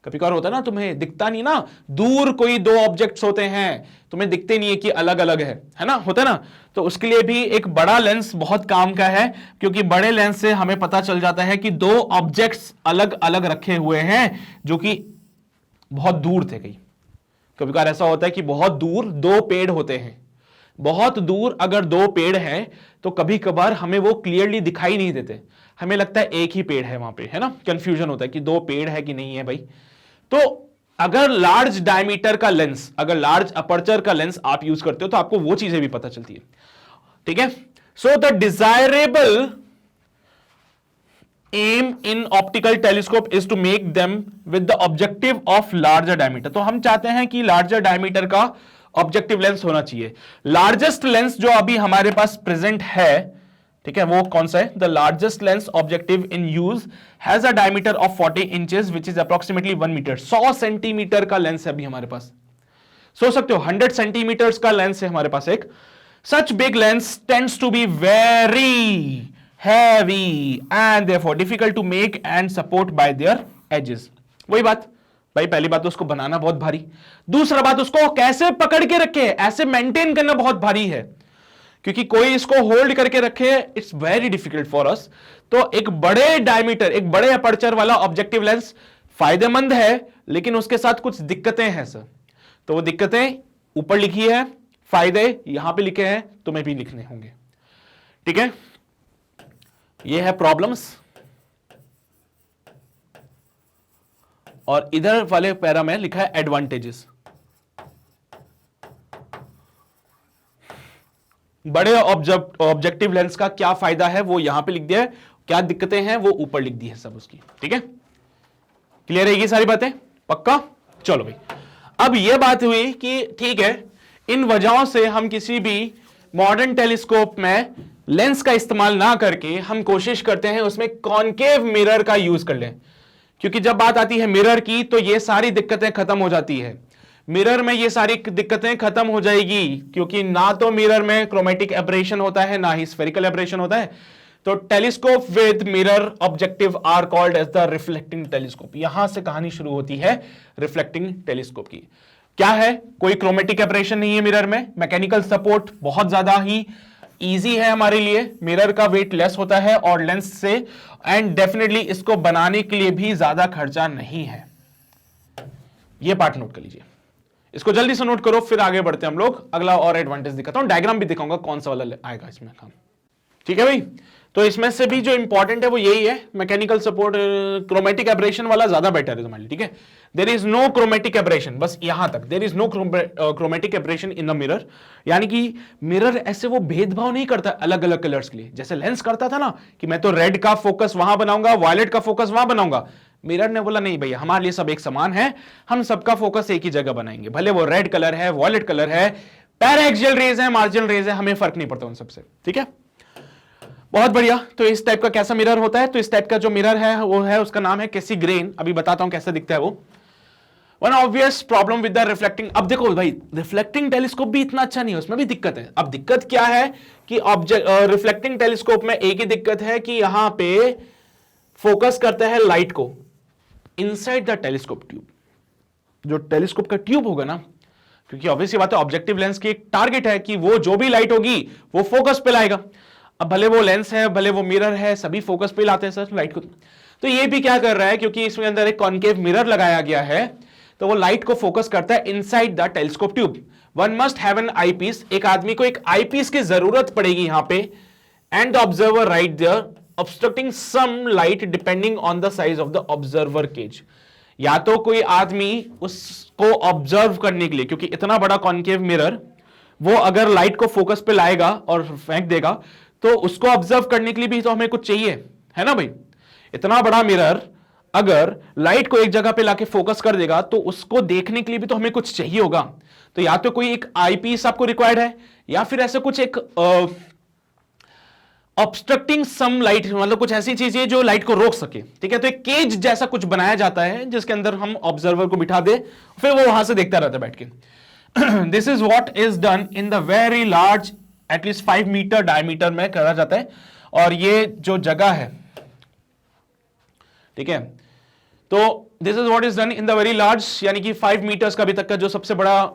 Speaker 1: कभी कभार होता है ना, तुम्हें दिखता नहीं ना, दूर कोई दो ऑब्जेक्ट्स होते हैं, तुम्हें दिखते नहीं है कि अलग अलग है ना, होता है ना, तो उसके लिए भी एक बड़ा लेंस बहुत काम का है, क्योंकि बड़े लेंस से हमें पता चल जाता है कि दो ऑब्जेक्ट्स अलग अलग रखे हुए हैं जो कि बहुत दूर थे। कभी कभार ऐसा होता है कि बहुत दूर दो पेड़ होते हैं, बहुत दूर अगर दो पेड़ हैं तो कभी कभार हमें वो क्लियरली दिखाई नहीं देते, हमें लगता है एक ही पेड़ है वहां पे, है ना, कंफ्यूजन होता है कि दो पेड़ है कि नहीं है भाई। तो अगर लार्ज डायमीटर का लेंस, अगर लार्ज अपर्चर का लेंस आप यूज करते हो तो आपको वो चीजें भी पता चलती है। ठीक है, so the desirable aim in optical telescope is to make them with the objective of larger diameter. तो हम चाहते हैं कि लार्जर डायमीटर का ऑब्जेक्टिव लेंस होना चाहिए। लार्जेस्ट लेंस जो अभी हमारे पास प्रेजेंट है, ठीक है, वो कौन सा है, the largest lens objective in use has a diameter of 40 inches which is approximately 1 metre. 100 centimetre का लेंस है अभी हमारे पास। सोच सकते हो 100 सेंटीमीटर का लेंस है हमारे पास एक। Such big lens tends to be very heavy and therefore difficult to make and support by their edges. वही बात भाई, पहली बात तो उसको बनाना बहुत भारी, दूसरा बात उसको कैसे पकड़ के रखे, ऐसे मेंटेन करना बहुत भारी है, क्योंकि कोई इसको होल्ड करके रखे, it's very difficult for us. तो एक बड़े डायमीटर, एक बड़े अपर्चर वाला ऑब्जेक्टिव लेंस फायदेमंद है, लेकिन उसके साथ कुछ दिक्कतें हैं सर। तो वो दिक्कतें ऊपर लिखी है, फायदे यहां पे लिखे हैं, तुम्हें भी लिखने होंगे। ठीक है, ये है प्रॉब्लम्स, और इधर वाले पैरा में लिखा है एडवांटेजेस। बड़े ऑब्जेक्टिव लेंस का क्या फायदा है वो यहां पे लिख दिया है, क्या दिक्कतें हैं वो ऊपर लिख दी है सब उसकी। ठीक है, क्लियर है ये सारी बातें? पक्का? चलो भाई, अब ये बात हुई कि ठीक है, इन वजहों से हम किसी भी मॉडर्न टेलीस्कोप में लेंस का इस्तेमाल ना करके हम कोशिश करते हैं उसमें कॉनकेव मिरर का यूज कर लें, क्योंकि जब बात आती है मिरर की तो ये सारी दिक्कतें खत्म हो जाती है। मिरर में ये सारी दिक्कतें खत्म हो जाएगी, क्योंकि ना तो मिरर में क्रोमेटिक एब्रेशन होता है ना ही स्फेरिकल एब्रेशन होता है। तो telescope with mirror objective are called as the reflecting telescope. यहां से कहानी शुरू होती है रिफ्लेक्टिंग टेलीस्कोप की। क्या है? कोई क्रोमेटिक एब्रेशन नहीं है मिरर में, मैकेनिकल सपोर्ट बहुत ज्यादा ही इजी है हमारे लिए, मिरर का वेट लेस होता है और लेंस से, एंड डेफिनेटली इसको बनाने के लिए भी ज्यादा खर्चा नहीं है। ये पार्ट नोट कर लीजिए, इसको जल्दी से नोट करो, फिर आगे बढ़ते हैं हम लोग। अगला और एडवांटेज दिखाता हूं, डायग्राम भी दिखाऊंगा कौन सा वाला आएगा इसमें काम। ठीक है भाई, तो इसमें से भी जो इंपॉर्टेंट है वो यही है, मैकेनिकल सपोर्ट। क्रोमेटिक एब्रेशन वाला ज्यादा बेटर है तुम्हारे लिए। ठीक है, there is no chromatic aberration, बस यहां तक, there is no chromatic aberration in the mirror. यानी कि मिरर ऐसे वो भेदभाव नहीं करता अलग अलग कलर्स के लिए, जैसे लेंस करता था ना कि मैं तो रेड का फोकस वहां बनाऊंगा, वायलेट का फोकस वहां बनाऊंगा। मिरर ने बोला नहीं भैया, हमारे लिए सब एक समान है, हम सबका फोकस एक ही जगह बनाएंगे, भले वो रेड कलर है, वॉयलेट कलर है, पैराएक्सियल रेज है, मार्जिनल रेज है, हमें फर्क नहीं पड़ता उन सबसे। ठीक है, बहुत बढ़िया। तो इस टाइप का कैसा मिरर होता है? तो इस टाइप का जो मिरर है वो है, उसका नाम है कैसीग्रेन। अभी बताता हूं कैसा दिखता है वो। One obvious problem with the reflecting, अब देखो भाई, रिफ्लेक्टिंग टेलीस्कोप भी इतना अच्छा नहीं है, उसमें भी दिक्कत है। अब दिक्कत क्या है कि रिफ्लेक्टिंग टेलीस्कोप में एक ही दिक्कत है कि यहां पे फोकस करता है लाइट को इनसाइड द टेलीस्कोप ट्यूब। जो टेलीस्कोप का ट्यूब होगा ना, क्योंकि ऑब्वियसली बात है ऑब्जेक्टिव लेंस की एक टारगेट है कि वो जो भी लाइट होगी वो फोकस पे लाएगा। अब भले वो लेंस है, भले वो मिरर है, सभी फोकस पे लाते हैं सर लाइट को। तो ये भी क्या कर रहा है, क्योंकि इसमें अंदर एक कॉनकेव मिरर लगाया गया है, तो वो लाइट को फोकस करता है inside the telescope tube. One must have an eyepiece, एक आदमी को एक आई पीस की जरूरत पड़ेगी यहां पे, and the observer right there obstructing some light depending on the size of the observer cage. या तो कोई आदमी उसको ऑब्जर्व करने के लिए, क्योंकि इतना बड़ा कॉनकेव मिरर, वो अगर लाइट को फोकस पे लाएगा और फेंक देगा तो उसको ऑब्जर्व करने के लिए भी तो हमें कुछ चाहिए, है ना भाई। इतना बड़ा मिरर अगर लाइट को एक जगह पे लाके फोकस कर देगा तो उसको देखने के लिए भी तो हमें कुछ चाहिए होगा। तो या तो कोई एक आईपीस आपको रिक्वायर्ड है, या फिर ऐसे कुछ एक ऑब्स्ट्रक्टिंग सम लाइट, मतलब कुछ ऐसी चीजें जो लाइट को रोक सके। ठीक है, तो एक केज जैसा कुछ बनाया जाता है जिसके अंदर हम ऑब्जर्वर को बिठा दे, फिर वो वहां से देखता रहता है बैठ के। This is what is done in the very large, at least 5 metre diameter में करा जाता है। और ये जो जगह है, ठीक है, तो this is what is done in the very large, यानी कि 5 मीटर्स का अभी तक का जो सबसे बड़ा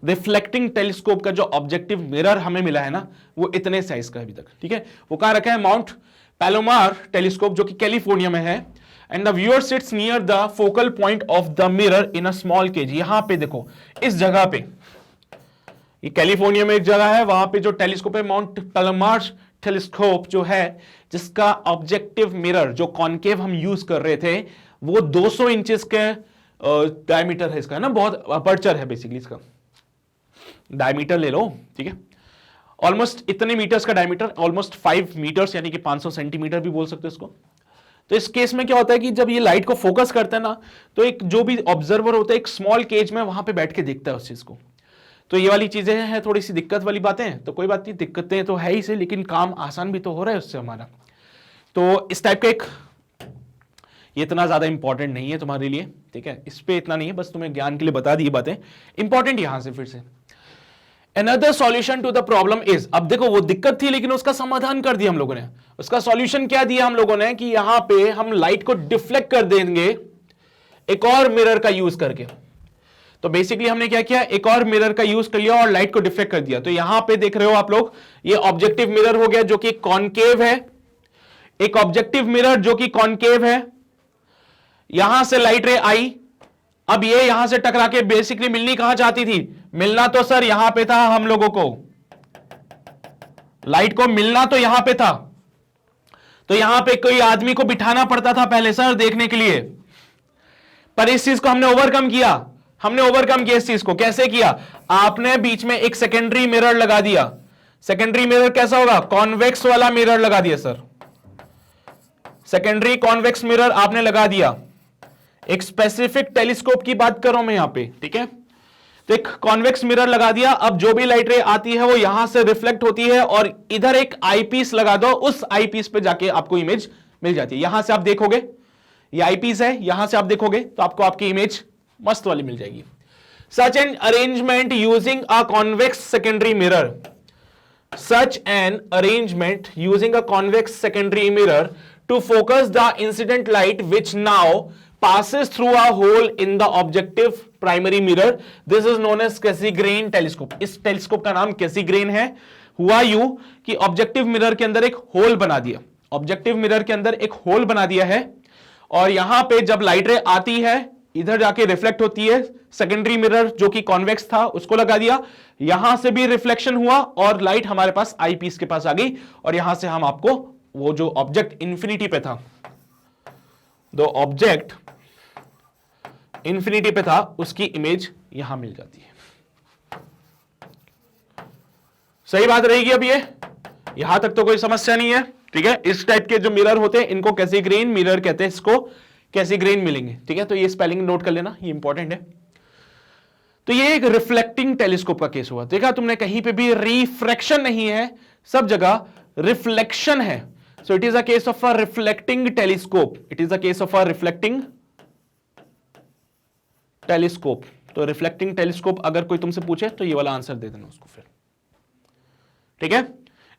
Speaker 1: रिफ्लेक्टिंग टेलीस्कोप का जो ऑब्जेक्टिव मिरर हमें मिला है ना, वो इतने साइज का अभी तक। ठीक है, वो कहां रखा है? माउंट पैलोमार टेलीस्कोप, जो कि कैलिफोर्निया में है। And the viewer sits near the focal point of the mirror in a small cage. यहां पे देखो, इस जगह पे, ये कैलिफोर्निया में एक जगह है, वहां पे जो टेलीस्कोप है माउंट पैलोमार टेलीस्कोप जो है, जिसका ऑब्जेक्टिव मिरर जो कॉनकेव हम यूज कर रहे थे, वो 200 इंचेस के डायमीटर है इसका, है ना, बहुत अपर्चर है बेसिकली इसका, डायमीटर ले लो। ठीक है, ऑलमोस्ट इतने मीटर्स का डायमीटर, ऑलमोस्ट 5 मीटर्स, यानी कि 500 सेंटीमीटर भी बोल सकते हो इसको। तो इस केस में क्या होता है कि जब ये लाइट को फोकस करता है ना, तो एक जो भी ऑब्जर्वर होता है एक स्मॉल केज में वहां पे बैठ के देखता है उस चीज को। तो ये वाली चीजें हैं थोड़ी सी दिक्कत वाली बातें, तो कोई बात नहीं, दिक्कतें तो है ही से, लेकिन काम आसान भी तो हो रहा है उससे हमारा। तो इस टाइप का एक, ये इतना ज्यादा इंपॉर्टेंट नहीं है तुम्हारे लिए। ठीक है, इस पे इतना नहीं है, बस तुम्हें ज्ञान के लिए बता दी बातें। इंपॉर्टेंट यहां से फिर से, Another solution to the problem is, अब देखो वो दिक्कत थी लेकिन उसका समाधान कर दिया हम लोगों ने। उसका सॉल्यूशन क्या दिया हम लोगों ने कि यहां पे हम लाइट को डिफ्लेक्ट कर देंगे एक और मिरर का यूज करके। तो बेसिकली हमने क्या किया, एक और मिरर का यूज कर लिया और लाइट को डिफ्लेक्ट कर दिया। तो यहां पे देख रहे हो आप लोग, ये ऑब्जेक्टिव मिरर हो गया जो कि कॉनकेव है, एक ऑब्जेक्टिव मिरर जो कि कॉनकेव है। यहां से लाइट रे आई, अब ये यहां से टकरा के बेसिकली मिलनी कहां चाहती थी? मिलना तो सर यहां पे था, हम लोगों को लाइट को मिलना तो यहां पे था। तो यहां पे कोई आदमी को बिठाना पड़ता था पहले सर देखने के लिए, पर इस चीज को हमने ओवरकम किया। हमने ओवरकम किया इस चीज को। कैसे किया? आपने बीच में एक सेकेंडरी मिरर लगा दिया। सेकेंडरी मिरर कैसा होगा? कॉन्वेक्स वाला मिरर लगा दिया सर, सेकेंडरी कॉन्वेक्स मिरर आपने लगा दिया। एक स्पेसिफिक टेलीस्कोप की बात कर रहा हूं मैं यहां पे, ठीक है। तो एक कॉन्वेक्स मिरर लगा दिया, अब जो भी लाइट रे आती है वो यहां से रिफ्लेक्ट होती है और इधर एक आईपीस लगा दो, उस आईपीस पे जाके आपको इमेज मिल जाती है। यहां से आप देखोगे, ये आईपीस है, यहां से आप देखोगे तो आपको आपकी इमेज मस्त वाली मिल जाएगी। Such an arrangement using a convex secondary mirror, such an arrangement using a convex secondary mirror to focus the incident light which now passes through a hole in the objective primary mirror, this is known as Cassegrain telescope। इस telescope का नाम Cassegrain है। हुआ यूं कि objective mirror के अंदर एक होल बना दिया, ऑब्जेक्टिव मिरर के अंदर एक होल बना दिया है और यहां पे जब लाइट रे आती है इधर जाके रिफ्लेक्ट होती है, सेकेंडरी मिरर जो कि कॉन्वेक्स था उसको लगा दिया, यहां से भी रिफ्लेक्शन हुआ और लाइट हमारे पास आईपीस के पास आ गई और यहां से हम आपको वो जो ऑब्जेक्ट इंफिनिटी पे था, दो ऑब्जेक्ट इंफिनिटी पे था, उसकी इमेज यहां मिल जाती है। सही बात रहेगी अब ये, यहां तक तो कोई समस्या नहीं है, ठीक है। इस टाइप के जो मिरर होते हैं इनको कैसीग्रेन मिरर कहते हैं, इसको कैसीग्रेन मिलेंगे, ठीक है। तो ये स्पेलिंग नोट कर लेना, ये इंपॉर्टेंट है। तो ये एक रिफ्लेक्टिंग टेलीस्कोप का केस हुआ, देखा तुमने, कहीं पे भी रिफ्रैक्शन नहीं है, सब जगह रिफ्लेक्शन है। So it is a case of a reflecting telescope, it is a case of a reflecting telescope. तो रिफ्लेक्टिंग टेलीस्कोप अगर कोई तुमसे पूछे तो ये वाला आंसर दे देना उसको फिर, ठीक है।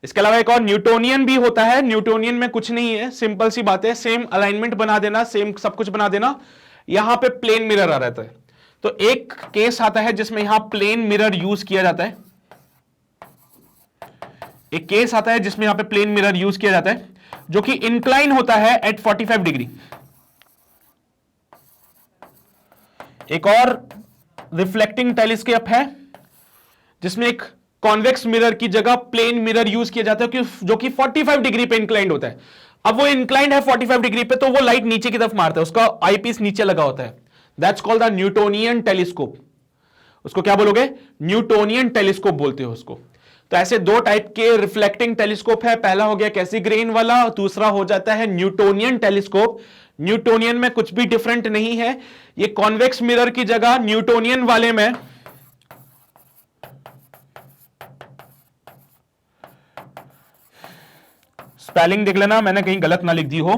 Speaker 1: इसके अलावा एक और न्यूटोनियन भी होता है। न्यूटोनियन में कुछ नहीं है, सिंपल सी बात है, सेम अलाइनमेंट बना देना, सेम सब कुछ बना देना। यहां पे प्लेन मिरर आ रहता है, तो एक केस आता है जिसमें यहां प्लेन मिरर यूज किया जाता है, एक केस आता है जिसमें यहां पे प्लेन मिरर यूज किया जाता है जो कि इंक्लाइन होता है एट 45 डिग्री। एक और रिफ्लेक्टिंग टेलीस्कोप है जिसमें एक कॉन्वेक्स मिरर की जगह प्लेन मिरर यूज किया जाता है जो कि 45 डिग्री पे इंक्लाइंड होता है। अब वो इंक्लाइंड है 45 डिग्री पे, तो वो लाइट नीचे की तरफ मारता है, उसका आईपीस नीचे लगा होता है। That's called the Newtonian telescope. उसको क्या बोलोगे? न्यूटोनियन टेलीस्कोप बोलते हो उसको। तो ऐसे दो टाइप के रिफ्लेक्टिंग टेलीस्कोप है, पहला हो गया कैसीग्रेन वाला, दूसरा हो जाता है न्यूटोनियन टेलीस्कोप। न्यूटोनियन में कुछ भी डिफरेंट नहीं है, ये कॉन्वेक्स मिरर की जगह न्यूटोनियन वाले में स्पेलिंग देख लेना, मैंने कहीं गलत ना लिख दी हो।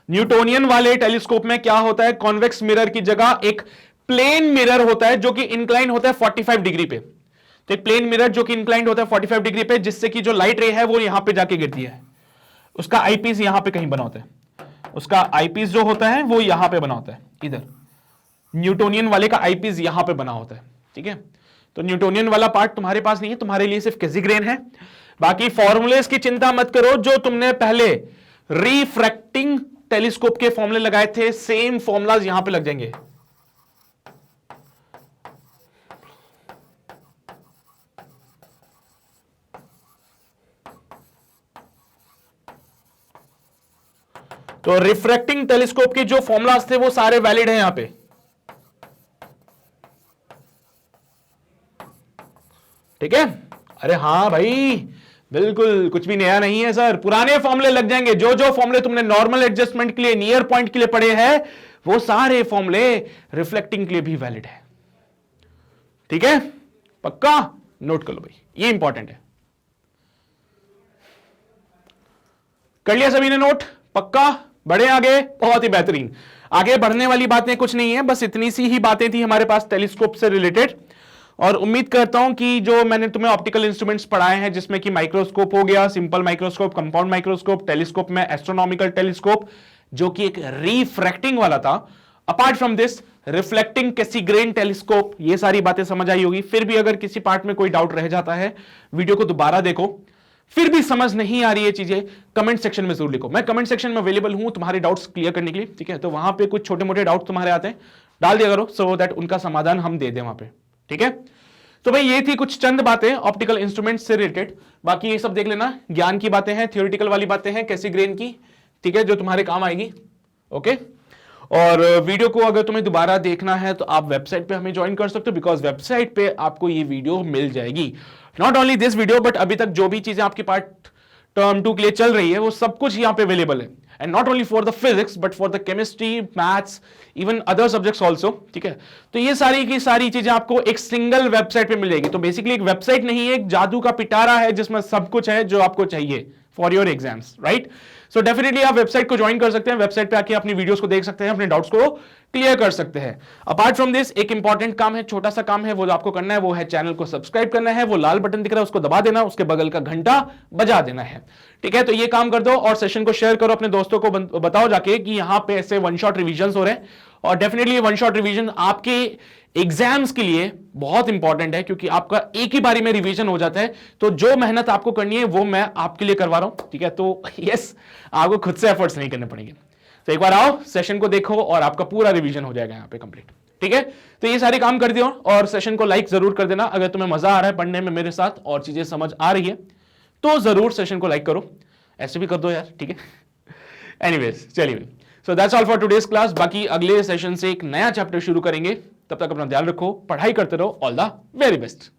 Speaker 1: न्यूटोनियन वाले टेलीस्कोप में क्या होता है, कॉन्वेक्स मिरर की जगह एक प्लेन मिरर होता है जो कि इंक्लाइन होता है 45 डिग्री पे। तो एक प्लेन मिरर जो कि इंक्लाइंड होता है 45 डिग्री पे, जिससे कि जो लाइट रे है वो यहां पे जाके गिरती है, उसका आईपीस यहां पे कहीं बना होता है, उसका आईपीस जो होता है वो यहां पे बना होता है, इधर न्यूटोनियन वाले का आईपीस यहां पे बना होता है, ठीक है। तो न्यूटोनियन वाला पार्ट तुम्हारे पास नहीं है, तुम्हारे लिए सिर्फ कैसीग्रेन है। बाकी फॉर्मूलेस की चिंता मत करो, जो तुमने पहले रिफ्रैक्टिंग टेलीस्कोप के फॉर्मूले लगाए थे, सेम फॉर्मूलाज यहां पे लग जाएंगे। तो रिफ्रैक्टिंग टेलीस्कोप के जो फॉर्मूलाज थे वो सारे वैलिड हैं यहां पे, ठीक है। अरे हाँ भाई, बिल्कुल कुछ भी नया नहीं है सर, पुराने फॉर्मूले लग जाएंगे। जो जो फॉर्मूले तुमने नॉर्मल एडजस्टमेंट के लिए, नियर पॉइंट के लिए पढ़े हैं, वो सारे फॉर्मूले रिफ्लेक्टिंग के लिए भी वैलिड है, ठीक है। पक्का नोट कर लो भाई, ये इंपॉर्टेंट है। कर लिया सभी ने नोट? पक्का बढ़े आगे, बहुत ही बेहतरीन। आगे बढ़ने वाली बातें कुछ नहीं है, बस इतनी सी ही बातें थी हमारे पास टेलीस्कोप से रिलेटेड। और उम्मीद करता हूं कि जो मैंने तुम्हें ऑप्टिकल इंस्ट्रूमेंट्स पढ़ाए हैं, जिसमें कि माइक्रोस्कोप हो गया, simple microscope, compound microscope, telescope में एस्ट्रोनॉमिकल टेलीस्कोप जो कि एक रिफ्रैक्टिंग वाला था, apart from this reflecting Cassegrain telescope, ये सारी बातें समझ आई होगी। फिर भी अगर किसी पार्ट में कोई डाउट रह जाता है, वीडियो को दोबारा देखो, फिर भी समझ नहीं आ रही है चीजें, कमेंट सेक्शन में जरूर लिखो। मैं कमेंट सेक्शन में अवेलेबल हूं तुम्हारे डाउट्स क्लियर करने के लिए, ठीक है। तो वहां पे कुछ छोटे मोटे डाउट तुम्हारे आते हैं, डाल दिया करो, सो दैट उनका समाधान हम दे दें वहां पे, ठीक है। तो भाई ये थी कुछ चंद बातें ऑप्टिकल इंस्ट्रूमेंट से रिलेटेड। बाकी ये सब देख लेना, ज्ञान की बातें हैं, थियोरेटिकल वाली बातें हैं कैसीग्रेन की, ठीक है, जो तुम्हारे काम आएगी, ओके। और वीडियो को अगर तुम्हें दोबारा देखना है तो आप वेबसाइट पे हमें ज्वाइन कर सकते हो, बिकॉज वेबसाइट पे आपको ये वीडियो मिल जाएगी। Not only this video but अभी तक जो भी चीजें आपके पार्ट टर्म 2 के लिए चल रही है वो सब कुछ यहाँ पे अवेलेबल है, and not only for the physics but for the chemistry, maths, even other subjects also, ठीक है। तो ये सारी की सारी चीजें आपको एक सिंगल वेबसाइट पे मिल जाएगी। तो बेसिकली एक वेबसाइट नहीं है, एक जादू का पिटारा है जिसमें सब कुछ है जो आपको चाहिए for your exams, right. So definitely आप वेबसाइट को ज्वाइन कर सकते हैं, वेबसाइट पे आके अपनी वीडियोस को देख सकते हैं, अपने डाउट्स को क्लियर कर सकते हैं। अपार्ट फ्रॉम दिस एक इंपॉर्टेंट काम है, छोटा सा काम है, वो आपको करना है, वो है चैनल को सब्सक्राइब करना है। वो लाल बटन दिख रहा है उसको दबा देना, उसके बगल का घंटा बजा देना है, ठीक है। तो ये काम कर दो और सेशन को शेयर करो अपने दोस्तों को, बताओ जाके कि यहां पे ऐसे वन शॉट रिविजन हो रहे हैं। और डेफिनेटली वन शॉट रिवीजन आपके एग्जाम्स के लिए बहुत इंपॉर्टेंट है, क्योंकि आपका एक ही बारी में रिवीजन हो जाता है। तो जो मेहनत आपको करनी है वो मैं आपके लिए करवा रहा हूं, ठीक है। तो यस, आपको खुद से एफर्ट्स नहीं करने पड़ेंगे। तो एक बार आओ, सेशन को देखो और आपका पूरा रिवीजन हो जाएगा यहाँ पे कंप्लीट, ठीक है। तो ये सारे काम कर दियो और सेशन को लाइक जरूर कर देना। अगर तुम्हें मजा आ रहा है पढ़ने में मेरे साथ और चीजें समझ आ रही है तो जरूर सेशन को लाइक करो, ऐसे भी कर दो यार, ठीक है। एनीवेज, चलिए, so that's all for today's class. बाकी अगले सेशन से एक नया चैप्टर शुरू करेंगे, तब तक अपना ध्यान रखो, पढ़ाई करते रहो। All the very best.